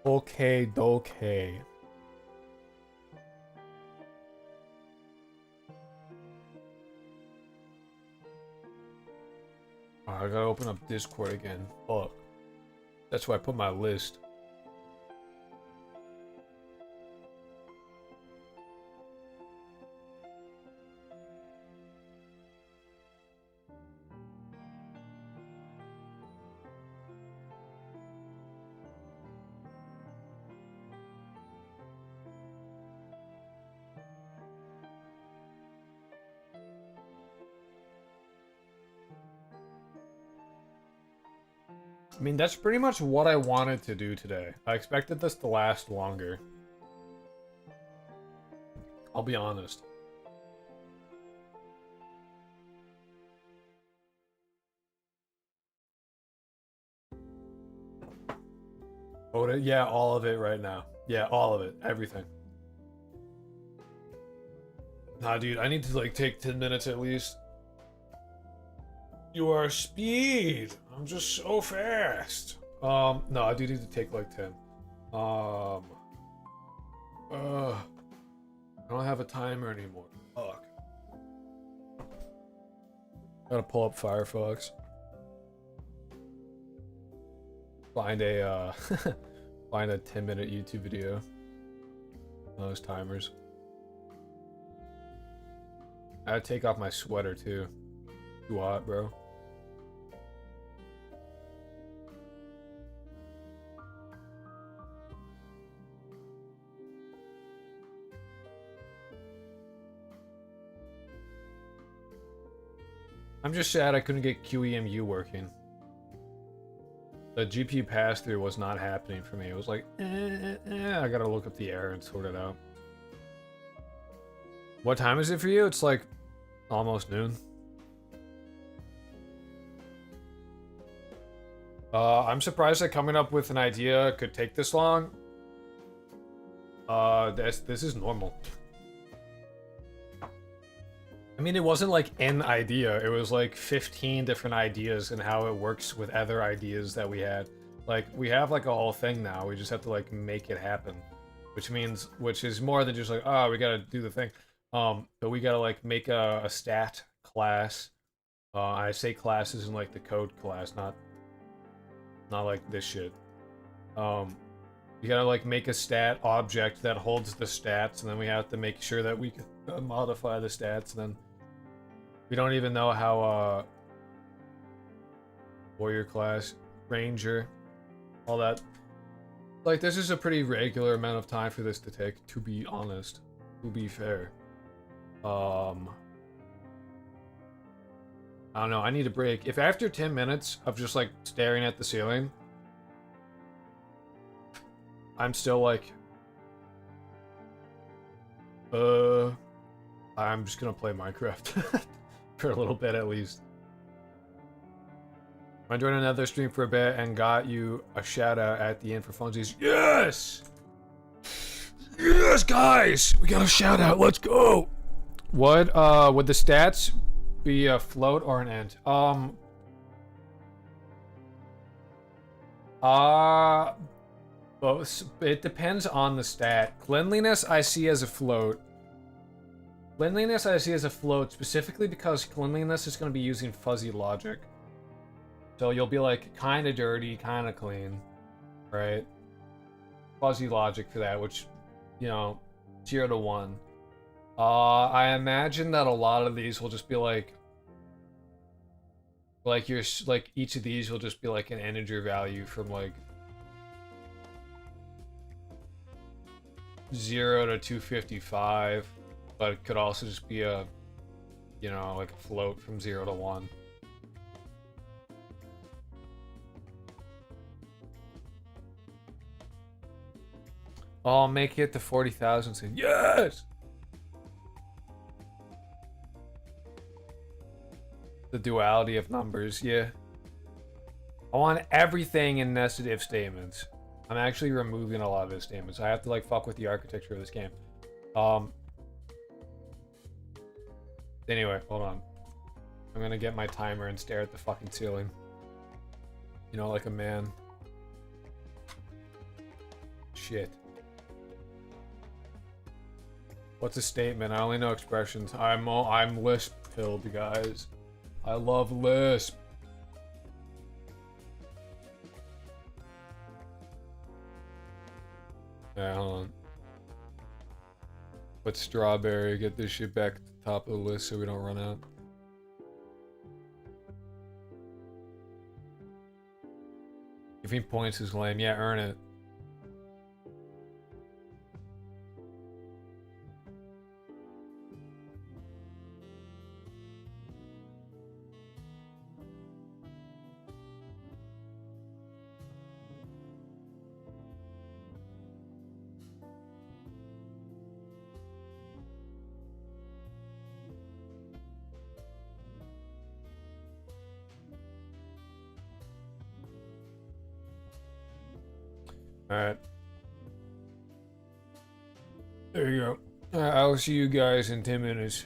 Okay, okay. Oh, I gotta open up Discord again. Fuck. That's why I put my list. I mean, that's pretty much what I wanted to do today. I expected this to last longer. I'll be honest. Oh, yeah, all of it right now. Yeah, all of it. Everything. Nah, dude, I need to, like, take 10 minutes at least. You are speed. I'm just so fast. No, I do need to take like 10. I don't have a timer anymore. Fuck. Gotta pull up Firefox. Find a find a 10-minute YouTube video. Those timers. I gotta take off my sweater too. Too hot, bro. I'm just sad I couldn't get QEMU working. The GPU pass-through was not happening for me. It was like, I gotta look up the error and sort it out. What time is it for you? It's like almost noon. I'm surprised that coming up with an idea could take this long. This is normal. I mean, it wasn't like an idea. It was like 15 different ideas and how it works with other ideas that we had. Like, we have like a whole thing now. We just have to like make it happen, which is more than just like, oh, we gotta do the thing. But we gotta like make a stat class. I say classes in like the code class, not like this shit. You gotta like make a stat object that holds the stats, and then we have to make sure that we can modify the stats, and then we don't even know how warrior class, ranger, all that. Like, this is a pretty regular amount of time for this to take, to be honest, to be fair. I don't know, I need a break. If after 10 minutes of just like staring at the ceiling, I'm still like, I'm just gonna play Minecraft for a little bit at least. I joined another stream for a bit and got you a shout out at the end for funsies. Yes! Yes, guys! We got a shout out, let's go! What, would the stats be a float or an int? Both. It depends on the stat. Cleanliness I see as a float. Cleanliness I see as a float specifically because cleanliness is going to be using fuzzy logic. So you'll be like kind of dirty, kind of clean, right? Fuzzy logic for that, which, you know, 0 to 1. I imagine that a lot of these will just be like each of these will just be like an integer value from like 0 to 255, but it could also just be a, you know, like a float from 0 to 1. I'll make it to 40,000. Say yes. The duality of numbers, yeah. I want everything in nested if statements. I'm actually removing a lot of his statements. I have to like fuck with the architecture of this game. Anyway, hold on. I'm gonna get my timer and stare at the fucking ceiling. You know, like a man. Shit. What's a statement? I only know expressions. I'm Lisp pilled, guys. I love Lisp. Yeah, hold on. Put strawberry, get this shit back to the top of the list so we don't run out. Giving points is lame. Yeah, earn it. Alright. There you go. I'll see you guys in 10 minutes.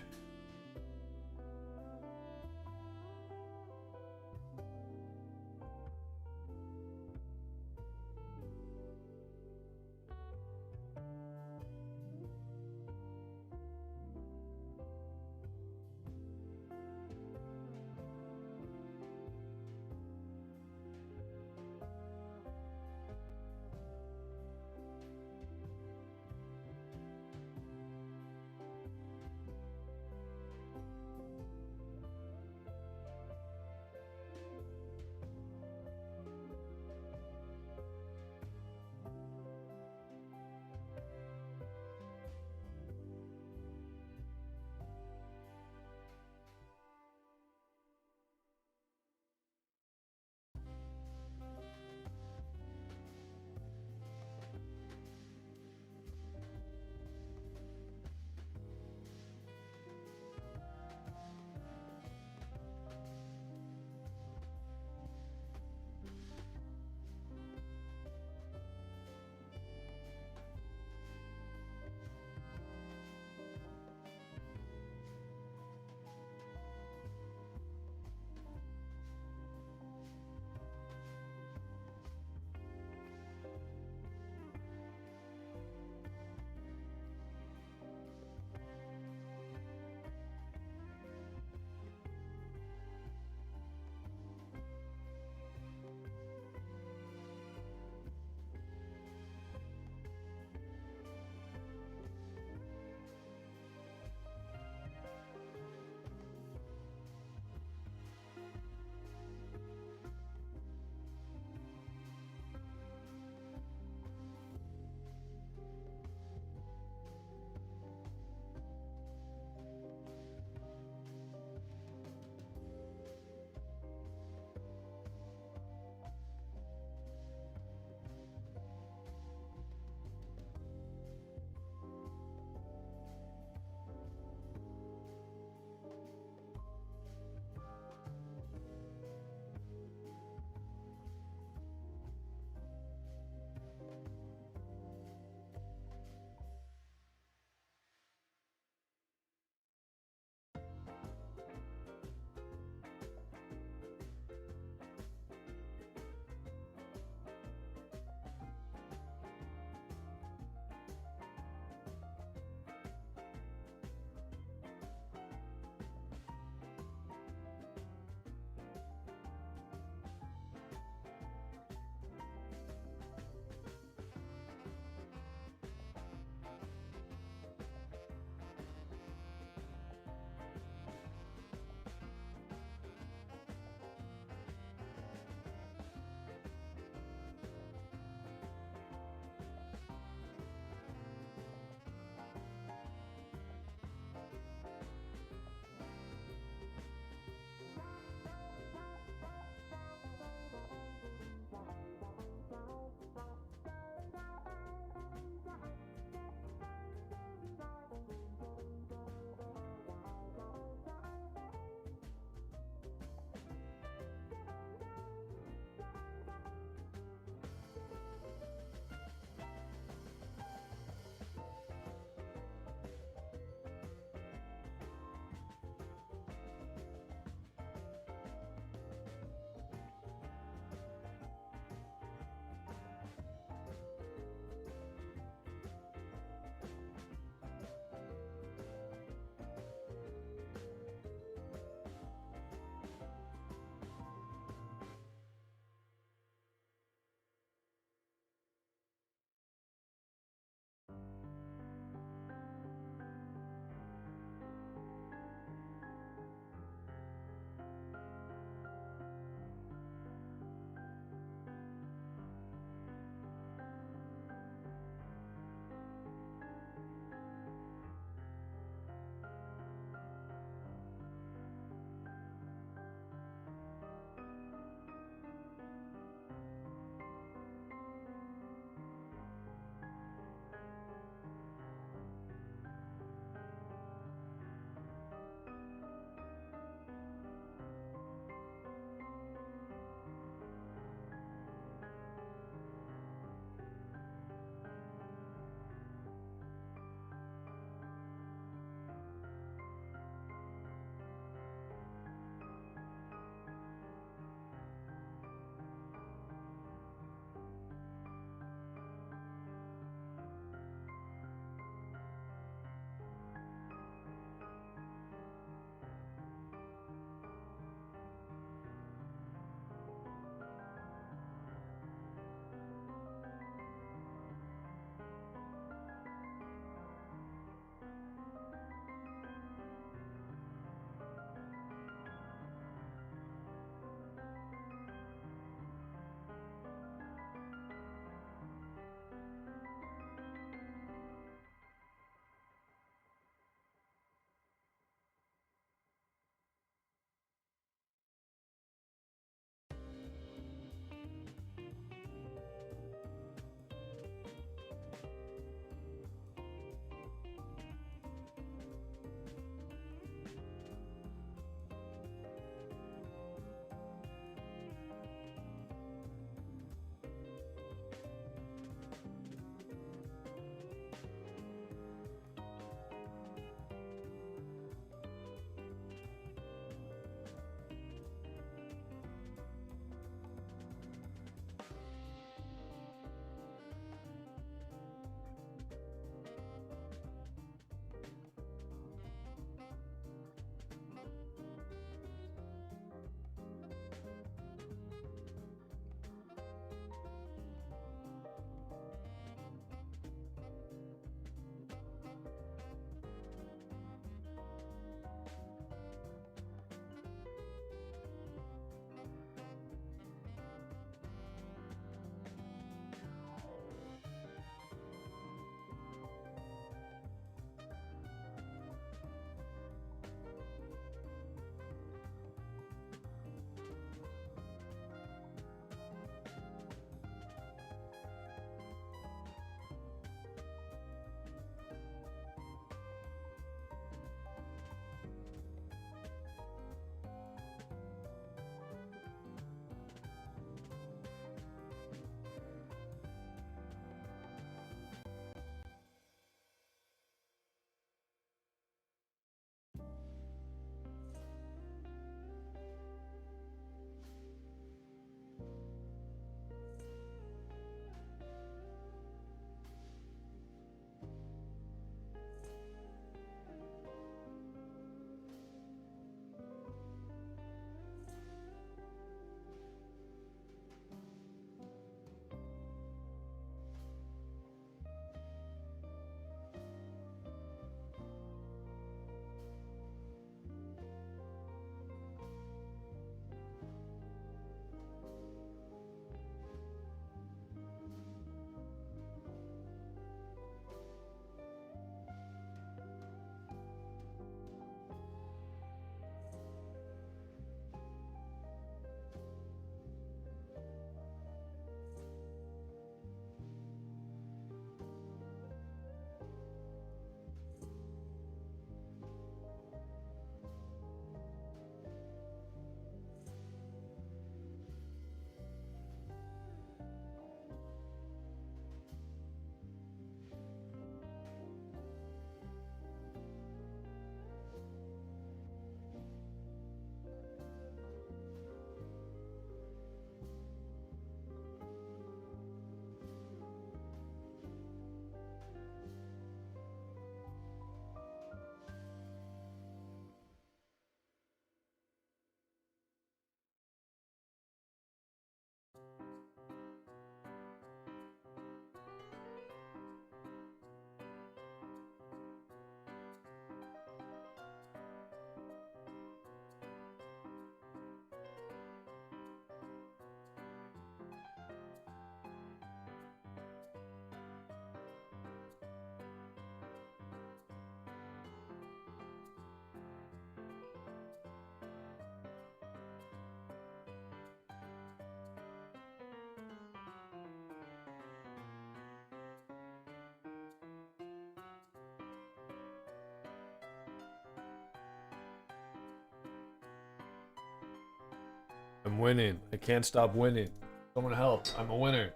I'm winning. I can't stop winning. Someone help. I'm a winner.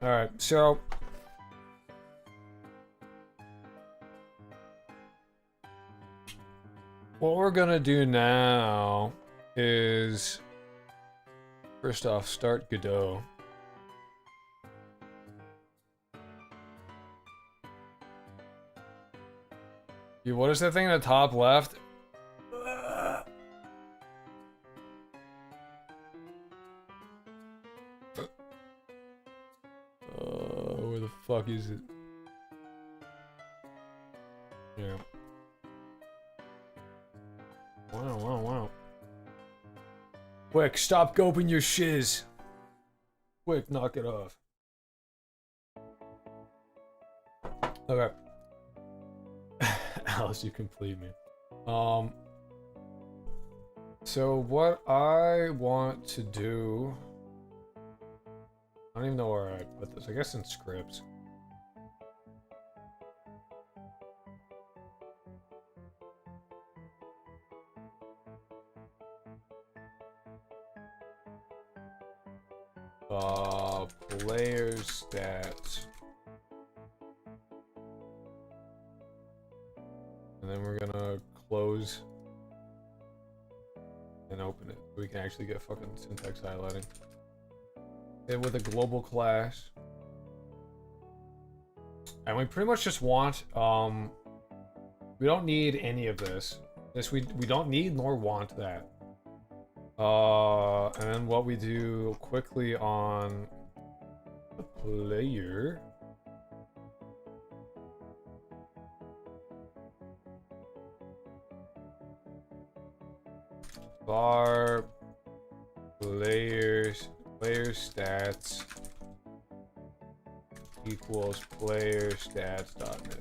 Alright, so... what we're gonna do now is... first off, start Godot. What is that thing in the top left? Where the fuck is it? Yeah. Wow. Quick, stop gulping your shiz. Quick, knock it off. Okay. Alice, you complete me. So what I want to do... I don't even know where I put this. I guess in scripts. Player stats. And then we're gonna close and open it. We can actually get fucking syntax highlighting. And with a global class. And we pretty much just want, we don't need any of this. We don't need nor want that. And then what we do quickly on the player. Bar player stats equals player stats dot new.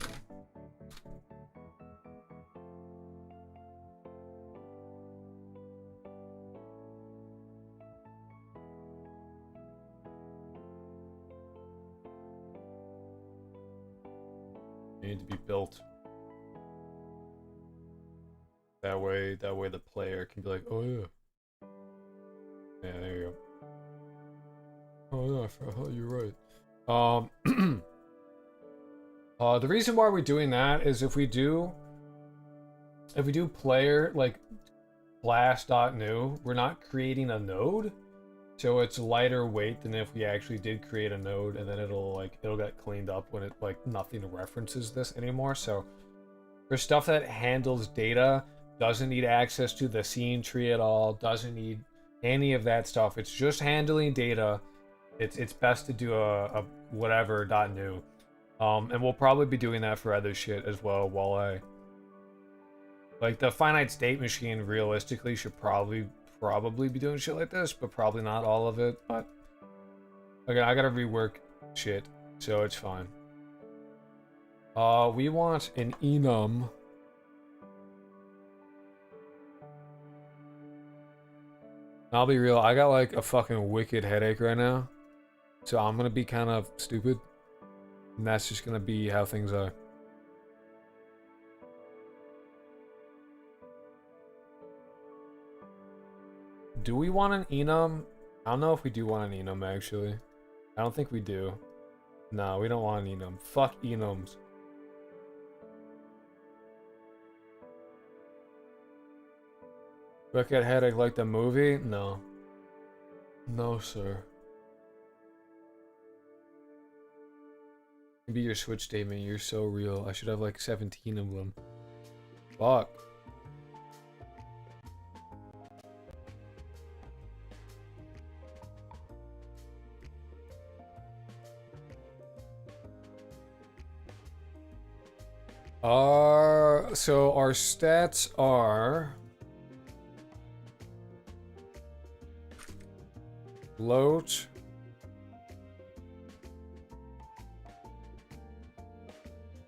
They need to be built. That way the player can be like, oh yeah. Yeah, there you go. Oh yeah, oh, you're right. The reason why we're doing that is if we do player like class.new, we're not creating a node. So it's lighter weight than if we actually did create a node, and then it'll get cleaned up when it like nothing references this anymore. So for stuff that handles data, doesn't need access to the scene tree at all, doesn't need any of that stuff. It's just handling data. It's best to do a whatever .new. And we'll probably be doing that for other shit as well while I... like, the finite state machine realistically should probably be doing shit like this, but probably not all of it. But okay, I gotta rework shit, so it's fine. We want an enum. I'll be real, I got like a fucking wicked headache right now. So I'm gonna be kind of stupid. And that's just gonna be how things are. Do we want an enum? I don't know if we do want an enum actually. I don't think we do. No, we don't want an enum. Fuck enums. Wicked headache like the movie? No. No, sir. Be your Switch statement. You're so real. I should have like 17 of them. Fuck. So our stats are float,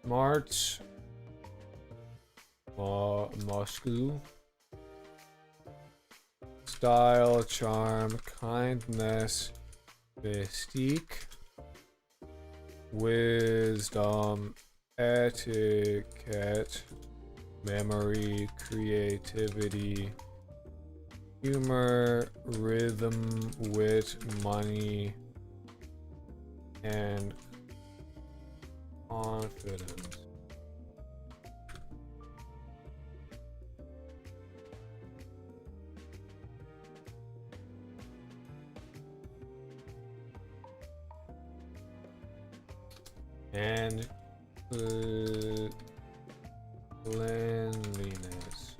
smart, Moscow, style, charm, kindness, mystique, wisdom, etiquette, memory, creativity, humor, rhythm, wit, money, and confidence. And cleanliness.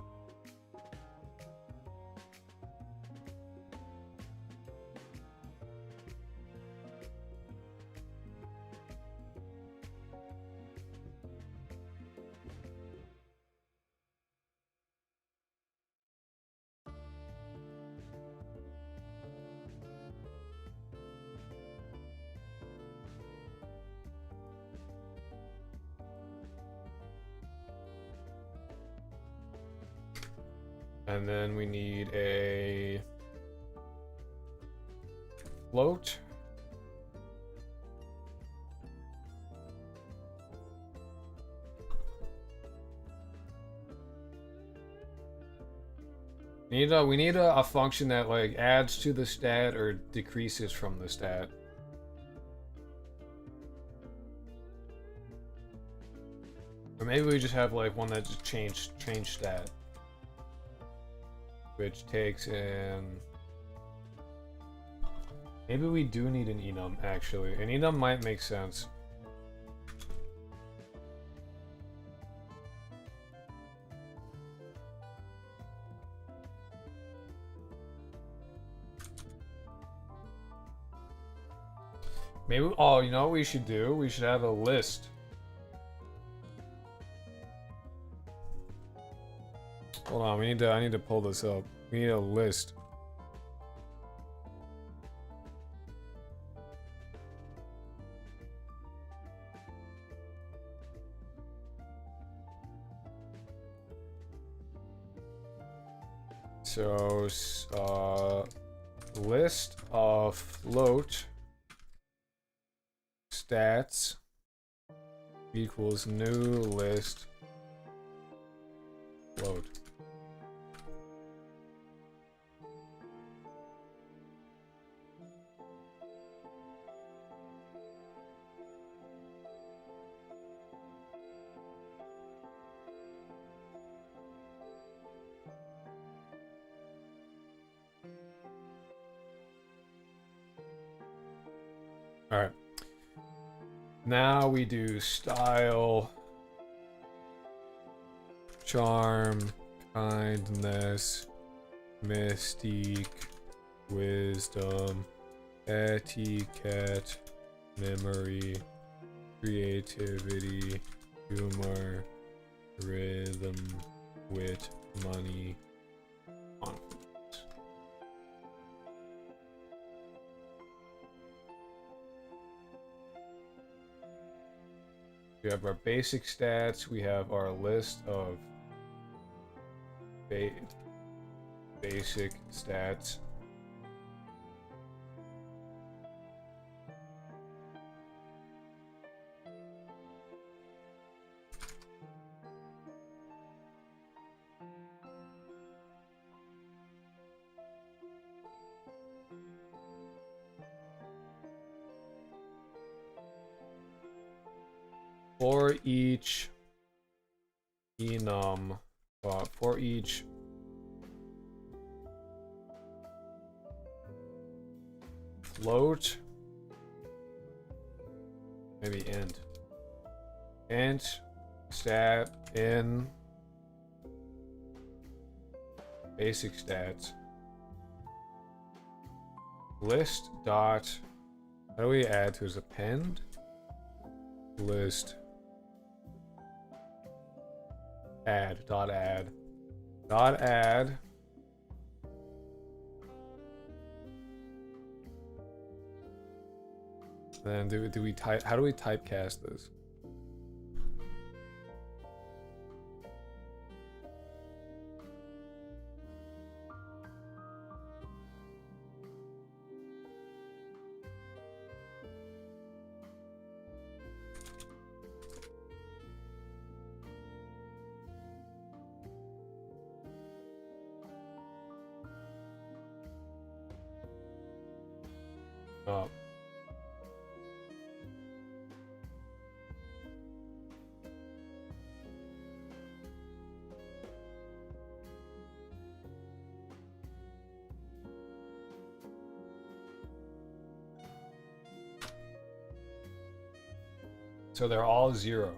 And then we need a float. We need a function that like adds to the stat or decreases from the stat. Or maybe we just have like one that just change stat. Which takes in... Maybe we do need an enum, actually. An enum might make sense. Maybe... Oh, you know what we should do? We should have a list. Hold on, I need to pull this up. We need a list. So, list of float stats equals new list float. All right. Now we do style, charm, kindness, mystique, wisdom, etiquette, memory, creativity, humor, rhythm, wit, money, confidence. We have our basic stats. We have our list of basic stats. For each enum, for each float, maybe int stat in basic stats list dot, how do we add to his append list add dot add dot add then do we type, how do we typecast this? Oh. So they're all 0.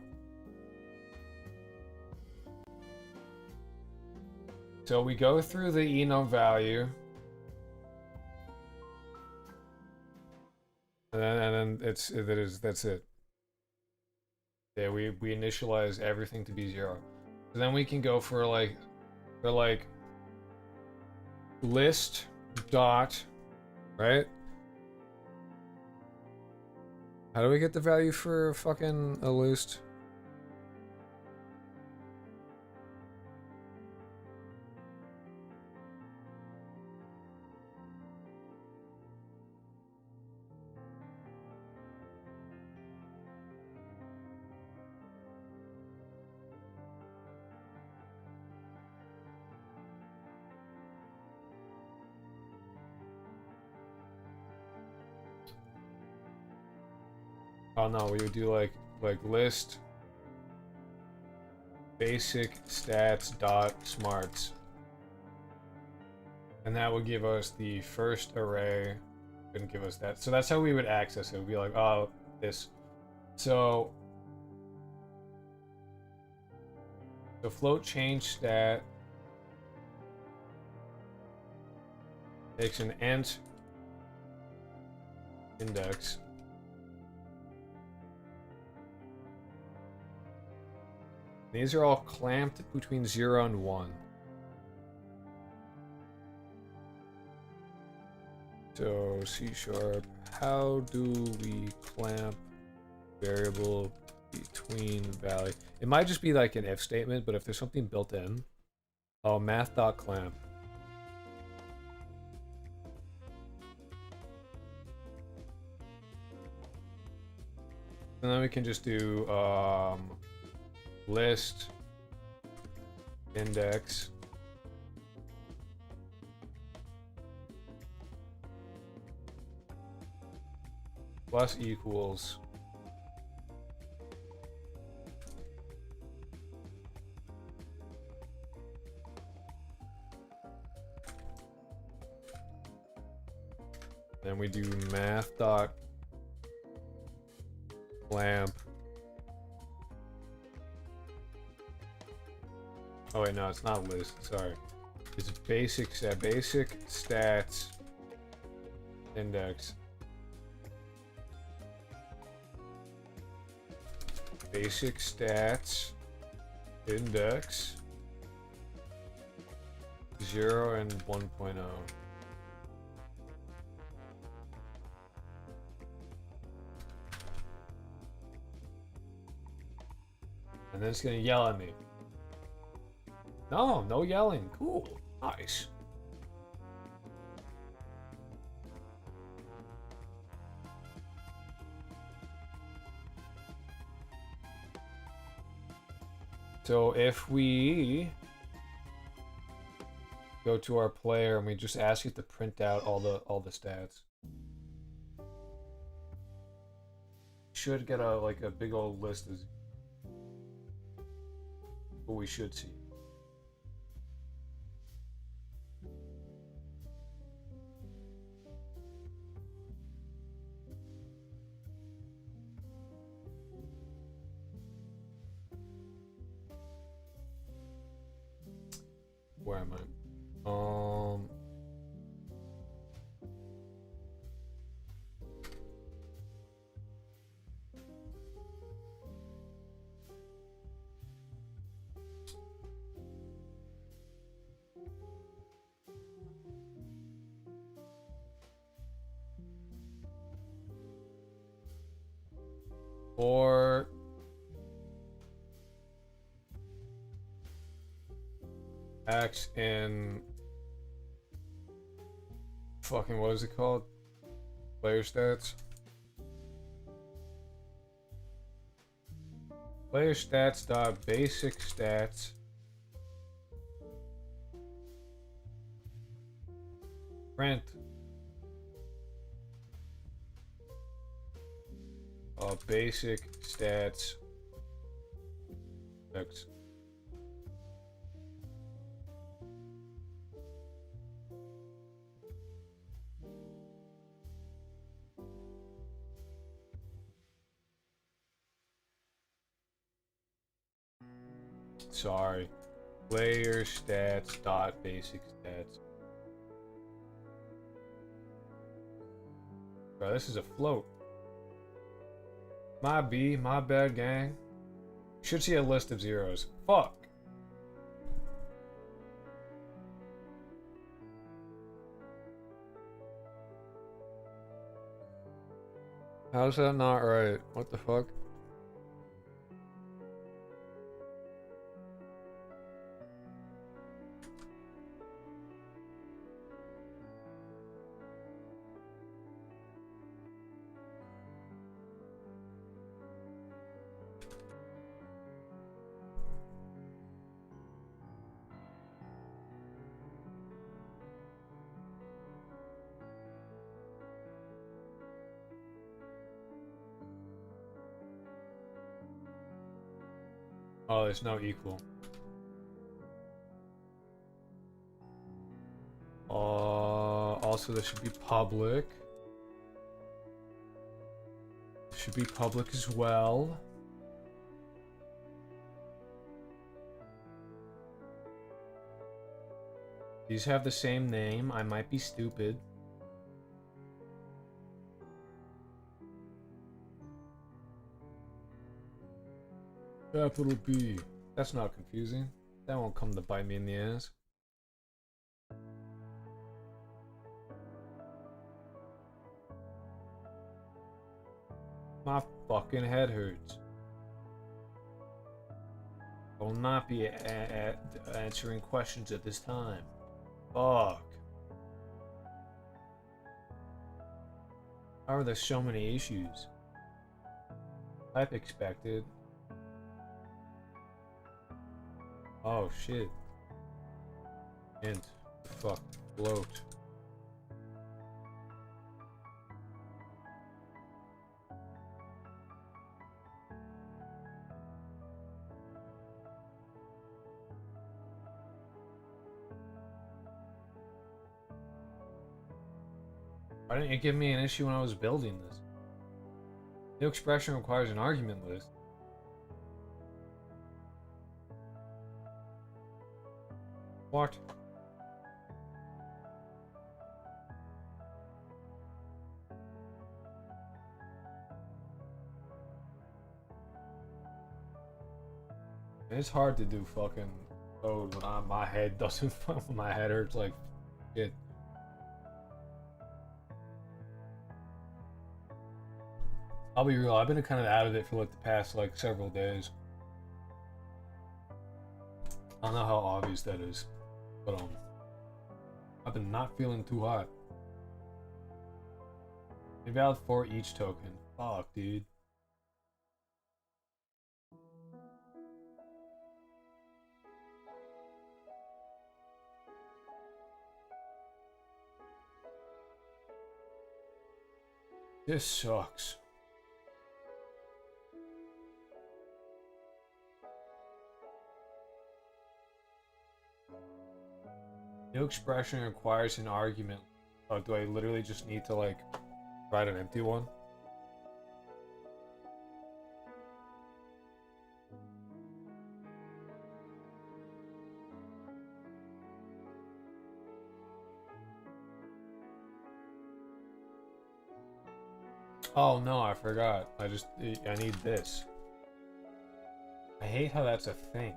So we go through the enum value. And then that's it. Yeah, we initialize everything to be 0. So then we can go for like list dot, right? How do we get the value for fucking a list? Oh no, we would do like list basic stats dot smarts, and that would give us the first array. Couldn't give us that, so that's how we would access it. It would be like, oh, this. So the float change stat takes an int index. These are all clamped between 0 and 1. So C#, how do we clamp variable between value? It might just be like an if statement, but if there's something built in, oh, math.clamp. And then we can just do list index plus equals then we do math dot clamp. Oh wait, no, it's not list. Sorry, it's basic stats index. Basic stats index 0 and 1.0. And then it's gonna yell at me. No yelling. Cool. Nice. So if we go to our player and we just ask it to print out all the stats, should get a big old list of what we should see. Where am I? Or X in fucking, what is it called? Player stats? Player stats dot basic stats print Basic stats. X. Sorry. Player stats dot basic stats. Bro, this is a float. My bad, gang. Should see a list of zeros. Fuck. How's that not right? What the fuck? Oh, there's no equal. Also, this should be public. Should be public as well. These have the same name. I might be stupid. Capital B. That's not confusing. That won't come to bite me in the ass. My fucking head hurts. I will not be answering questions at this time. Fuck. How are there so many issues? Type expected. Oh shit. Int. Fuck. Float. Why didn't you give me an issue when I was building this? New expression requires an argument list. What? It's hard to do fucking code when my head doesn't. When my head hurts like shit. I'll be real. I've been kind of out of it for like the past like several days. I don't know how obvious that is, but I've been not feeling too hot. Invalid for each token. Fuck, dude. This sucks. New expression requires an argument. Oh, do I literally just need to like write an empty one? Oh no, I forgot. I need this. I hate how that's a thing.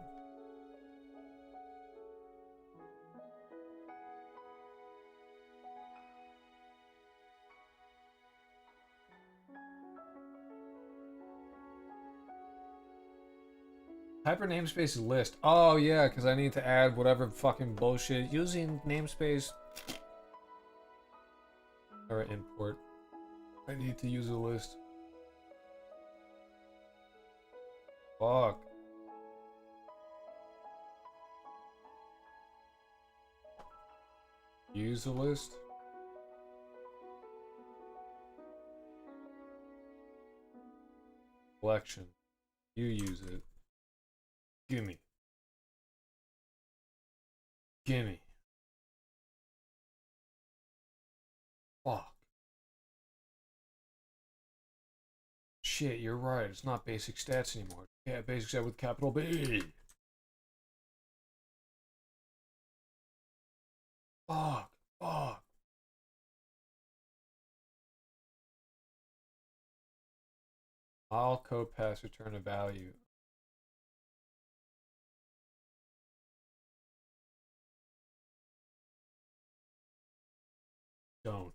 Hyper namespace list. Oh yeah, because I need to add whatever fucking bullshit using namespace or import. I need to use a list. Fuck. Use a list. Collection. You use it. Gimme. Gimme. Fuck. Shit, you're right. It's not basic stats anymore. Yeah, basic stat with capital B. Fuck. Fuck. I'll code pass return a value. Don't.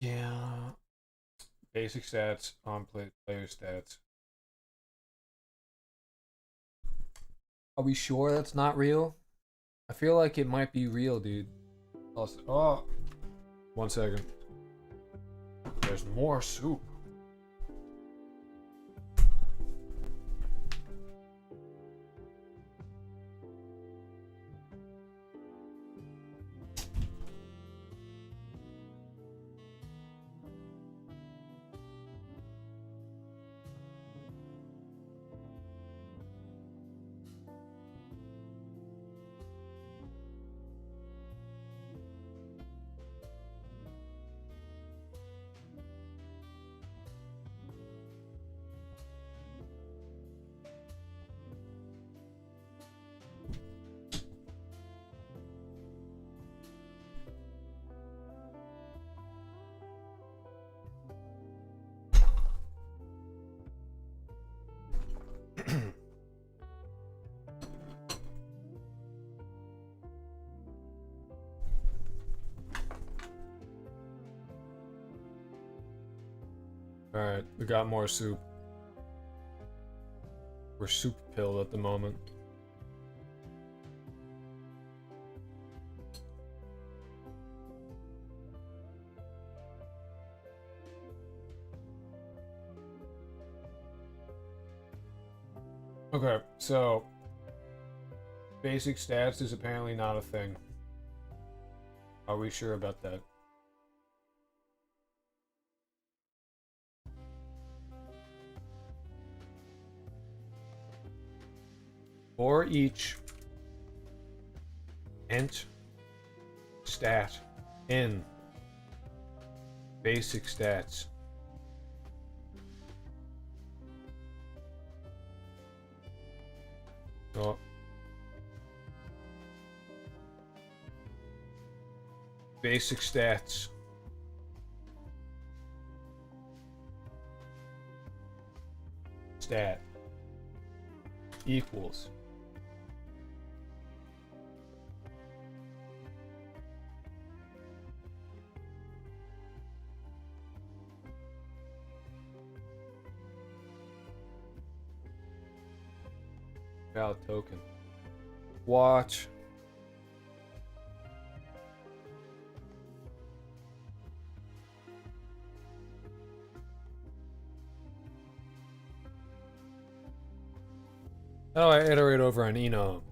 Yeah. Basic stats on player stats. Are we sure that's not real? I feel like it might be real, dude. Oh. 1 second. There's more soup. Alright, we got more soup. We're soup pilled at the moment. Okay, so basic stats is apparently not a thing. Are we sure about that? For each int stat in basic stats, so basic stats stat equals valid token. Watch. How do I iterate over an enum?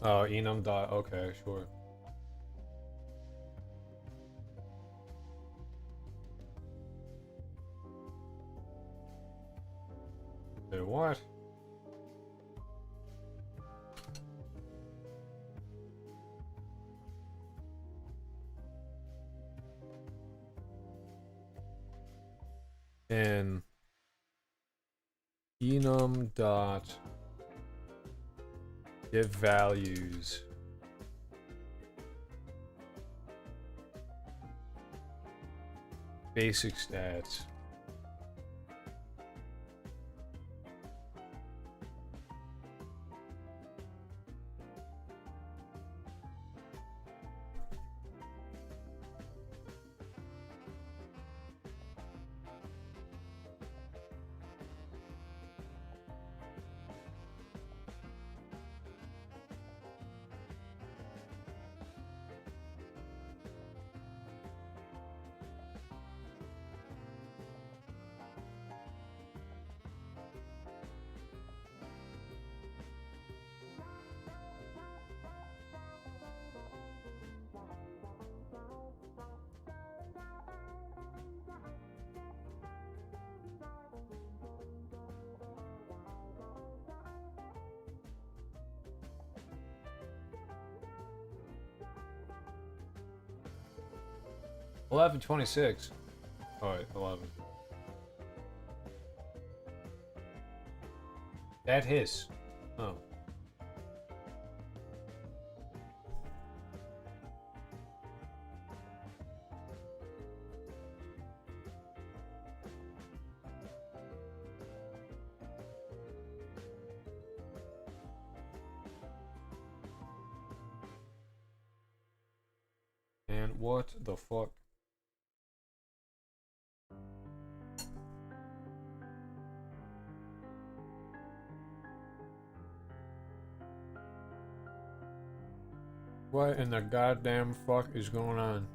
Oh, enum dot. Okay, sure. Wait, what? And enum dot give values basic stats. 11:26. Oh wait, 11. That hiss. Oh. And what the fuck? What in the goddamn fuck is going on?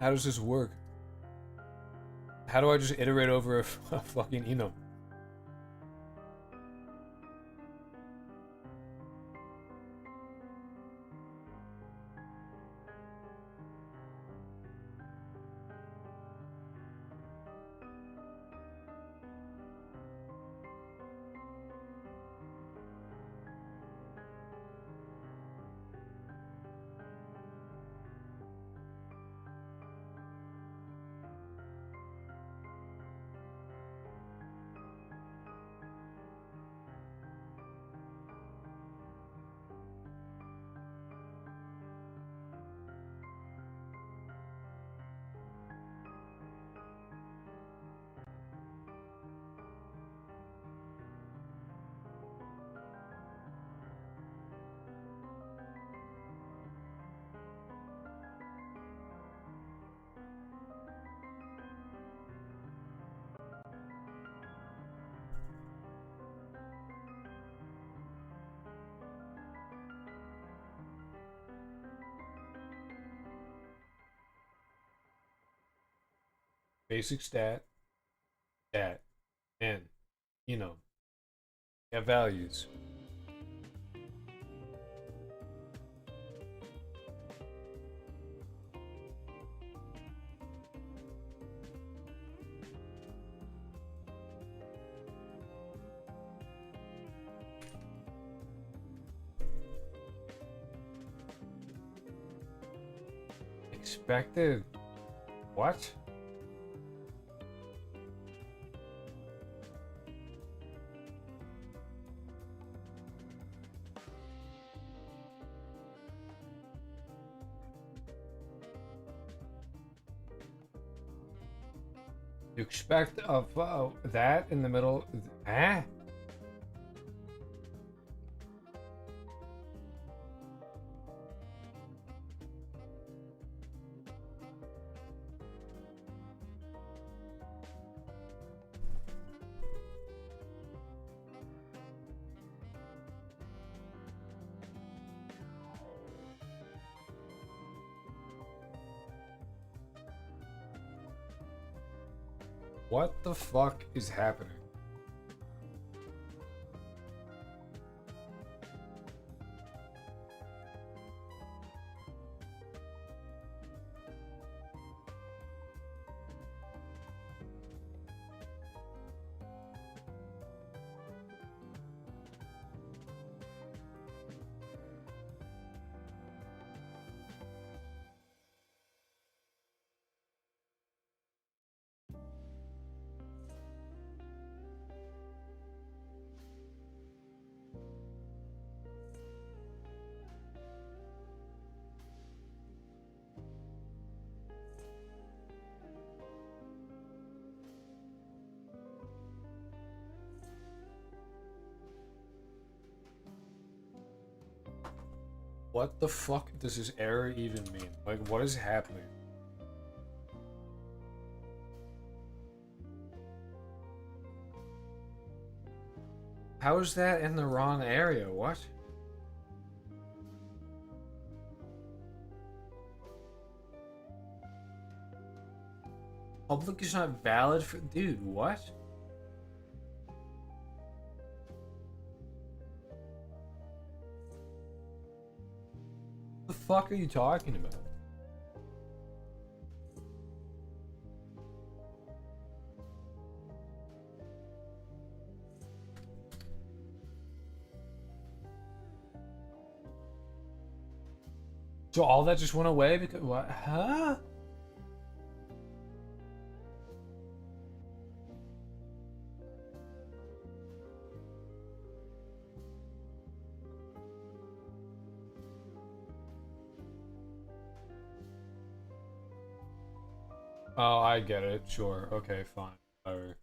How does this work? How do I just iterate over a fucking enum? Basic stat, and have values. Expected. What? You expect of that in the middle? Eh? What the fuck is happening? What the fuck does this error even mean? Like, what is happening? How is that in the wrong area? What? Public is not valid for... Dude, what? The fuck are you talking about? So all that just went away because what? Huh? Oh, I get it. Sure. Okay, fine. Whatever.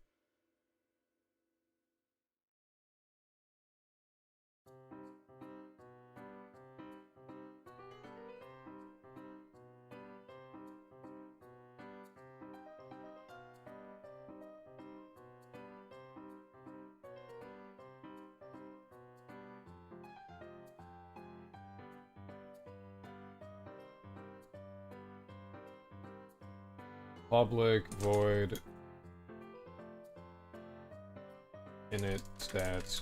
Public void init stats.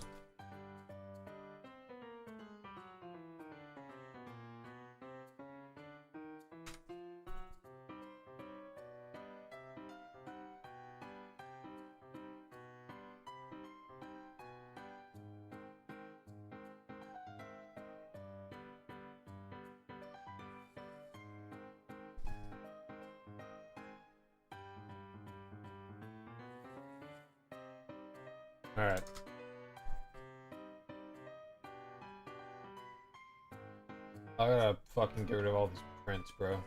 All right. I gotta fucking get rid of all these prints, bro.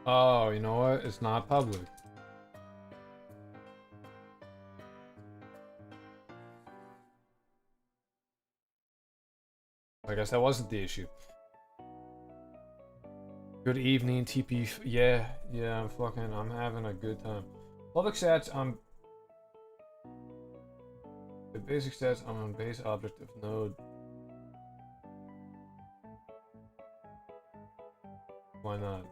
Oh, you know what? It's not public. I guess that wasn't the issue. Good evening, TP. Yeah, I'm having a good time. Public stats, the basic stats, I'm on base object of node. Why not?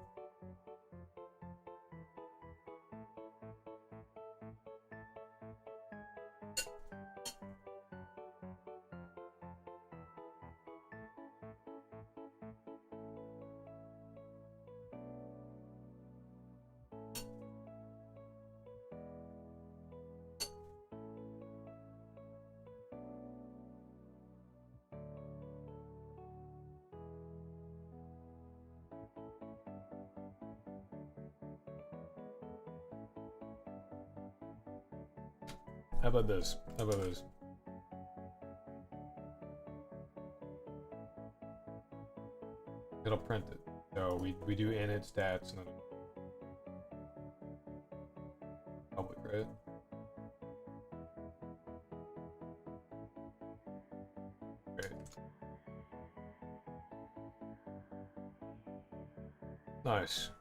How about this? How about this? It'll print it. So we do init stats and then public, right? Great. Nice.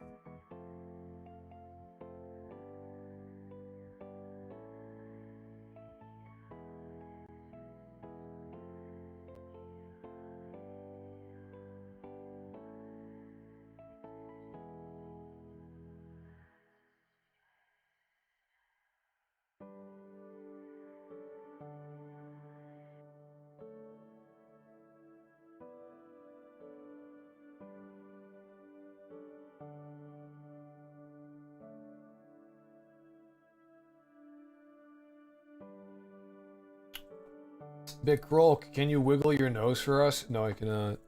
Big Rolk, can you wiggle your nose for us? No, I cannot.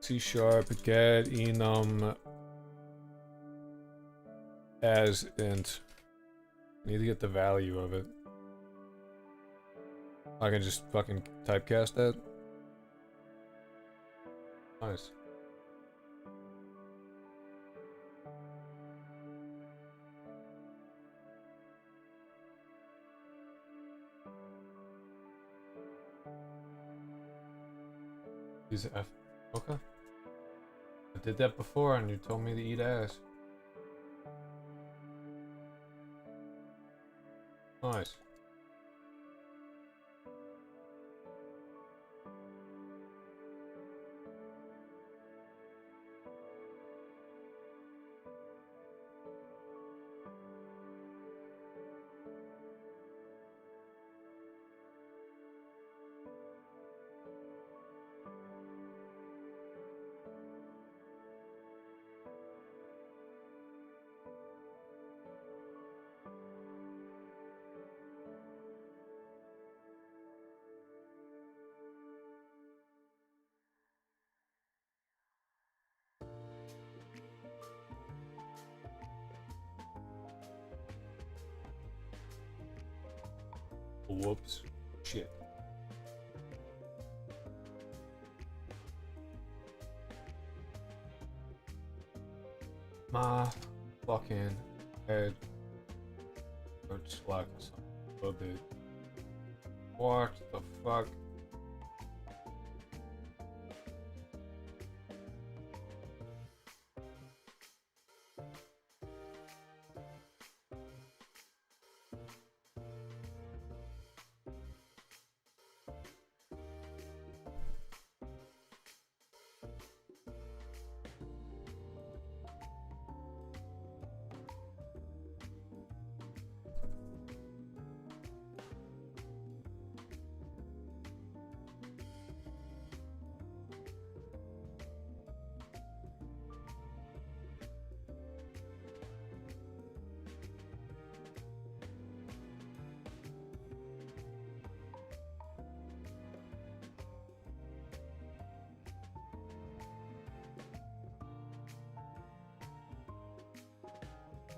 C# get enum as int. I need to get the value of it. I can just fucking typecast that. Nice. Use F. Okay. I did that before and you told me to eat ass. Nice. Whoops. Shit. My fucking head hurts like a little bit. What the fuck?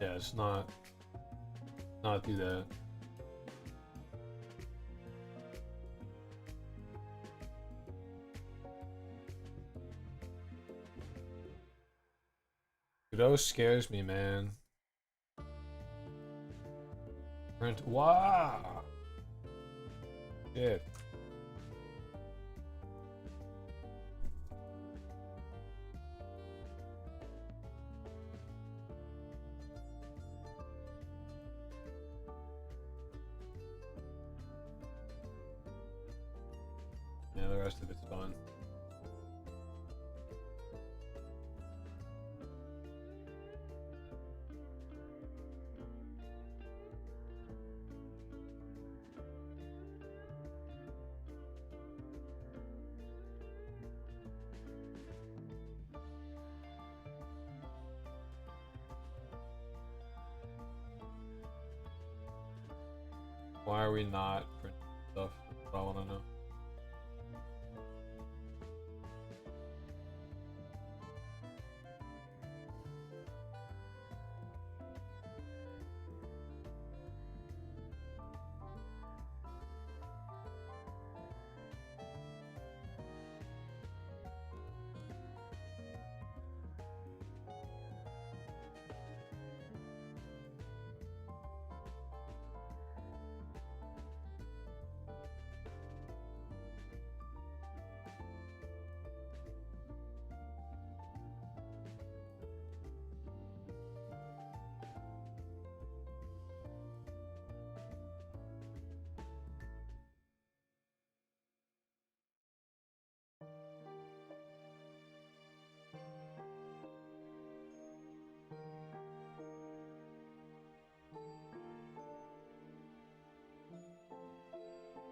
Yeah, it's not do that. Those scares me, man. Print. Wow. Shit. Yeah, the rest of it's fun. Why are we not printing stuff? That's what I want to know.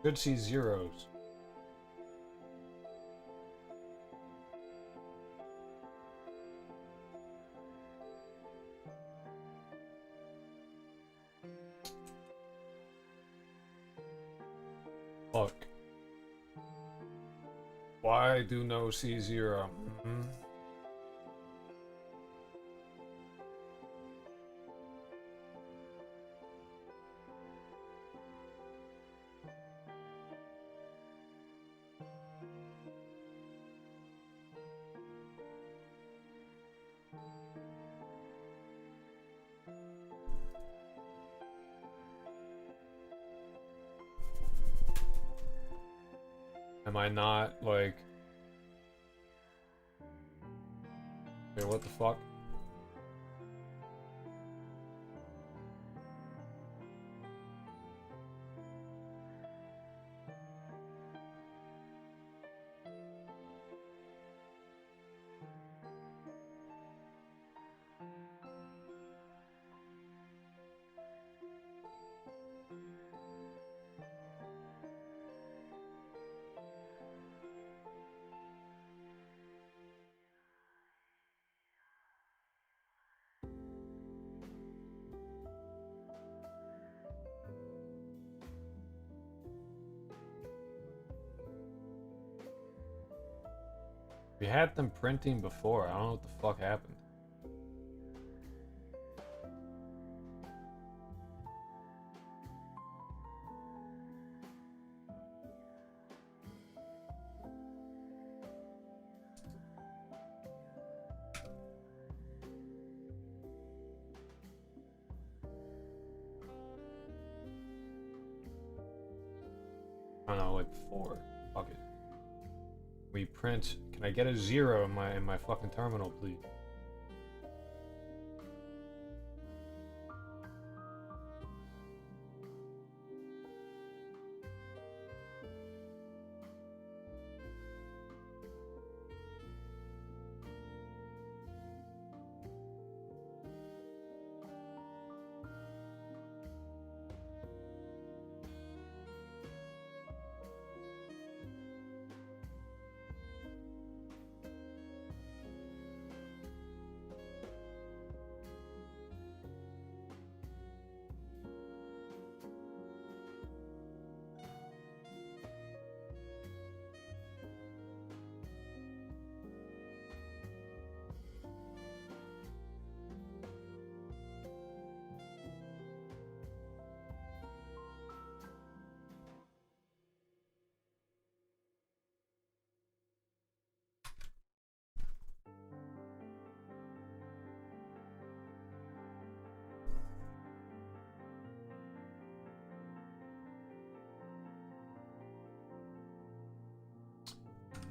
Should see zeros. Fuck. Why do no see zero? Am I not, like... Wait, what the fuck? We had them printing before. I don't know what the fuck happened. don't know, like 4. Fuck it. We print. Can I get a 0 in my fucking terminal, please?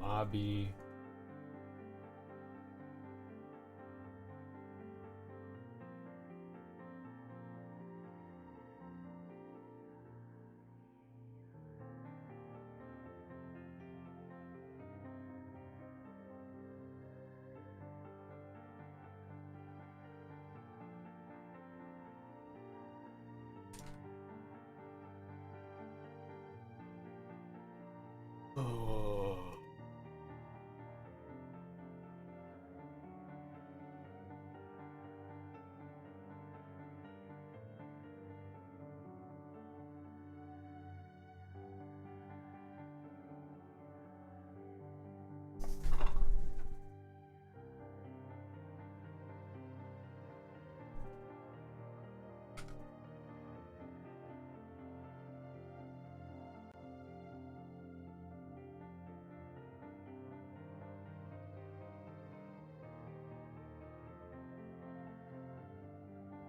Mobby. Oh.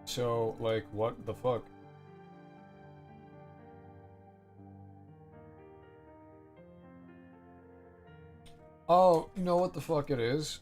So, like, what the fuck? Oh, you know what the fuck it is?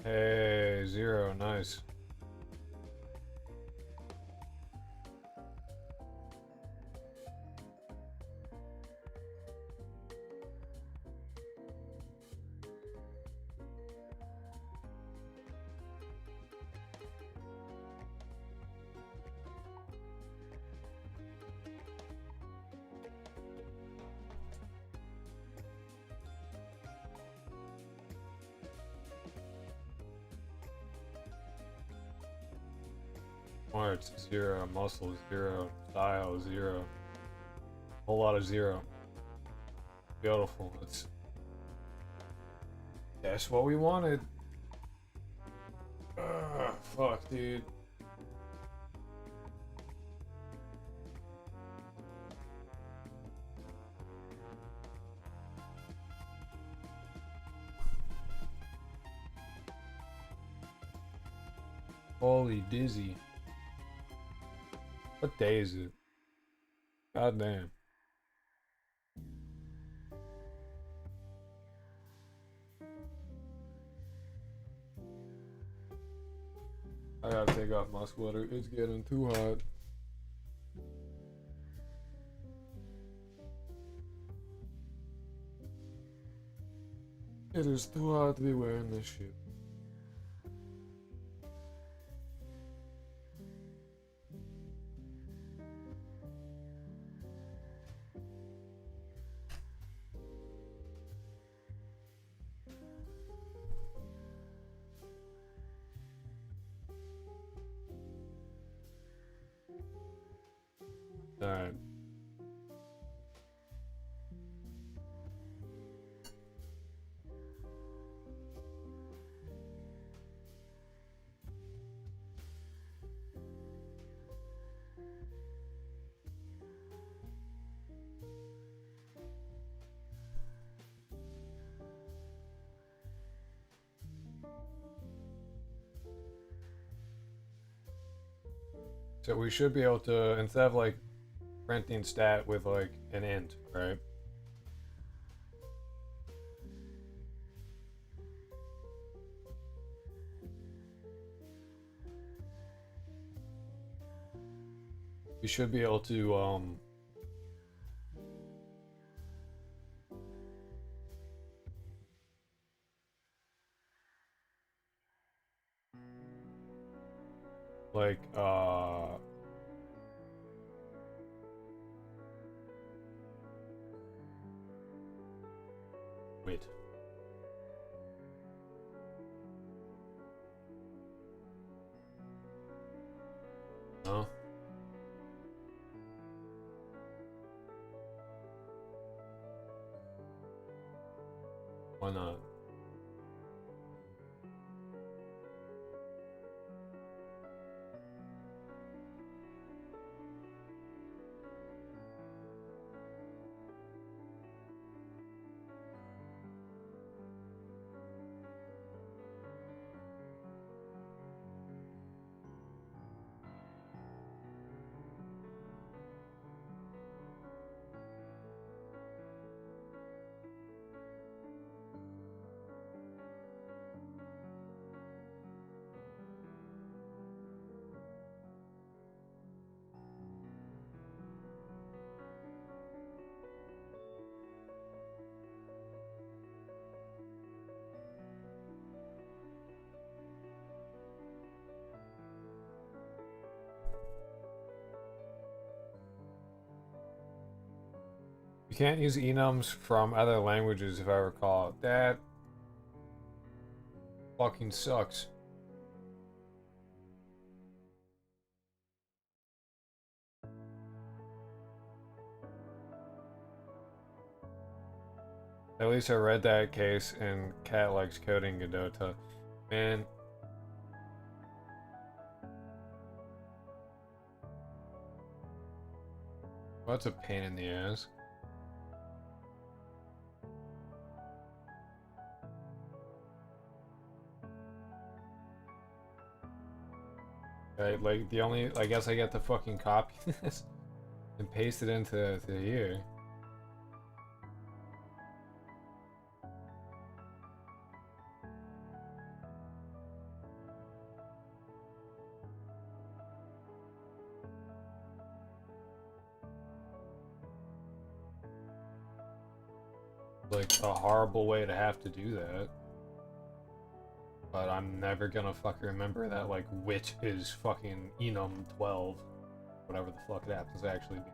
Hey, 0, nice. Smarts, 0. Muscle, 0. Style, 0. Whole lot of 0. Beautiful. That's what we wanted. Ugh, fuck, dude. Holy dizzy. What day is it? God damn. I gotta take off my sweater. It's getting too hot. It is too hot to be wearing this shit. Alright. So we should be able to, instead of like printing stat with like an int, right? We should be able to like wait. No. Why not? You can't use enums from other languages if I recall. That fucking sucks. At least I read that case and Cat likes coding Godota. Man. Well, that's a pain in the ass. Right, like the only, I guess I get to fucking copy this and paste it into here. Like a horrible way to have to do that. But I'm never gonna fucking remember that like which is fucking enum 12. Whatever the fuck it happens to actually be.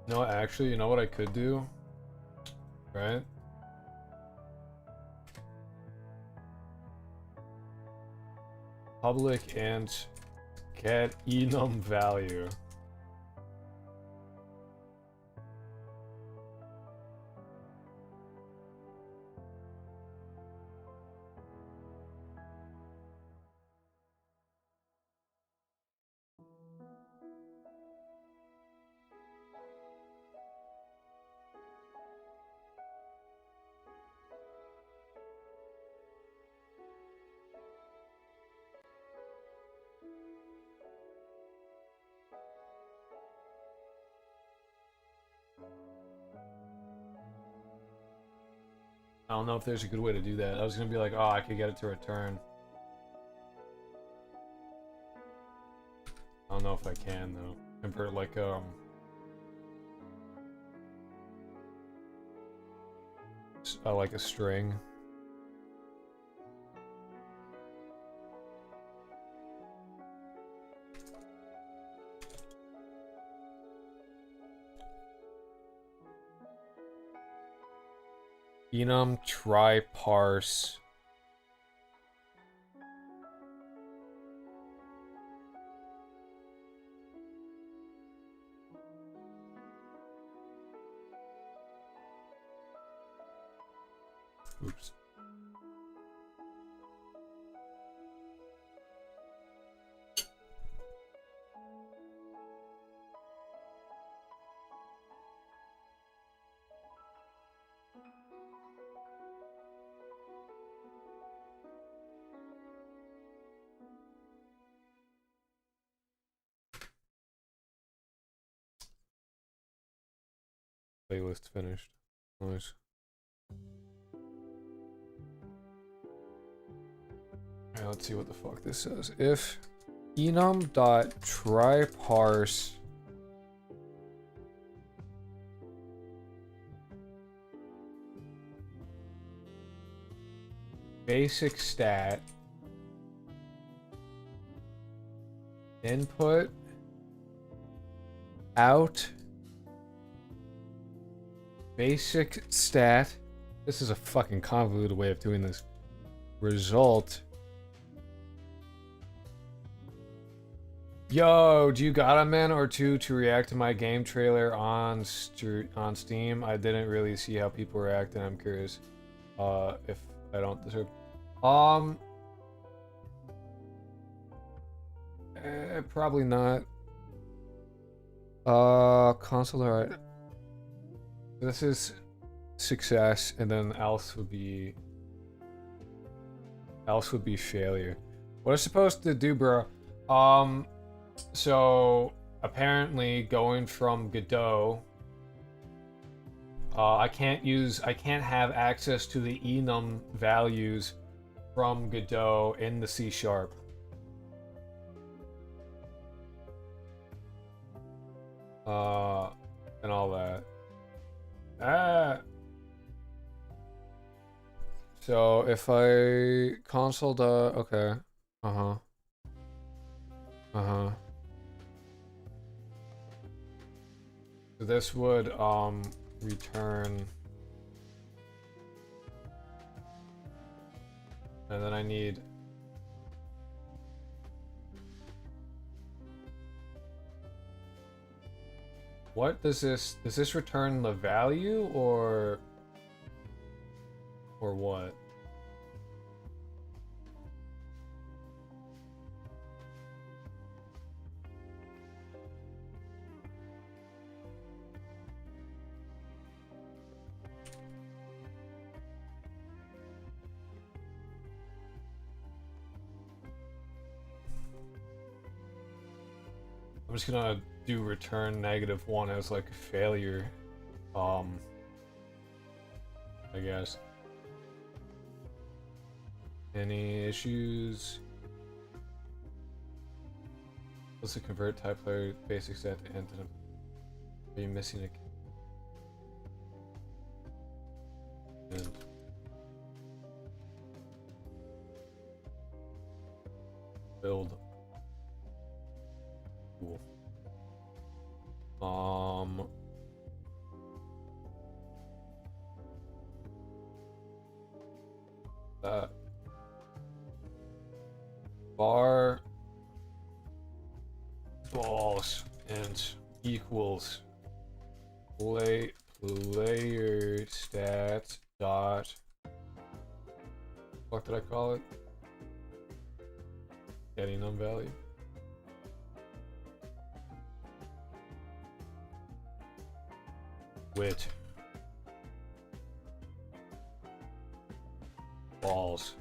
No, actually, you know what I could do? Right? Public int get enum value. I don't know if there's a good way to do that. I was gonna be like, oh, I could get it to return. I don't know if I can though. Convert like like a string. Enum try parse. Oops. Playlist finished. Nice. Alright, let's see what the fuck this says. If enum.tryparse basic stat input out basic stat, this is a fucking convoluted way of doing this, result. Yo, do you got a minute or two to react to my game trailer on Steam? I didn't really see how people react, and I'm curious if I don't deserve. Probably not. Console, alright. This is success, and then else would be failure. What I'm supposed to do, bro? So apparently going from Godot, I can't have access to the enum values from Godot in the C#. And all that. So if I console the okay. So this would return, and then I need what does this return the value or what? I'm just gonna do return -1 as like a failure, I guess. Any issues? Let's convert type player basic set to antonym. Are you missing a and build? Cool. Bar balls and equals player stats dot, what did I call it? Getting num value. Wit. Balls.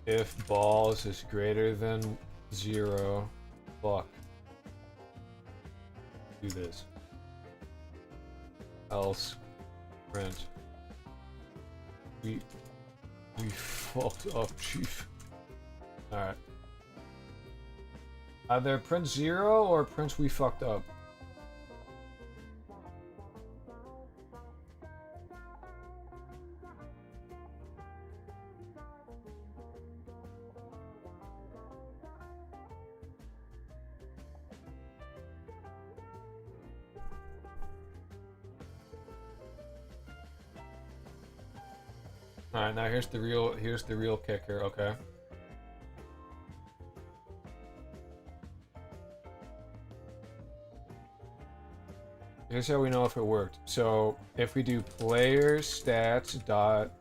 If balls is greater than 0, fuck. Do this. Else, print. We fucked up, chief. Alright. Either print 0 or print we fucked up. Alright, now here's the real kicker, okay? Here's how we know if it worked. So if we do player stats dot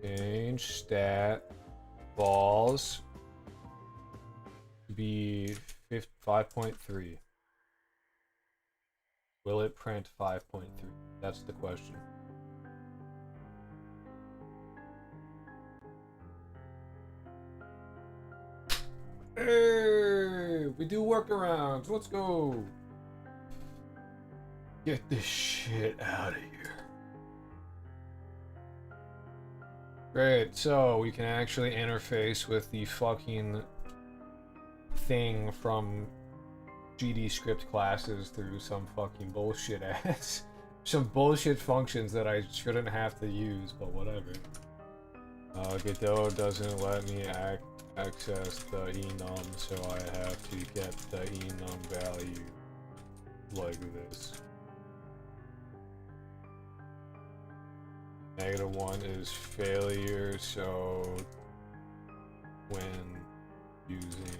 change stat balls to be 5.3. Will it print 5.3? That's the question. Hey, we do workarounds. Let's go. Get this shit out of here. Great, so we can actually interface with the fucking thing from GD script classes through some fucking bullshit ass. Some bullshit functions that I shouldn't have to use, but whatever. Godot doesn't let me access the enum, so I have to get the enum value like this. -1 is failure, so when using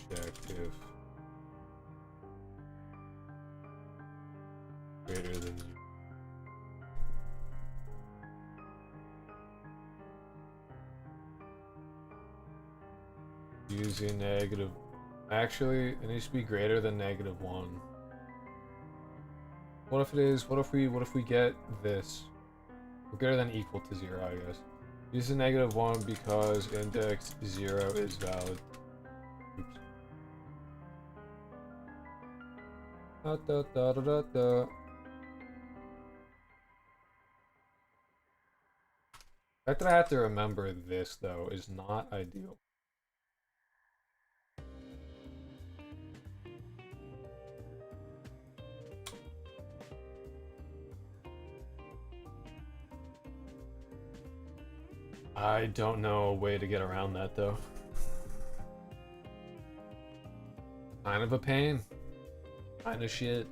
check if greater than you. Using negative. Actually, it needs to be greater than -1. What if it is? What if we get this? Greater than equal to 0, I guess. Use the -1 because index 0 is valid. Oops. Da, da, da, da, da, da. The fact that I have to remember this, though, is not ideal. I don't know a way to get around that, though. Kind of a pain. Kind of shit.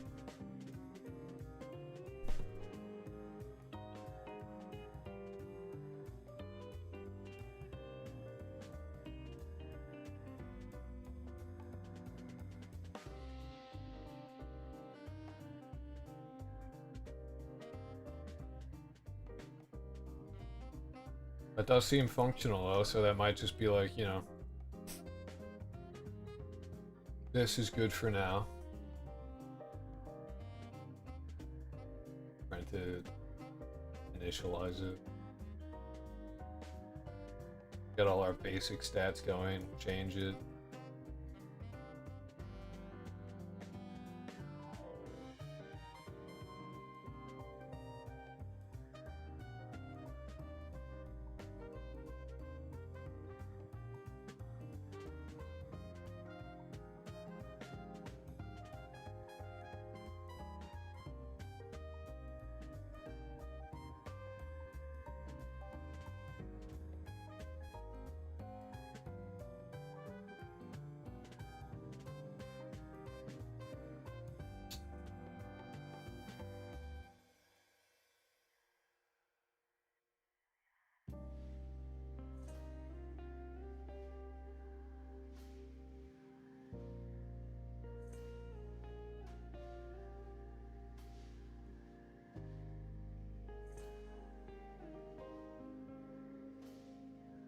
That does seem functional, though, so that might just be like, you know, this is good for now. Trying to initialize it. Get all our basic stats going, change it.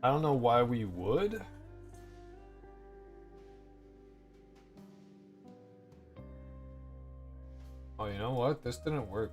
I don't know why we would. Oh, you know what? This didn't work.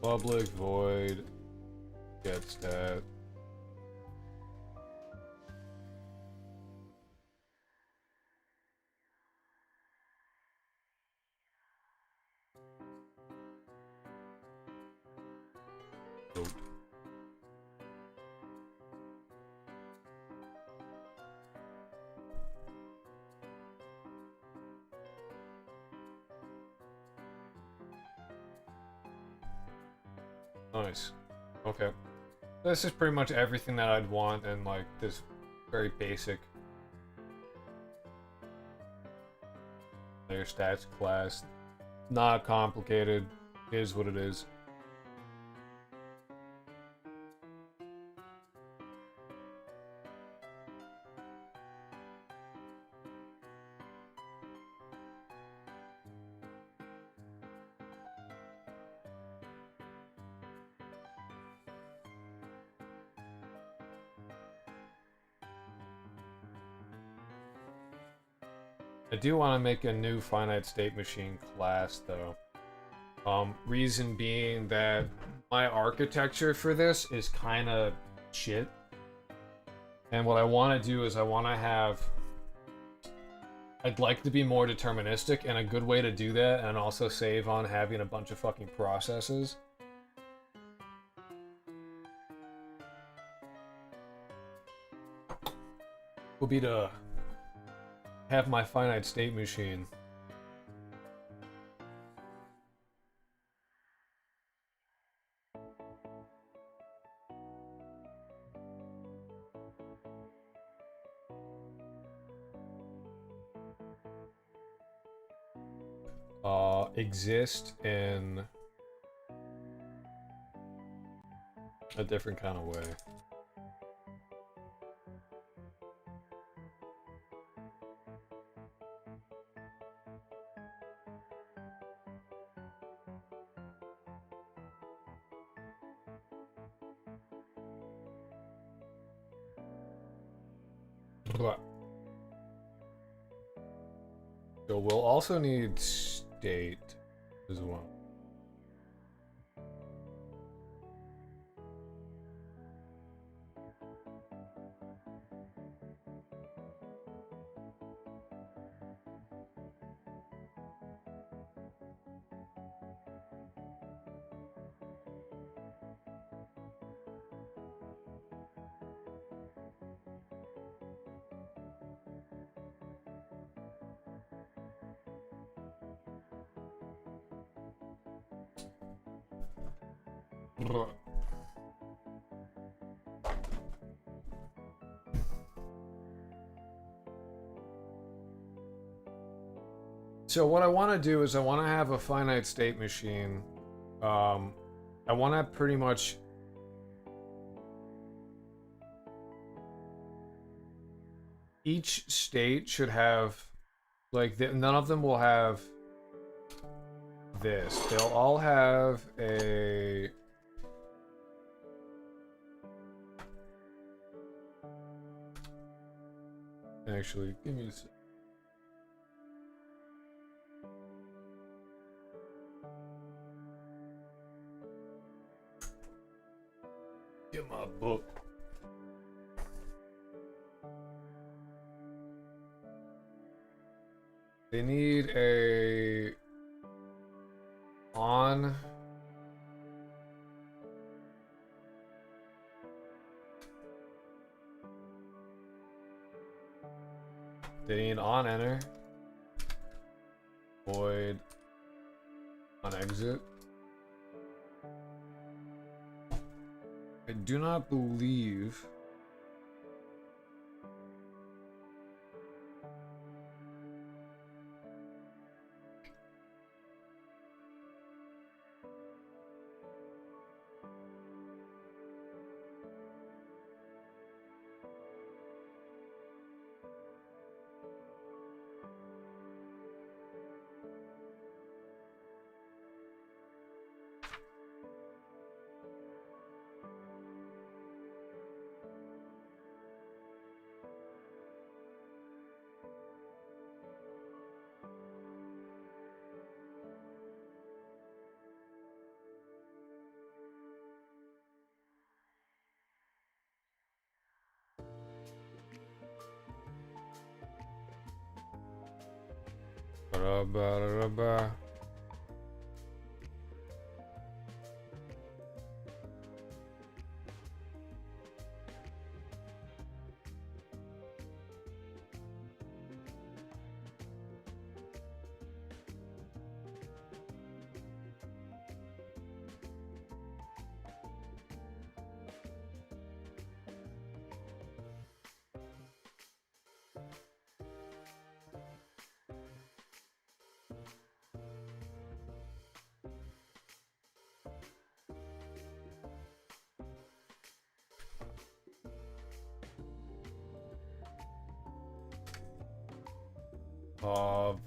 Public void gets that. Nope. Nice. Okay. This is pretty much everything that I'd want in like this very basic player stats class. Not complicated. Is what it is. I do want to make a new finite state machine class though. Reason being that my architecture for this is kind of shit. And what I want to do is I'd like to be more deterministic, and a good way to do that and also save on having a bunch of fucking processes will be to have my finite state machine exist in a different kind of way. So we'll also need state as well. So what I want to do is I want to have a finite state machine. I want to pretty much each state should have like none of them will have this. They'll all have a actually give me a sec. Get my book. They need a on they need on enter void on exit. I do not believe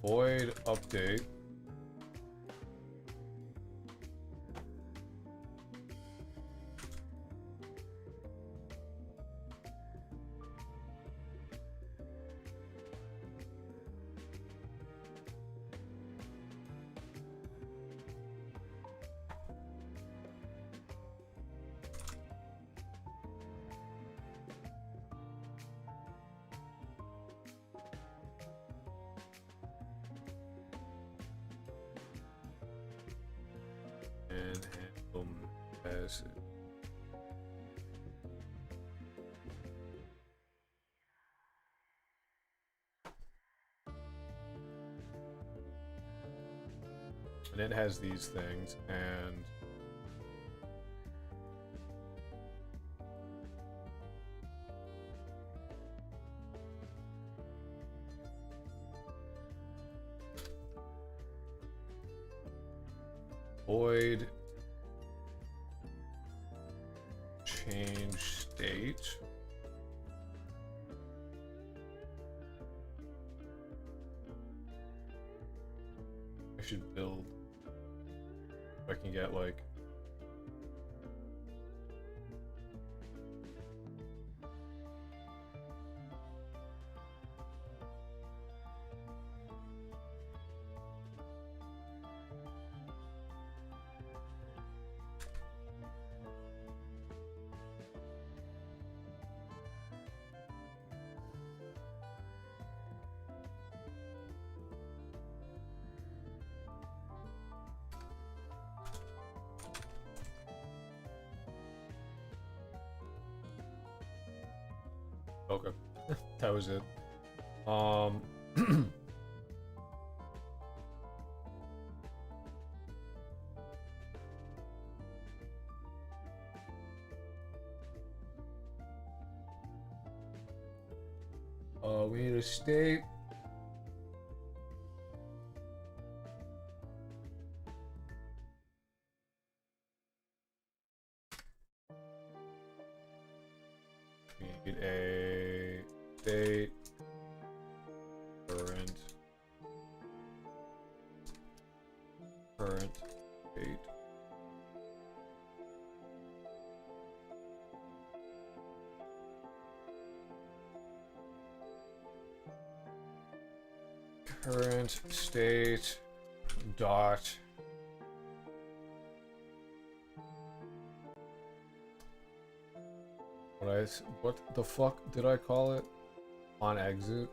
Void update. And handle message. And it has these things, and void change state. I should build. If I can get like okay. That was it. We need a state. We need a state. Current state. Current state dot what the fuck did I call it? On exit.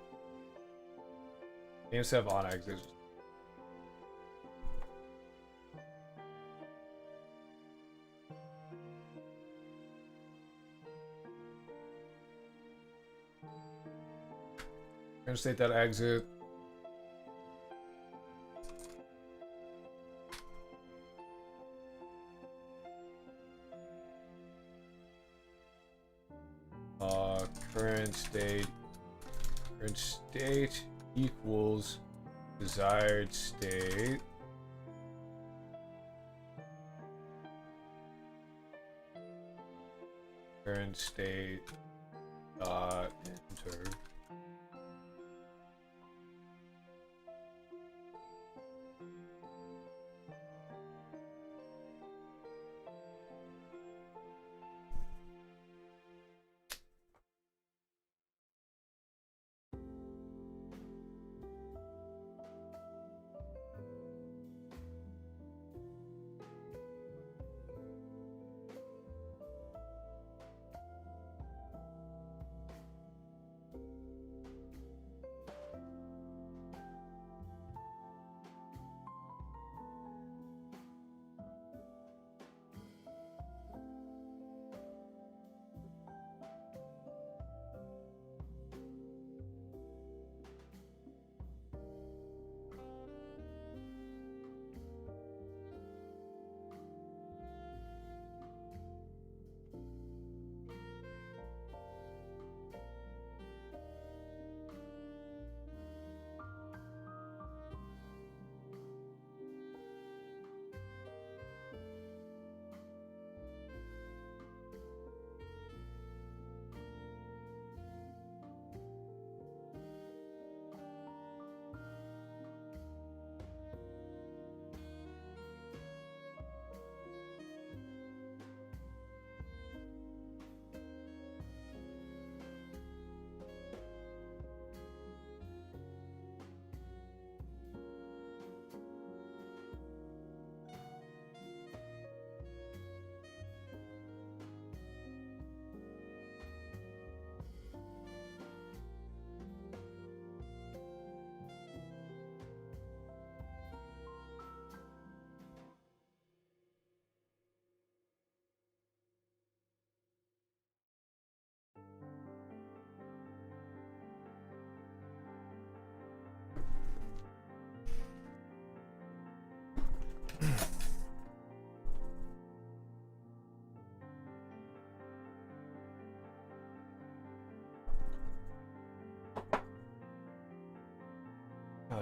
Games have on exit. Current state dot exit. Current state equals desired state. Current state dot enter.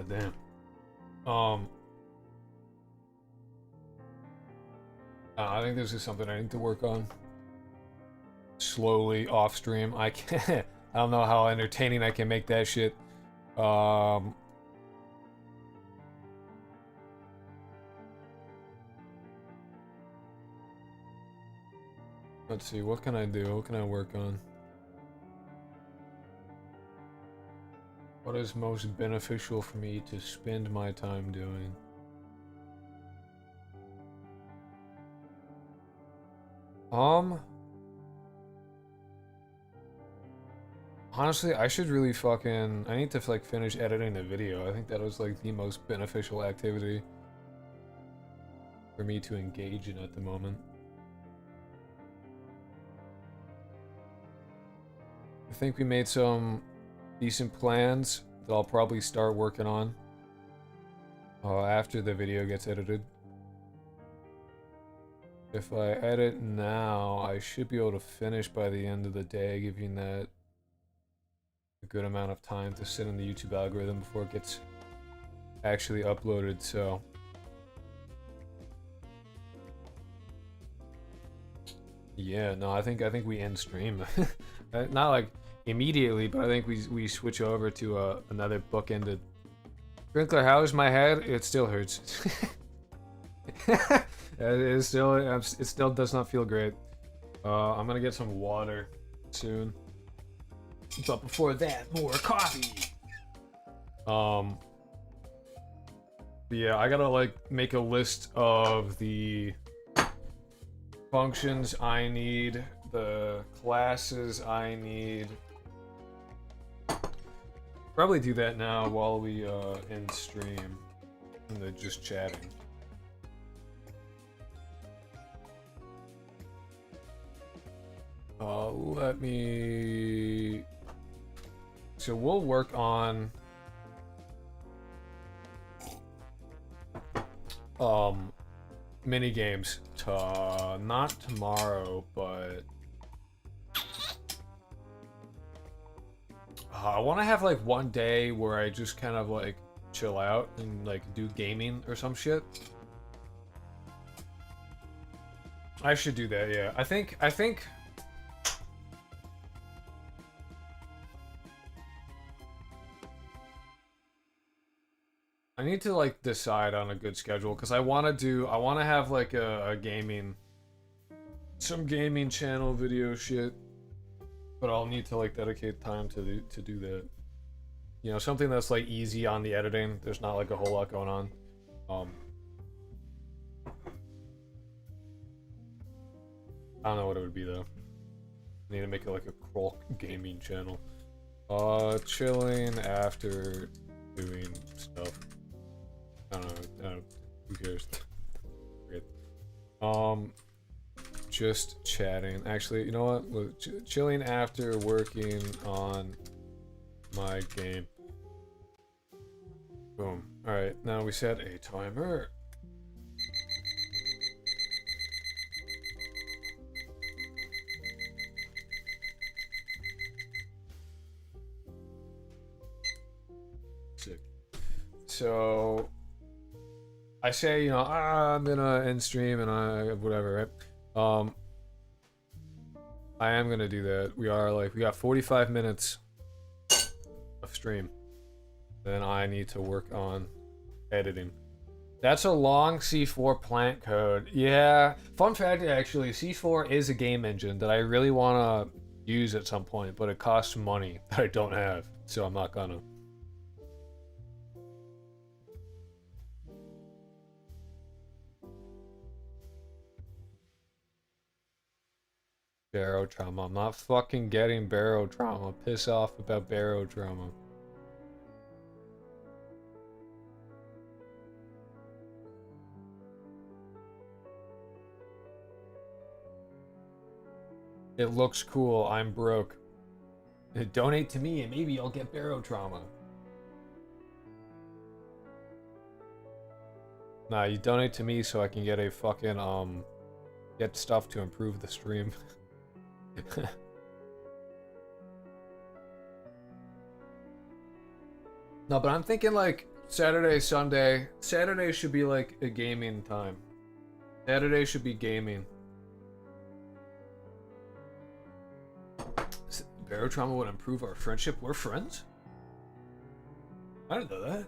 God damn. I think this is something I need to work on. Slowly off stream. I can't. I don't know how entertaining I can make that shit. Let's see. What can I do? What can I work on? What is most beneficial for me to spend my time doing? Honestly, I should really fucking... I need to, like, finish editing the video. I think that was, like, the most beneficial activity for me to engage in at the moment. I think we made some decent plans that I'll probably start working on after the video gets edited. If I edit now, I should be able to finish by the end of the day, giving that a good amount of time to sit in the YouTube algorithm before it gets actually uploaded, so... Yeah, no, I think we end stream. Not like immediately, but I think we switch over to another bookended. Sprinkler, how is my head? It still hurts. it still does not feel great. I'm gonna get some water soon. But before that, more coffee. Yeah, I gotta like make a list of the functions I need, the classes I need. Probably do that now while we end stream and then just chatting. Let me... So we'll work on minigames not tomorrow, but I want to have like one day where I just kind of like chill out and like do gaming or some shit. I should do that, yeah. I think I need to like decide on a good schedule because I want to have like a gaming, some gaming channel video shit, but I'll need to like dedicate time to do that. You know, something that's like easy on the editing. There's not like a whole lot going on. I don't know what it would be though. I need to make it like a crawl gaming channel. Chilling after doing stuff. I don't know. Who cares? Great. Just chatting. Actually, you know what? Chilling after working on my game. Boom. Alright, now we set a timer. Sick. So... I say, you know, I'm gonna end stream and whatever, right? I am gonna do that. We got 45 minutes of stream. Then I need to work on editing. That's a long C4 plant code. Yeah. Fun fact, actually, C4 is a game engine that I really want to use at some point, but it costs money that I don't have, so I'm not gonna. Barrow trauma. I'm not fucking getting barrow trauma. Piss off about barrow trauma. It looks cool. I'm broke. Donate to me and maybe I'll get barrow trauma. Nah, you donate to me so I can get a fucking, get stuff to improve the stream. No, but I'm thinking like Saturday, Sunday. Saturday should be like a gaming time. Saturday should be gaming. Barotrauma would improve our friendship. We're friends? I didn't know that.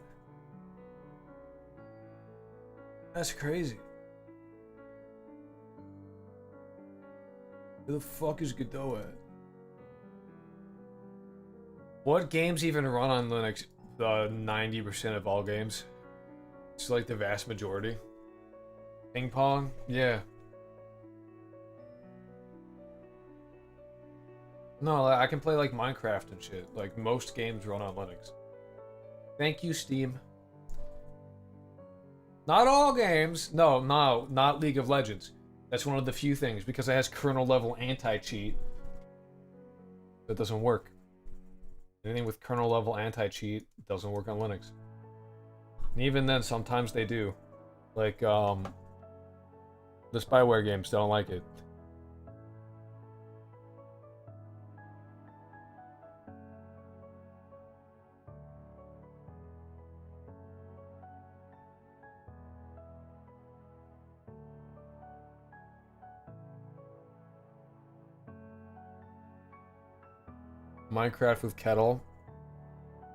That's crazy. Who the fuck is Godot at? What games even run on Linux? 90% of all games. It's like the vast majority. Ping pong? Yeah. No, I can play like Minecraft and shit. Like most games run on Linux. Thank you, Steam. Not all games. No, not League of Legends. That's one of the few things because it has kernel level anti-cheat. That doesn't work. Anything with kernel level anti-cheat doesn't work on Linux. And even then, sometimes they do. Like, the spyware games don't like it. Minecraft with Kettle.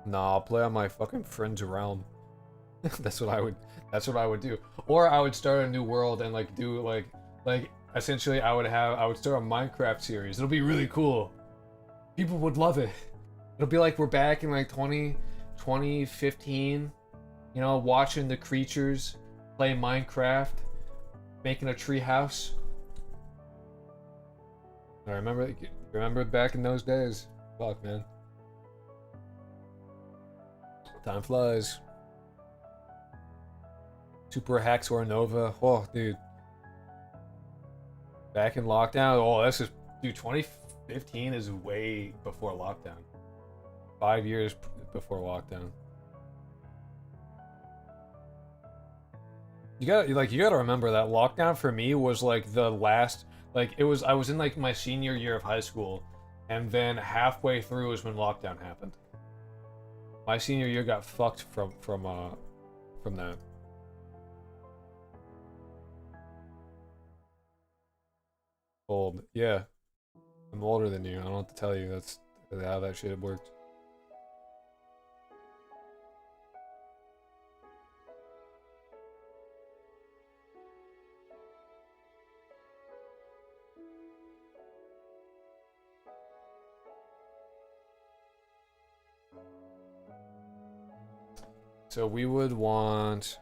Nah, I'll play on my fucking friend's realm. That's what I would do. Or I would start a new world and like do like essentially I would start a Minecraft series. It'll be really cool. People would love it. It'll be like we're back in like 2015, you know, watching the creatures play Minecraft, making a tree house. I remember back in those days. Fuck, man. Time flies. Super Hacks or Nova. Oh, dude. Back in lockdown. Oh, this is... Dude, 2015 is way before lockdown. 5 years before lockdown. You gotta remember that lockdown for me was like the last... Like, I was in like my senior year of high school. And then halfway through is when lockdown happened. My senior year got fucked from that. Old, yeah. I'm older than you. I don't have to tell you. That's how that shit worked. So we would want...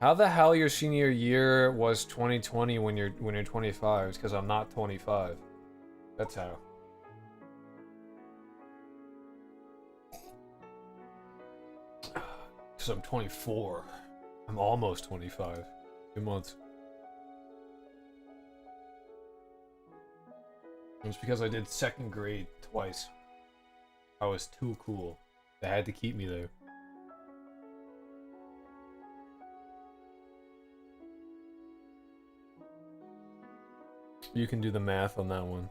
How the hell your senior year was 2020 when you're 25? It's because I'm not 25. That's how. Because I'm 24. I'm almost 25. 2 months. It's because I did second grade twice. I was too cool. They had to keep me there. You can do the math on that one.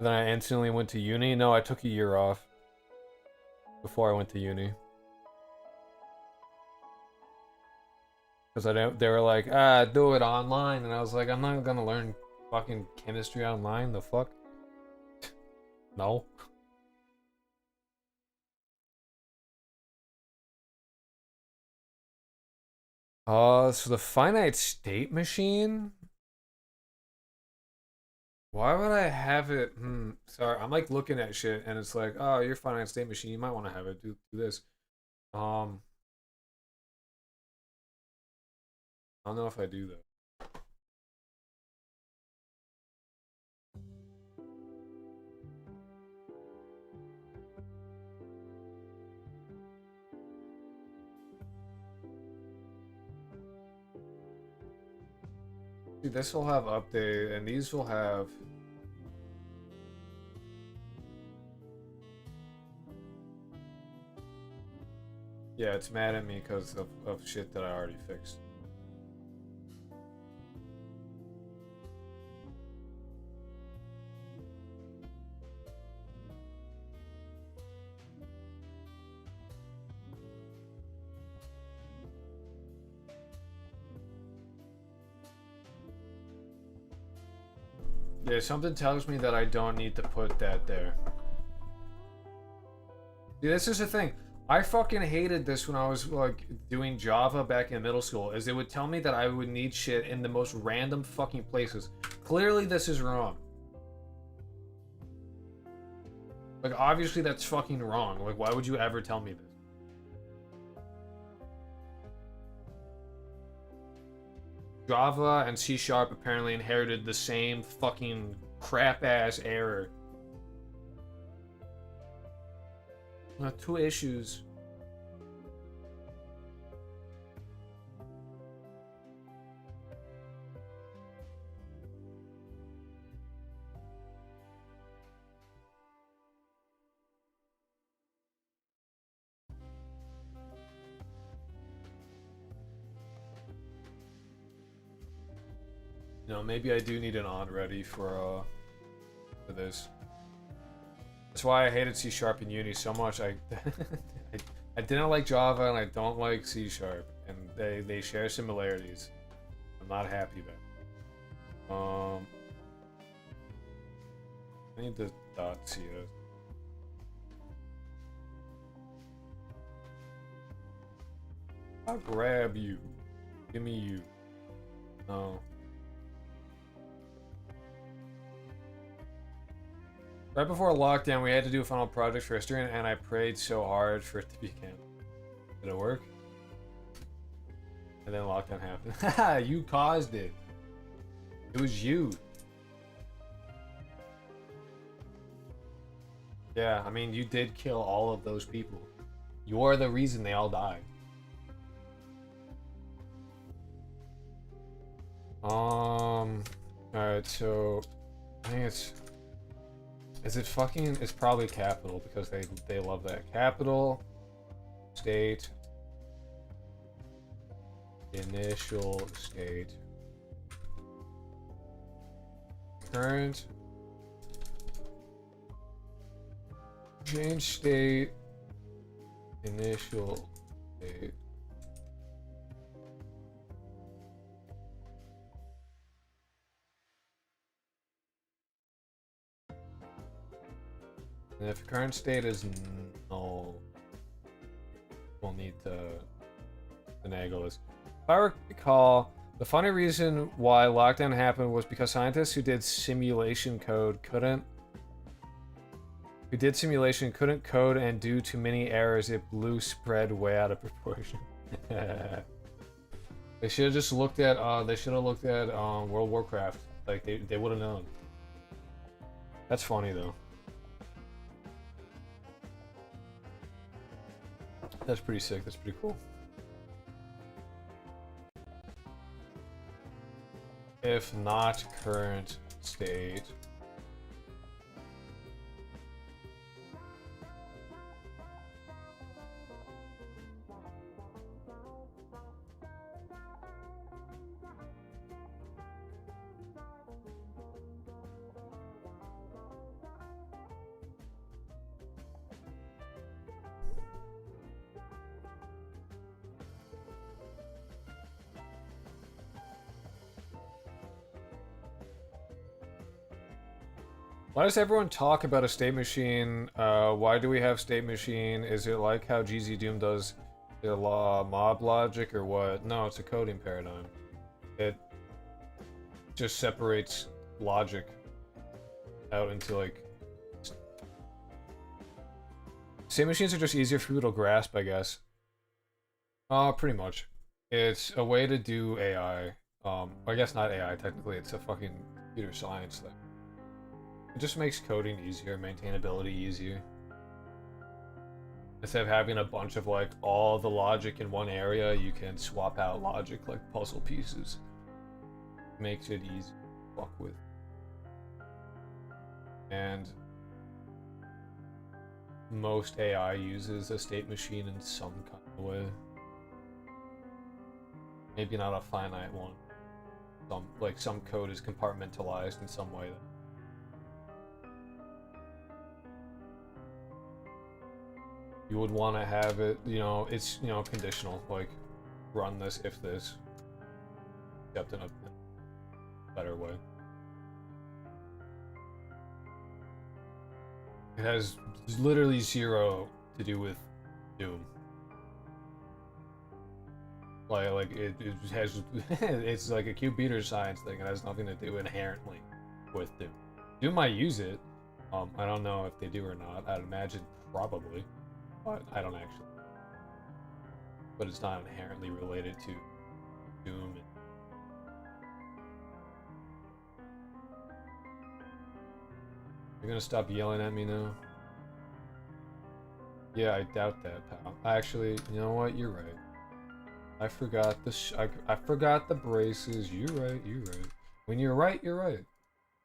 Then I instantly went to uni. No, I took a year off before I went to uni. Because they were like, do it online. And I was like, I'm not gonna learn fucking chemistry online. The fuck? No. So the finite state machine? Why would I have it? Sorry, I'm like looking at shit and it's like, oh, your finite state machine, you might want to have it do this. I don't know if I do though. Dude, this will have update, and these will have... Yeah, it's mad at me because of shit that I already fixed. Yeah, something tells me that I don't need to put that there. See, this is the thing. I fucking hated this when I was like doing Java back in middle school, is it would tell me that I would need shit in the most random fucking places. Clearly this is wrong. Like, obviously that's fucking wrong. Like, why would you ever tell me this? Java and C# apparently inherited the same fucking crap-ass error. Two issues. You know, maybe I do need an on ready for this. That's why I hated C# in uni so much. I didn't like Java and I don't like C#, and they share similarities. I'm not happy about it. I need the .cs. I'll grab you. Give me you. No. Right before lockdown, we had to do a final project for history, and I prayed so hard for it to be canceled. Did it work? And then lockdown happened. Haha, you caused it. It was you. Yeah, I mean, you did kill all of those people. You're the reason they all died. Alright, so I think it's... Is it fucking... It's probably capital, because they love that. Capital, state, initial state, current, change state, initial state. And if current state is null, we'll need to finagle this. If I recall, the funny reason why lockdown happened was because scientists who did simulation couldn't code, and due to many errors, it blew spread way out of proportion. They should have just looked at World of Warcraft. Like they would have known. That's funny though. That's pretty sick. That's pretty cool. If not current state. Why does everyone talk about a state machine? Why do we have state machine? Is it like how GZ Doom does the mob logic or what? No, it's a coding paradigm. It just separates logic out into like... State machines are just easier for people to grasp, I guess. Pretty much. It's a way to do AI. I guess not AI, technically. It's a fucking computer science thing. It just makes coding easier, maintainability easier. Instead of having a bunch of like all the logic in one area, you can swap out logic like puzzle pieces. Makes it easy to fuck with. And most AI uses a state machine in some kind of way. Maybe not a finite one. Some code is compartmentalized in some way. You would want to have it, it's, conditional, like, run this if this, except in a better way. It has literally zero to do with Doom. Like it has it's like a computer science thing. It has nothing to do inherently with Doom. Doom might use it. I don't know if they do or not. I'd imagine probably, but I don't actually. But it's not inherently related to Doom. You're gonna stop yelling at me now? Yeah, I doubt that, pal. Actually, you know what? You're right. I forgot I forgot the braces. You're right. You're right. When you're right, you're right.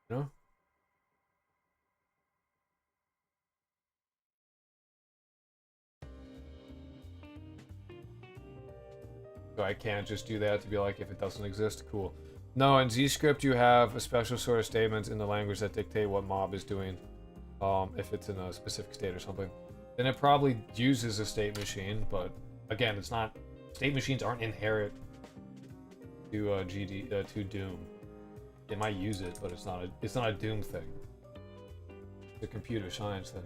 You know? So I can't just do that to be like, if it doesn't exist, cool. No, in ZScript you have a special sort of statements in the language that dictate what mob is doing. If it's in a specific state or something. Then it probably uses a state machine, but again, it's not. State machines aren't inherent to to Doom. It might use it, but it's not a Doom thing. It's a computer science thing.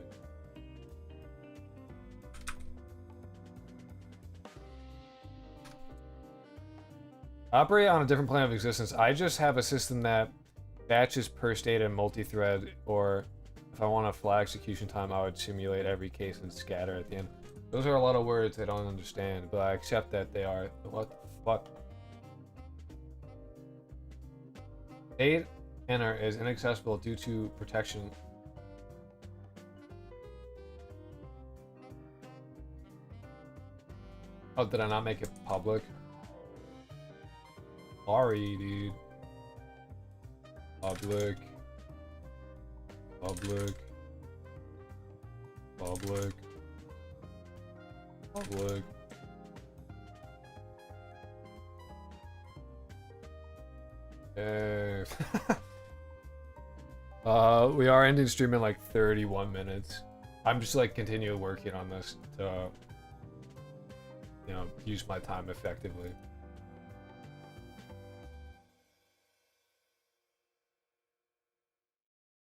Operate on a different plane of existence. I just have a system that batches per state and multi-thread, or if I want a flat execution time, I would simulate every case and scatter at the end. Those are a lot of words I don't understand, but I accept that they are. What the fuck? State enter is inaccessible due to protection. Oh, did I not make it public? Sorry, dude. Public. Public. Public. Public. Okay. We are ending stream in like 31 minutes. I'm just like continuing working on this to, you know, use my time effectively.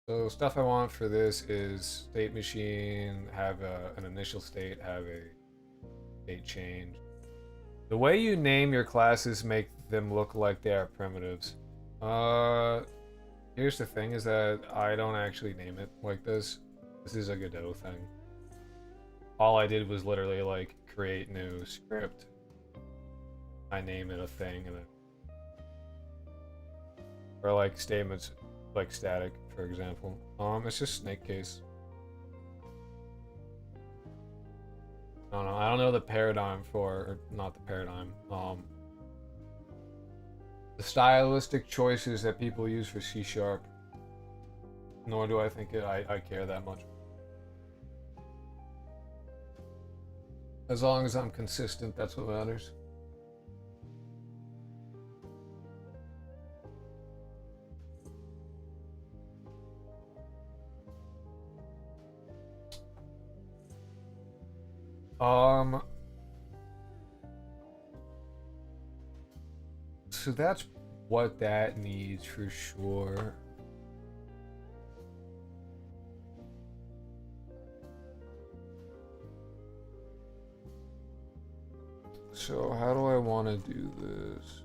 So stuff I want for this is state machine, have an initial state, have a state change. The way you name your classes make them look like they are primitives. Here's the thing is that I don't actually name it like this. This is a Godot thing. All I did was literally like create new script. I name it a thing and then, or like statements like static, for example. It's just snake case. I don't know the paradigm for, or not the paradigm, the stylistic choices that people use for C#. Nor do I think I care that much. As long as I'm consistent, that's what matters. So that's what that needs for sure. So how do I want to do this?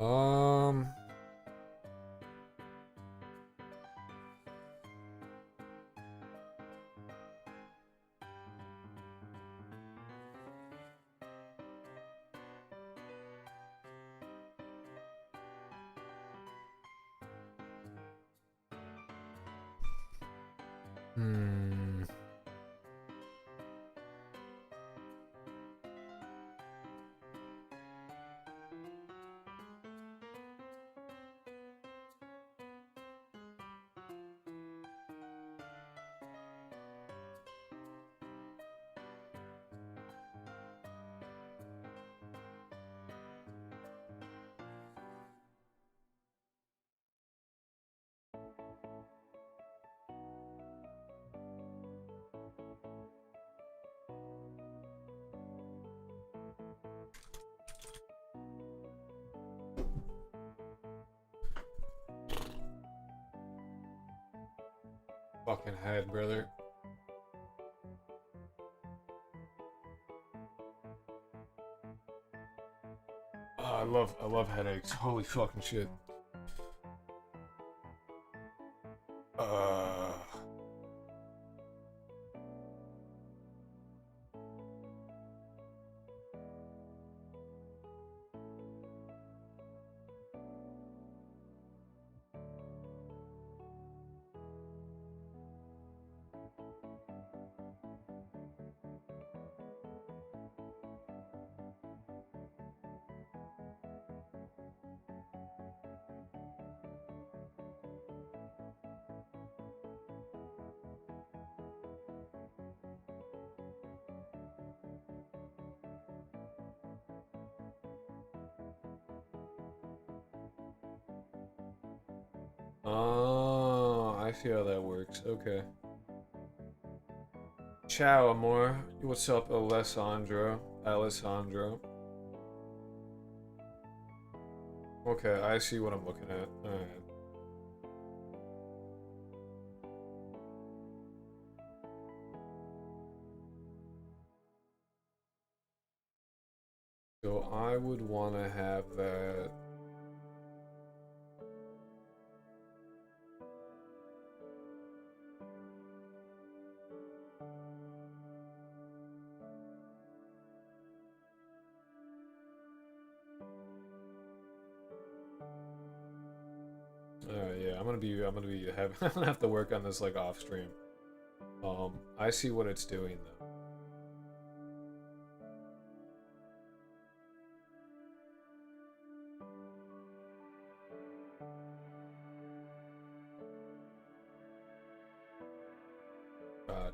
Um, Hmm. Fucking head, brother. Oh, I love headaches. Holy fucking shit. Uh. Oh, I see how that works. Okay. Ciao, amor. What's up, Alessandro? Alessandro. Okay, I see what I'm looking at. Alright. So I would want to have that. Yeah, I'm gonna have to work on this like off stream. I see what it's doing though.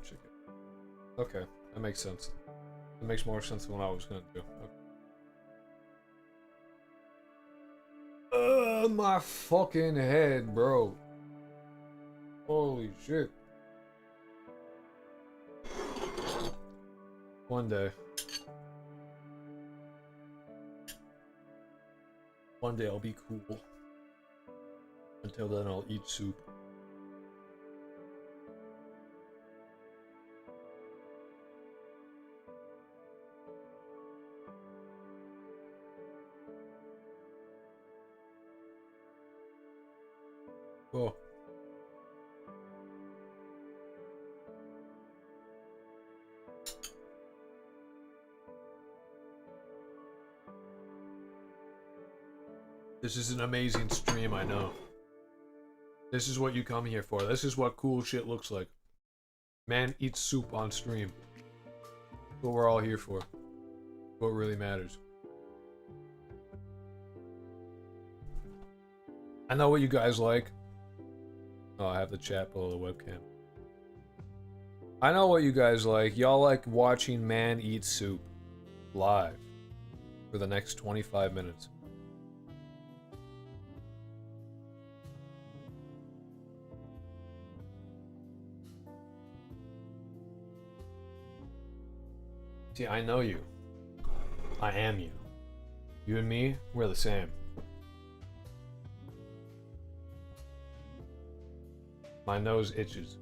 Chicken. Okay, that makes sense. It makes more sense than what I was gonna do. Okay. My fucking head, bro. Holy shit. One day. One day I'll be cool. Until then, I'll eat soup. Oh. This is an amazing stream, I know. This is what you come here for. This is what cool shit looks like. Man eats soup on stream. That's what we're all here for. What really matters. I know what you guys like. Oh, I have the chat below the webcam. I know what you guys like. Y'all like watching man eat soup live for the next 25 minutes. See, I know you. I am you. You and me, we're the same. My nose itches.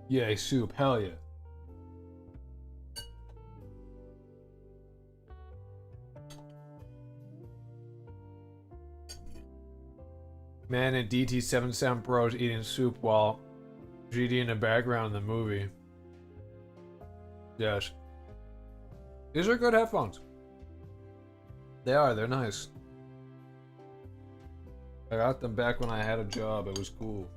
Yay, soup, hell yeah. Man and DT77 Bros eating soup while GD in the background in the movie. Yes. These are good headphones. They are, they're nice. I got them back when I had a job, it was cool.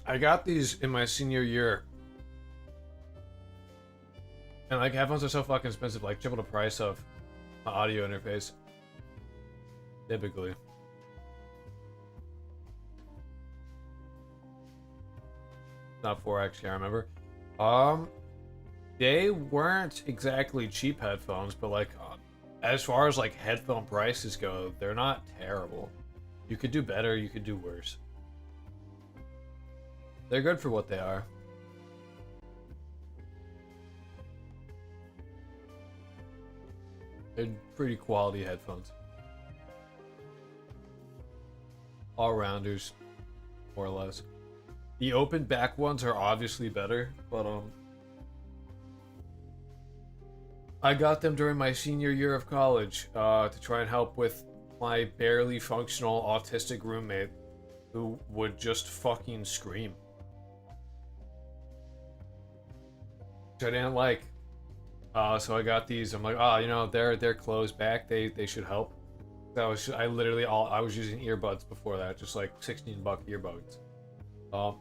I got these in my senior year. And like headphones are so fucking expensive, like triple the price of my audio interface. Typically. Not 4X, can't remember. They weren't exactly cheap headphones, but like as far as like headphone prices go, they're not terrible. You could do better, you could do worse. They're good for what they are. They're pretty quality headphones. All-rounders, more or less. The open back ones are obviously better, but I got them during my senior year of college to try and help with my barely functional autistic roommate who would just fucking scream. Which I didn't like. So I got these. I'm like, oh, you know, they're closed back. They should help. That was I literally I was using earbuds before that, just like $16 earbuds.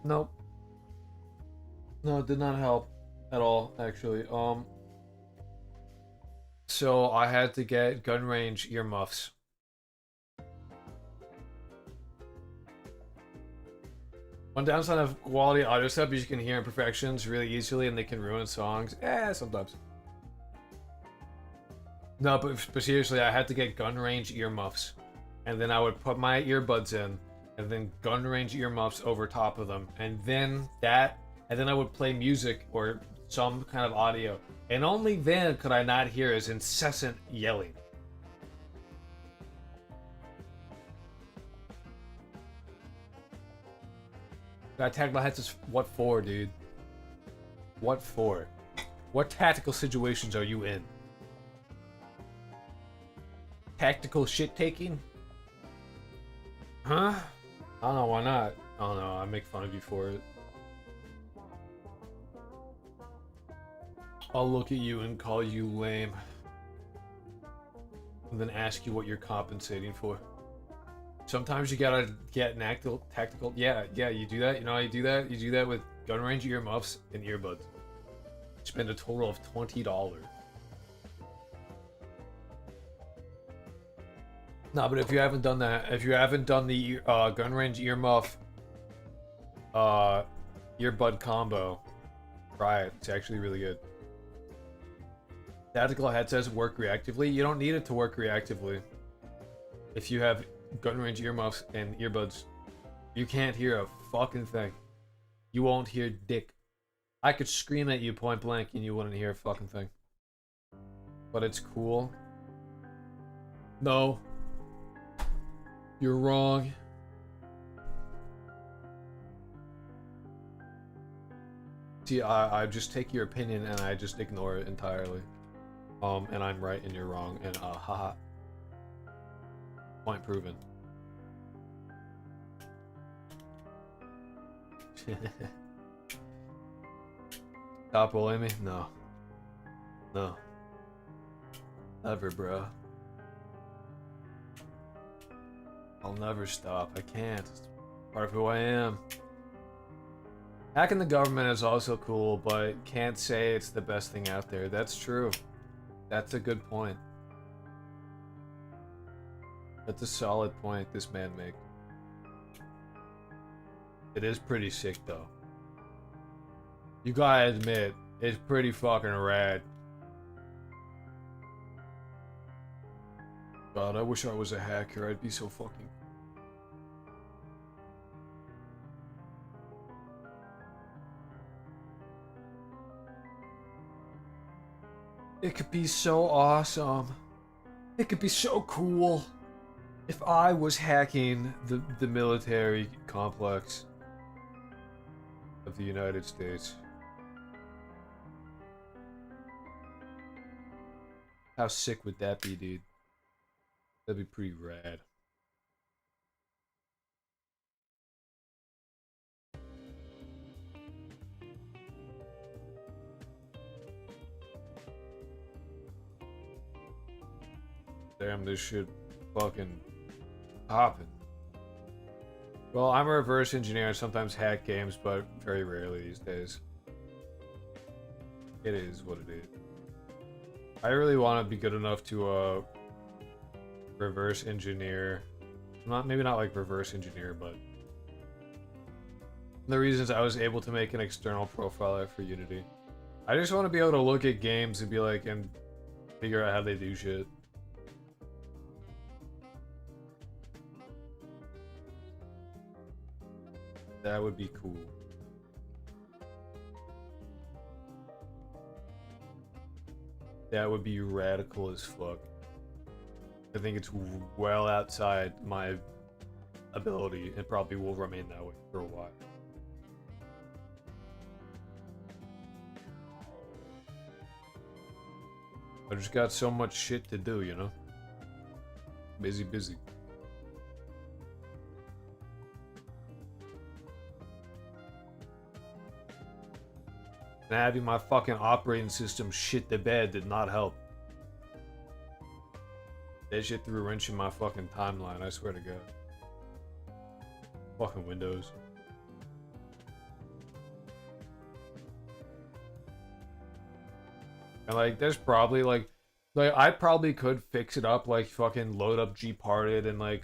Nope. No, it did not help at all, actually. So I had to get gun range earmuffs. One downside of quality audio stuff is you can hear imperfections really easily and they can ruin songs. Sometimes. No, but seriously, I had to get gun range earmuffs. And then I would put my earbuds in, and then gun range earmuffs over top of them. And then I would play music or some kind of audio. And only then could I not hear his incessant yelling. That tactical headsets, what for, dude? What for? What tactical situations are you in? Tactical shit taking? Huh? I don't know, why not? I don't know, I make fun of you for it. I'll look at you and call you lame. And then ask you what you're compensating for. Sometimes you gotta get an tactical. Yeah, you do that. You know how you do that? You do that with gun range earmuffs and earbuds. Spend a total of $20. No, but if you haven't done that, if you haven't done the gun range earmuff earbud combo, try it. It's actually really good. Tactical headsets work reactively. You don't need it to work reactively. If you have gun range earmuffs and earbuds, you can't hear a fucking thing. You won't hear dick. I could scream at you point blank and you wouldn't hear a fucking thing. But it's cool. No. You're wrong. See, I just take your opinion and I just ignore it entirely. And I'm right and you're wrong, and haha. Point proven. Stop rolling me? No. No. Never, bro. I'll never stop. I can't. It's part of who I am. Hacking the government is also cool, but can't say it's the best thing out there. That's true. That's a good point. That's a solid point this man makes. It is pretty sick, though. You gotta admit, it's pretty fucking rad. God, I wish I was a hacker. I'd be so fucking... It could be so awesome. It could be so cool if I was hacking the military complex of the United States. How sick would that be, dude? That'd be pretty rad. Damn, this shit fucking popping. Well, I'm a reverse engineer and sometimes hack games, but very rarely these days. It is what it is. I really want to be good enough to reverse engineer. Maybe not like reverse engineer, but the reasons I was able to make an external profiler for Unity. I just want to be able to look at games and be like, and figure out how they do shit. That would be cool. That would be radical as fuck. I think it's well outside my ability and probably will remain that way for a while. I just got so much shit to do, you know? Busy. And having my fucking operating system shit the bed did not help. That shit threw a wrench in my fucking timeline, I swear to God. Fucking Windows. And like, there's probably like I probably could fix it up, like fucking load up gparted and like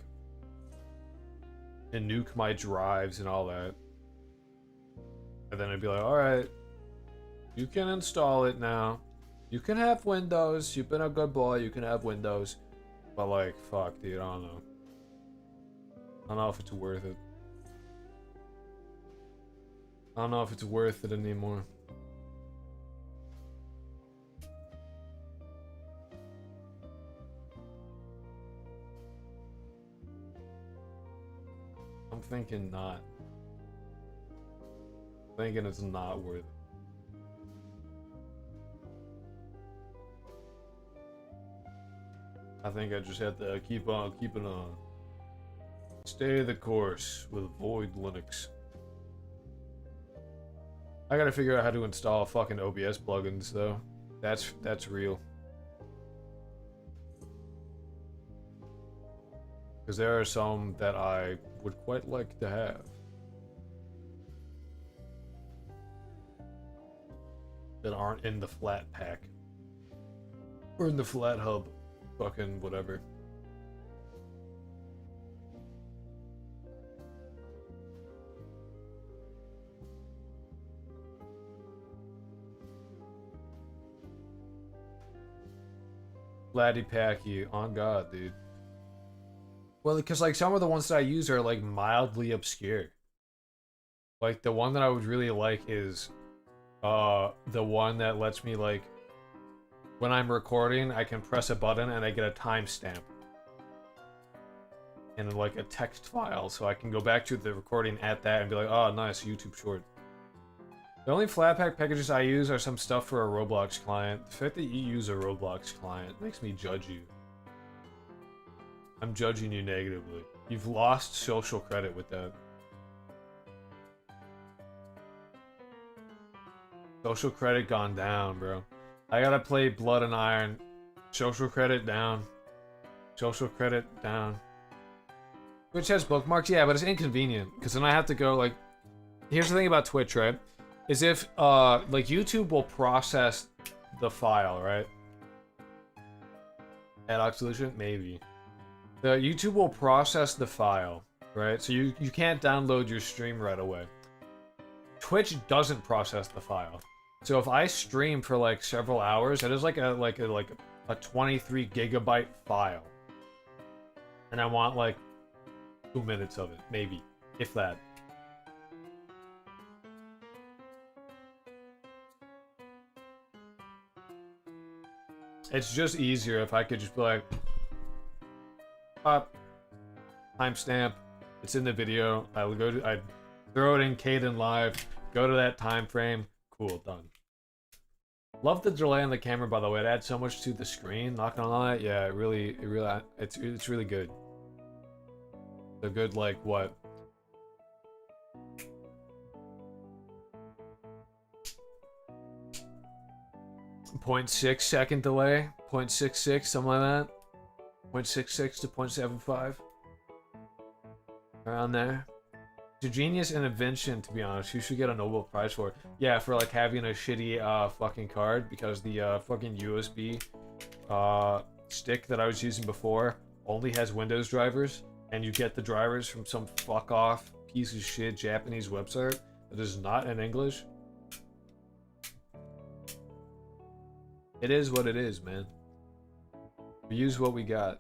and nuke my drives and all that. And then I'd be like, alright, you can install it now. You can have Windows. You've been a good boy. You can have Windows. But like, fuck, dude, I don't know. I don't know if it's worth it. I don't know if it's worth it anymore. I'm thinking not. I'm thinking it's not worth it. I think I just have to keep on keeping on. Stay the course with Void Linux. I gotta figure out how to install fucking OBS plugins though. That's real. Because there are some that I would quite like to have. That aren't in the flat pack. Or in the flat hub. Fucking whatever. Flatty Packy, on God, dude. Well, because like some of the ones that I use are like mildly obscure. Like the one that I would really like is the one that lets me like when I'm recording, I can press a button and I get a timestamp. And like a text file, so I can go back to the recording at that and be like, oh nice, YouTube short. The only Flatpak packages I use are some stuff for a Roblox client. The fact that you use a Roblox client makes me judge you. I'm judging you negatively. You've lost social credit with that. Social credit gone down, bro. I gotta play Blood and Iron. Social credit down. Social credit down. Twitch has bookmarks, yeah, but it's inconvenient. Because then I have to go, like... Here's the thing about Twitch, right? Is if, like, YouTube will process the file, right? Ad hoc solution? Maybe. The YouTube will process the file, right? So you can't download your stream right away. Twitch doesn't process the file. So if I stream for like several hours, it is like a 23 gigabyte file. And I want like 2 minutes of it, maybe, if that. It's just easier if I could just be like, pop, timestamp, it's in the video. I throw it in Caden Live, go to that time frame, cool, done. Love the delay on the camera, by the way. It adds so much to the screen. Not gonna lie, yeah, it's really good. A good like what? 0.6 second delay, 0.66, something like that. 0.66 to 0.75. Around there. It's a genius and invention, to be honest. You should get a Nobel Prize for it. Yeah, for like having a shitty fucking card, because the fucking USB stick that I was using before only has Windows drivers, and you get the drivers from some fuck off piece of shit Japanese website that is not in English. It is what it is, man. We use what we got.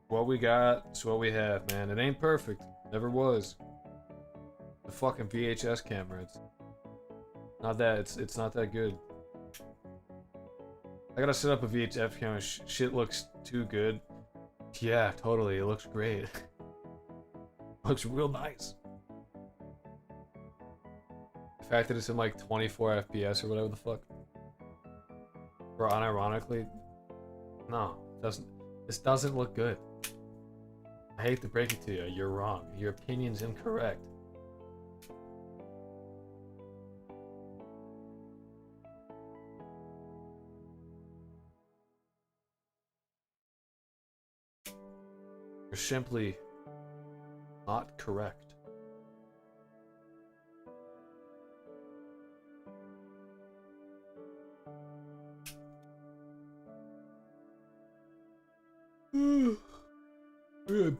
What we got is what we have, man. It ain't perfect. Never was. The fucking VHS camera. It's not that. It's not that good. I gotta set up a VHS camera. Shit looks too good. Yeah, totally. It looks great. Looks real nice. The fact that it's in like 24 FPS or whatever the fuck. Or unironically, no, this doesn't look good. I hate to break it to you, you're wrong. Your opinion's incorrect. You're simply not correct.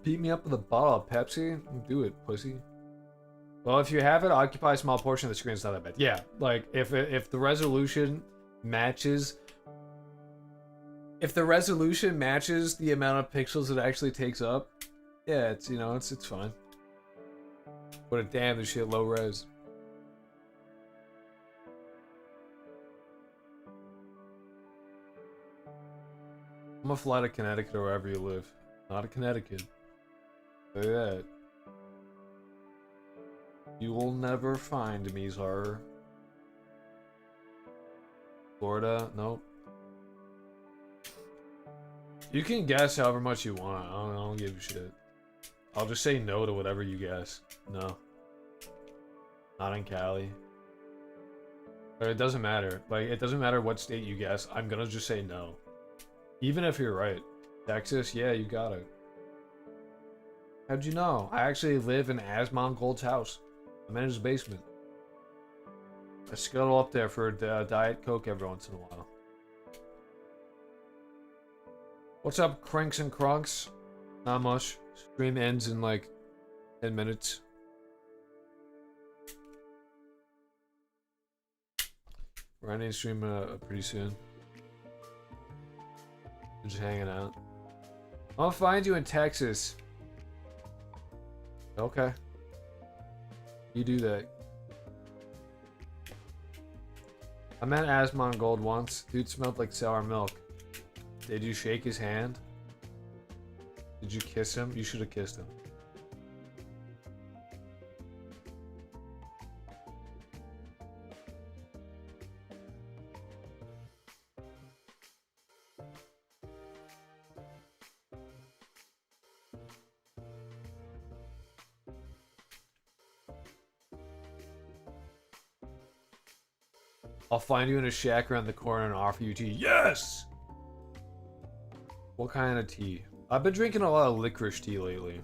Beat me up with a bottle of Pepsi? Do it, pussy. Well, if you have it occupy a small portion of the screen, it's not that bad. Yeah, like if the resolution matches, if the resolution matches the amount of pixels it actually takes up, yeah, it's, you know, it's fine. But damn, this shit low res. I'm gonna fly to Connecticut or wherever you live. Not a Connecticut. Say that. You will never find me, sir. Florida? Nope. You can guess however much you want. I don't give a shit. I'll just say no to whatever you guess. No. Not in Cali. But it doesn't matter. Like, it doesn't matter what state you guess. I'm gonna just say no. Even if you're right. Texas? Yeah, you got it. How'd you know? I actually live in Asmongold's house. I'm in his basement. I scuttle up there for a Diet Coke every once in a while. What's up, Cranks and Crunks? Not much. Stream ends in like 10 minutes. We're ending stream pretty soon. I'm just hanging out. I'll find you in Texas. Okay. You do that. I met Asmongold once. Dude smelled like sour milk. Did you shake his hand? Did you kiss him? You should have kissed him. I'll find you in a shack around the corner and offer you tea. Yes! What kind of tea? I've been drinking a lot of licorice tea lately.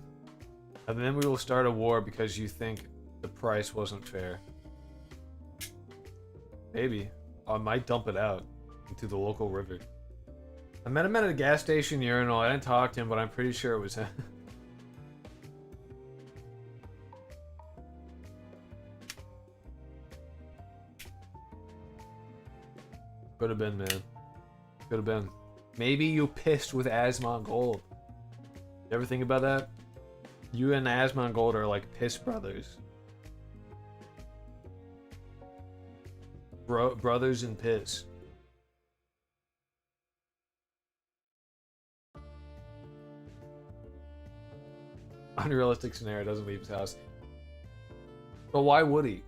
And then we will start a war because you think the price wasn't fair. Maybe. I might dump it out into the local river. I met him at a gas station urinal. I didn't talk to him, but I'm pretty sure it was him. Could have been, man. Could have been. Maybe you pissed with Asmongold. You ever think about that? You and Asmongold are like piss brothers. Brothers in piss. Unrealistic scenario, doesn't leave his house. But why would he?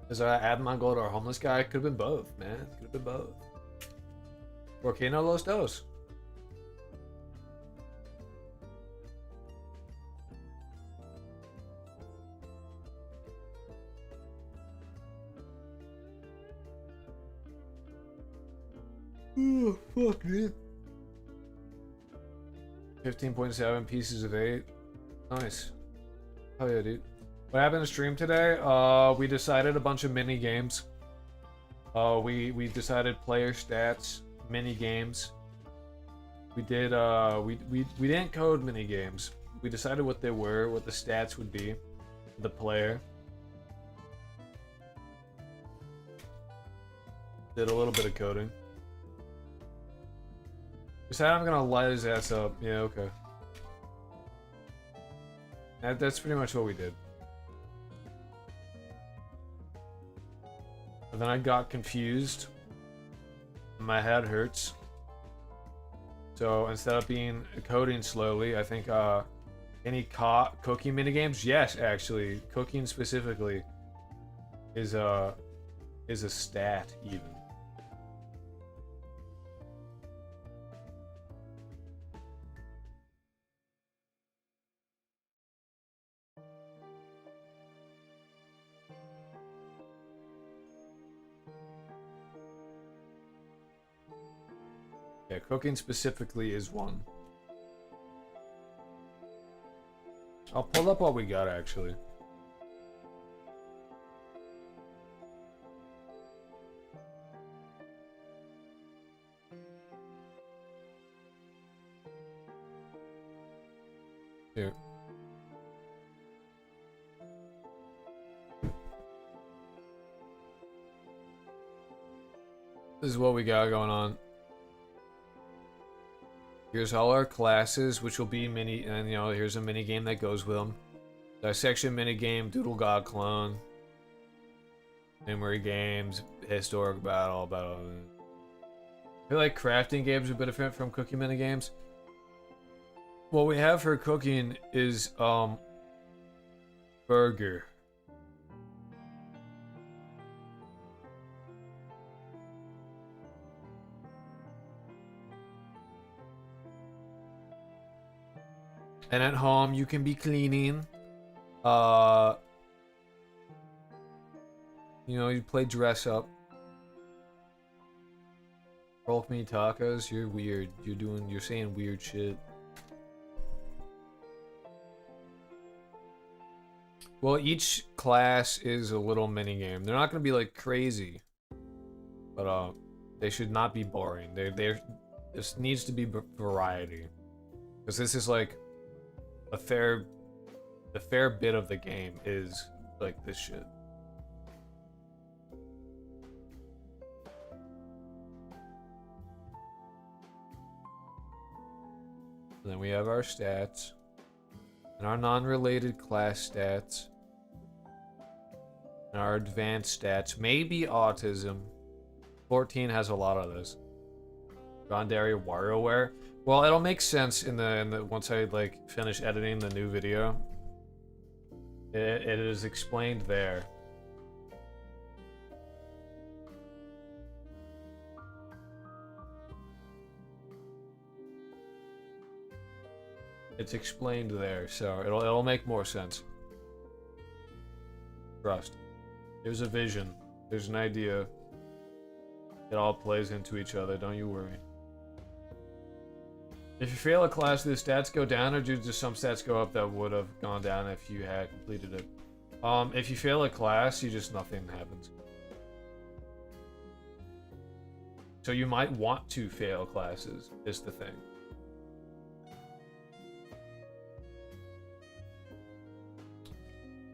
Is our admin gold our homeless guy? Could have been both, man. Could have been both. Volcano Los Dos. Oh, fuck, dude. 15.7 pieces of 8. Nice. Oh yeah, dude. What happened to stream today? We decided a bunch of mini games. We decided player stats, mini games. We did we didn't code mini games. We decided what they were, what the stats would be, for the player. Did a little bit of coding. We said I'm gonna light his ass up. Yeah, okay. That's pretty much what we did. But then I got confused. My head hurts. So instead of coding slowly, I think any cooking minigames? Yes, actually, cooking specifically is a stat even. Yeah, cooking specifically is one. I'll pull up what we got actually. Here. This is what we got going on. Here's all our classes, which will be mini, and here's a mini game that goes with them. Dissection mini game, Doodle God clone, memory games, historic battle. I feel like crafting games are benefit from cooking mini games. What we have for cooking is burger. And at home, you can be cleaning. You play dress up. Bulk me tacos. You're weird. You're saying weird shit. Well, each class is a little mini game. They're not gonna be like crazy, but they should not be boring. This needs to be variety, because this is like. The fair bit of the game is like this shit. And then we have our stats and our non-related class stats and our advanced stats. Maybe autism. 14 has a lot of this. Yandere WarioWare. Well, it'll make sense in the once I finish editing the new video. It is explained there. It's explained there, so it'll make more sense. Trust. There's a vision. There's an idea. It all plays into each other, don't you worry. If you fail a class, do the stats go down, or do just some stats go up that would have gone down if you had completed it? If you fail a class, nothing happens. So you might want to fail classes, is the thing.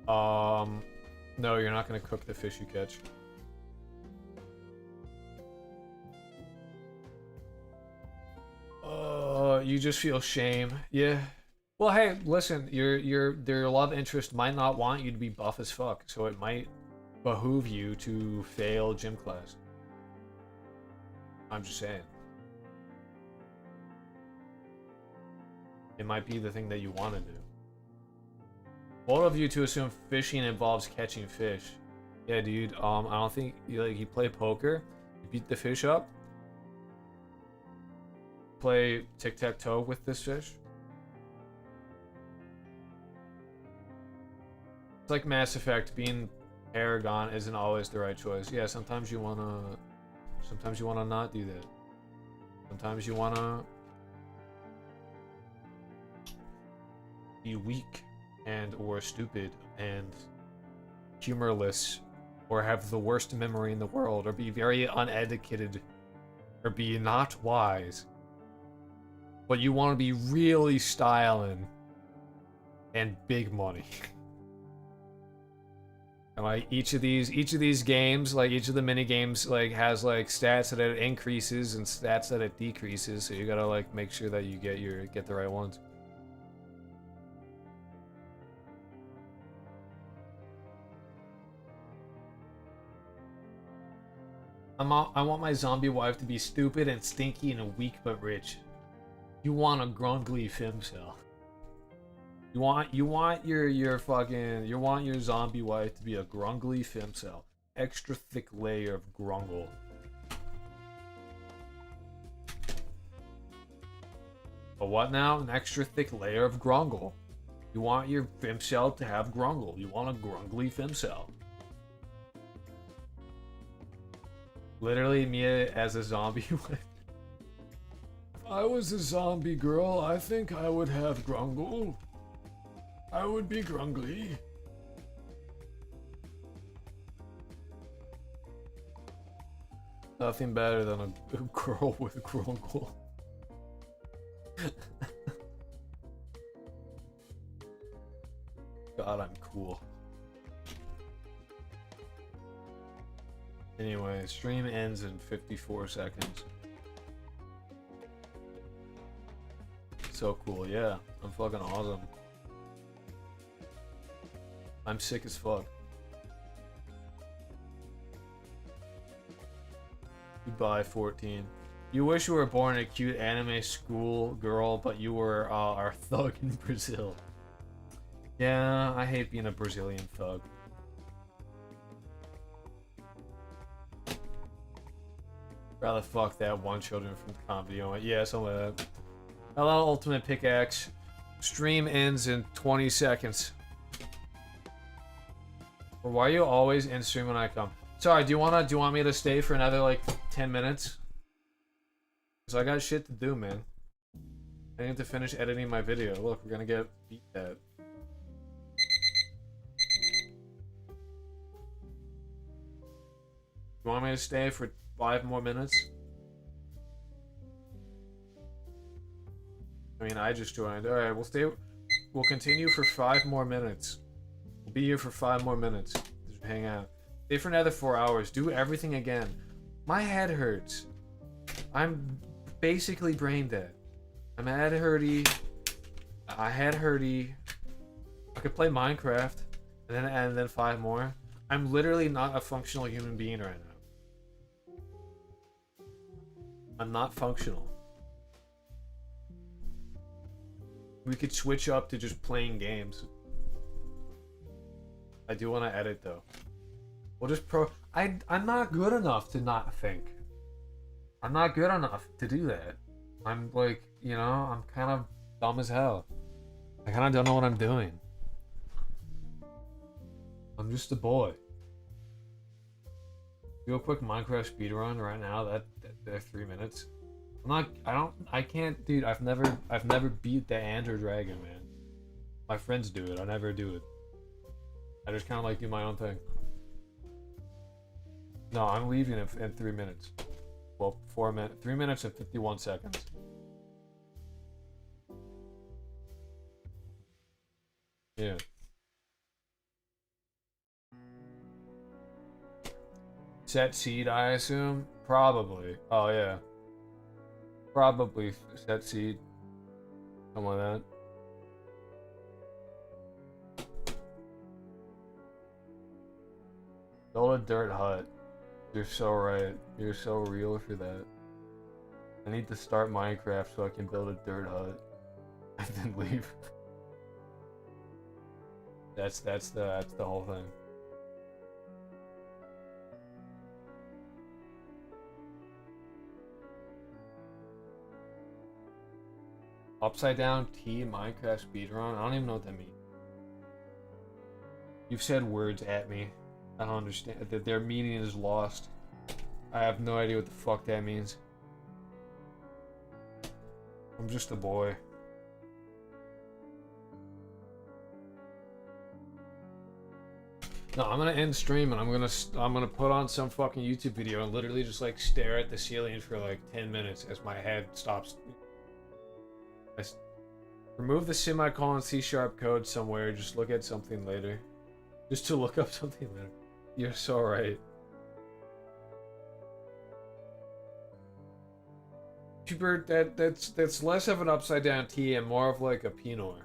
No, you're not gonna cook the fish you catch. You just feel shame. Yeah. Well, hey, listen, your love interest might not want you to be buff as fuck, so it might behoove you to fail gym class. I'm just saying. It might be the thing that you want to do. Bold of you to assume fishing involves catching fish. Yeah, dude. I don't think you play poker. You beat the fish up. Play tic-tac-toe with this fish. It's like Mass Effect. Being Paragon isn't always the right choice. Yeah, sometimes you wanna not do that. Sometimes you wanna be weak and or stupid and humorless or have the worst memory in the world or be very uneducated or be not wise. But you want to be really styling and big money. And like each of these games, like each of the mini games, like has like stats that it increases and stats that it decreases. So you gotta like make sure that you get the right ones. I want my zombie wife to be stupid and stinky and weak but rich. You want a grumbly femcel. You want your zombie wife to be a grumbly femcel. Extra thick layer of grungle. But what now? An extra thick layer of grungle. You want your femcel to have grungle. You want a grumbly femcel. Literally me as a zombie. If I was a zombie girl, I think I would have grungle. I would be grungly. Nothing better than a girl with grungle. God, I'm cool. Anyway, stream ends in 54 seconds. So cool, yeah. I'm fucking awesome. I'm sick as fuck. Goodbye, 14. You wish you were born a cute anime school girl, but you were our thug in Brazil. Yeah, I hate being a Brazilian thug. Rather fuck that one children from comedy. Yeah, something like that. Hello, Ultimate Pickaxe. Stream ends in 20 seconds. Or why are you always in stream when I come? Sorry, do you want me to stay for another like 10 minutes? Cause I got shit to do, man. I need to finish editing my video. Look, we're gonna get beat at. You want me to stay for 5 more minutes? I mean, I just joined. Alright, we'll continue for 5 more minutes. We'll be here for 5 more minutes. Just hang out. Stay for another 4 hours. Do everything again. My head hurts. I'm basically brain dead. I'm head hurty. I head hurty. I could play Minecraft. And then 5 more. I'm literally not a functional human being right now. I'm not functional. We could switch up to just playing games. I do want to edit though. We'll just I'm not good enough to not think. I'm not good enough to do that. I'm like, you know, I'm kind of dumb as hell. I kind of don't know what I'm doing. I'm just a boy. Do a quick Minecraft speedrun right now. That 3 minutes. I can't, dude. I've never beat the Ender Dragon, man. My friends do it. I never do it. I just kind of like do my own thing. No, I'm leaving in 3 minutes. Well, 4 minutes. 3 minutes and 51 seconds. Yeah. Set seed, I assume? Probably. Oh, yeah. Probably set seed. Something like that. Build a dirt hut. You're so right. You're so real for that. I need to start Minecraft so I can build a dirt hut and then leave. That's the whole thing. Upside down T Minecraft speedrun? I don't even know what that means. You've said words at me. I don't understand. That their meaning is lost. I have no idea what the fuck that means. I'm just a boy. No, I'm gonna end stream and I'm gonna put on some fucking YouTube video and literally just like stare at the ceiling for like 10 minutes as my head stops. Remove the semicolon C# code somewhere. Just look at something later. Just to look up something later. You're so right. Hubert, that's less of an upside down T and more of like a Pinot.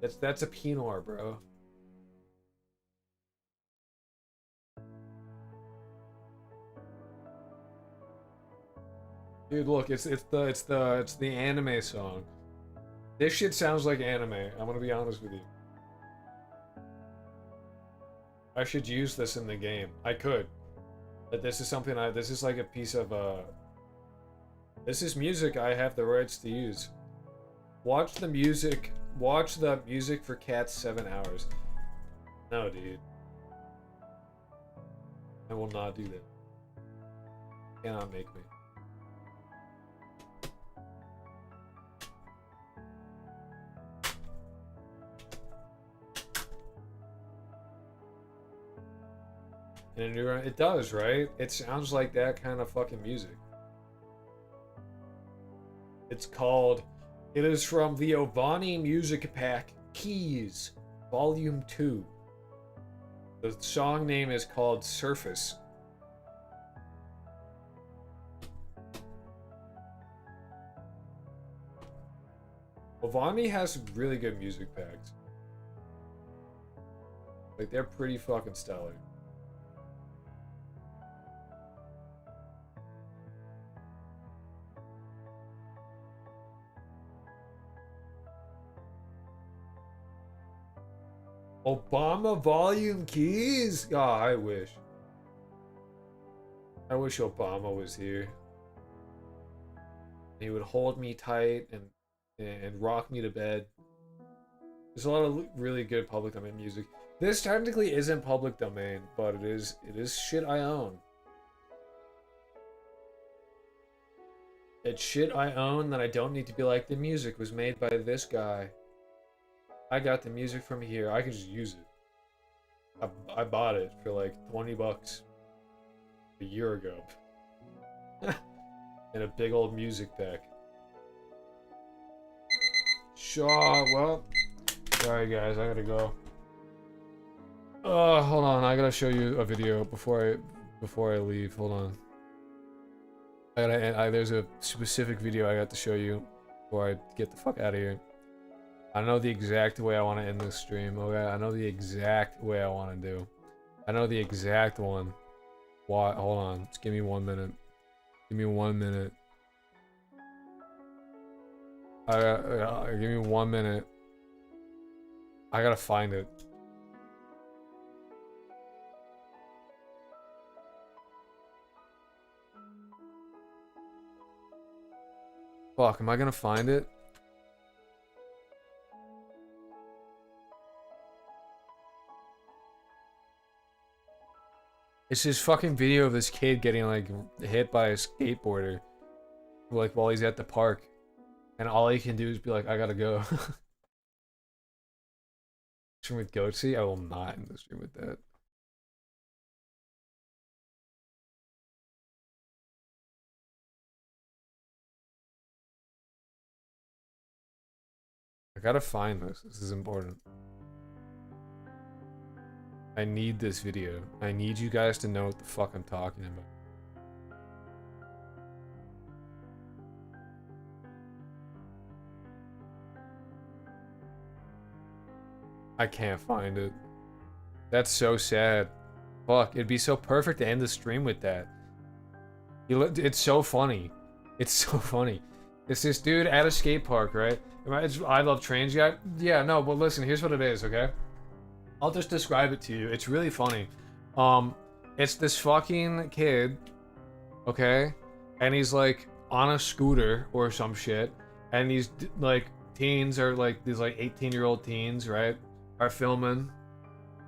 That's a Pinot, bro. Dude, look, it's the anime song. This shit sounds like anime. I'm gonna be honest with you. I should use this in the game. I could. But this is something this is like a piece of this is music I have the rights to use. Watch the music for Cats 7 hours. No, dude. I will not do that. Cannot make me. And it does, right? It sounds like that kind of fucking music. It is from the Ovani Music Pack Keys, Volume 2. The song name is called Surface. Ovani has really good music packs. Like, they're pretty fucking stellar. Obama volume keys? Oh, I wish. I wish Obama was here. He would hold me tight and rock me to bed. There's a lot of really good public domain music. This technically isn't public domain, but it is shit I own. It's shit I own that I don't need to be like, the music was made by this guy. I got the music from here. I can just use it. I bought it for like 20 bucks a year ago. In a big old music pack. Sure, well, sorry guys, I gotta go. Hold on, I gotta show you a video before I leave. Hold on. There's a specific video I got to show you before I get the fuck out of here. I know the exact way I want to end this stream, okay? I know the exact way I want to do. I know the exact one. Why? Hold on. Just give me 1 minute. Give me 1 minute. Give me 1 minute. I gotta find it. Fuck, am I gonna find it? It's this fucking video of this kid getting like hit by a skateboarder, like while he's at the park, and all he can do is be like, "I gotta go." Stream with Goatsy? I will not end the stream with that. I gotta find this. This is important. I need this video. I need you guys to know what the fuck I'm talking about. I can't find it. That's so sad. Fuck, it'd be so perfect to end the stream with that. It's so funny. It's so funny. It's this dude at a skate park, right? I love trains guy. Yeah, no, but listen, here's what it is, okay? I'll just describe it to you. It's really funny. It's this fucking kid, okay? And he's like on a scooter or some shit, and these like teens are like these like 18-year-old teens, right? Are filming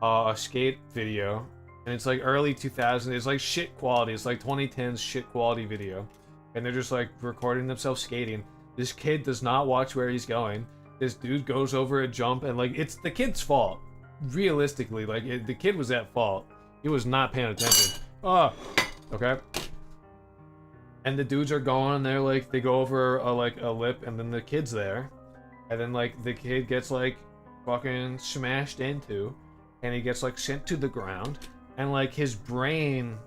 a skate video, and it's like early 2000s. It's like shit quality. It's like 2010s shit quality video, and they're just like recording themselves skating. This kid does not watch where he's going. This dude goes over a jump, and like it's the kid's fault. Realistically, like the kid was at fault. He was not paying attention. Oh, okay. And the dudes are going, and they're like, they go over a lip, and then the kid's there, and then like the kid gets like fucking smashed into, and he gets like sent to the ground, and like his brain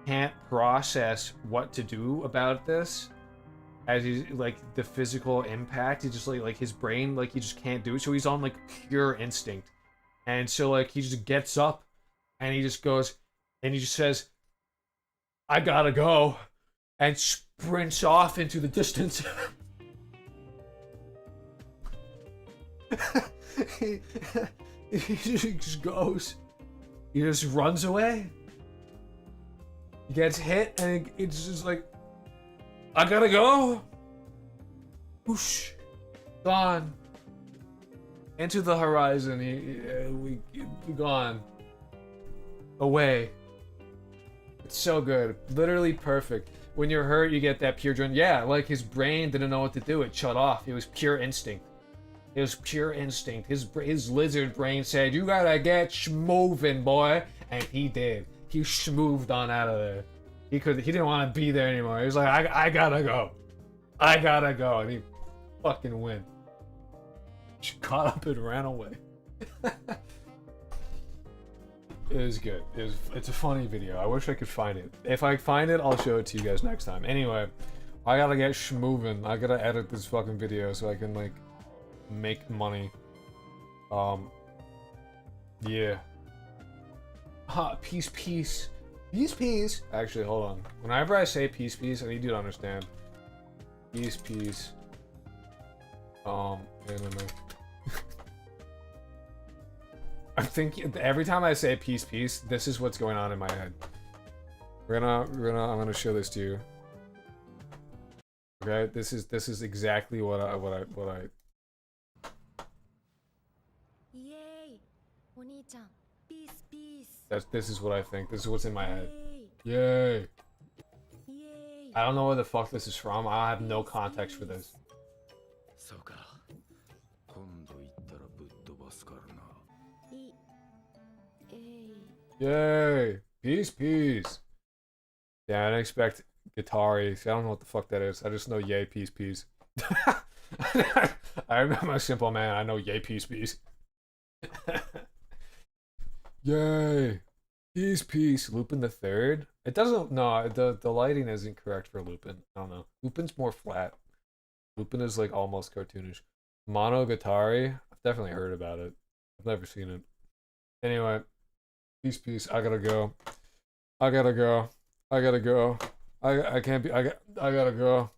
can't process what to do about this, as he's like the physical impact. He just like his brain, like he just can't do it, so he's on like pure instinct, and so like he just gets up, and he just goes, and he just says, "I gotta go," and sprints off into the distance. he just goes. He just runs away. He gets hit, and it's just like, "I gotta go." Whoosh, gone into the horizon. We gone away. It's so good, literally perfect. When you're hurt, you get that pure adrenaline. Yeah, like his brain didn't know what to do. It shut off. It was pure instinct. It was pure instinct. His lizard brain said, "You gotta get schmoving, boy," and he did. He schmooved on out of there. He didn't want to be there anymore. He was like, I gotta go. I gotta go," and he fucking went. She caught up and ran away. It was good. It's a funny video. I wish I could find it. If I find it, I'll show it to you guys next time. Anyway, I gotta get schmoving. I gotta edit this fucking video so I can like make money. Yeah. Peace. Actually, hold on. Whenever I say peace, I need you to understand. Peace. Anime. I'm thinking every time I say peace, this is what's going on in my head. I'm gonna show this to you. Okay, this is exactly what I. Yay! Oni-chan, peace. This is what I think. This is what's in my head. Yay! Yay! I don't know where the fuck this is from. I have no context for this. Yay! Peace. Yeah, I didn't expect Guitari. See, I don't know what the fuck that is. I just know yay, peace. I'm a simple man. I know yay, peace. Yay! Peace. Lupin the Third? It doesn't. No, the lighting isn't correct for Lupin. I don't know. Lupin's more flat. Lupin is like almost cartoonish. Monogatari? I've definitely heard about it. I've never seen it. Anyway. Peace. I gotta go. I can't be. I gotta go.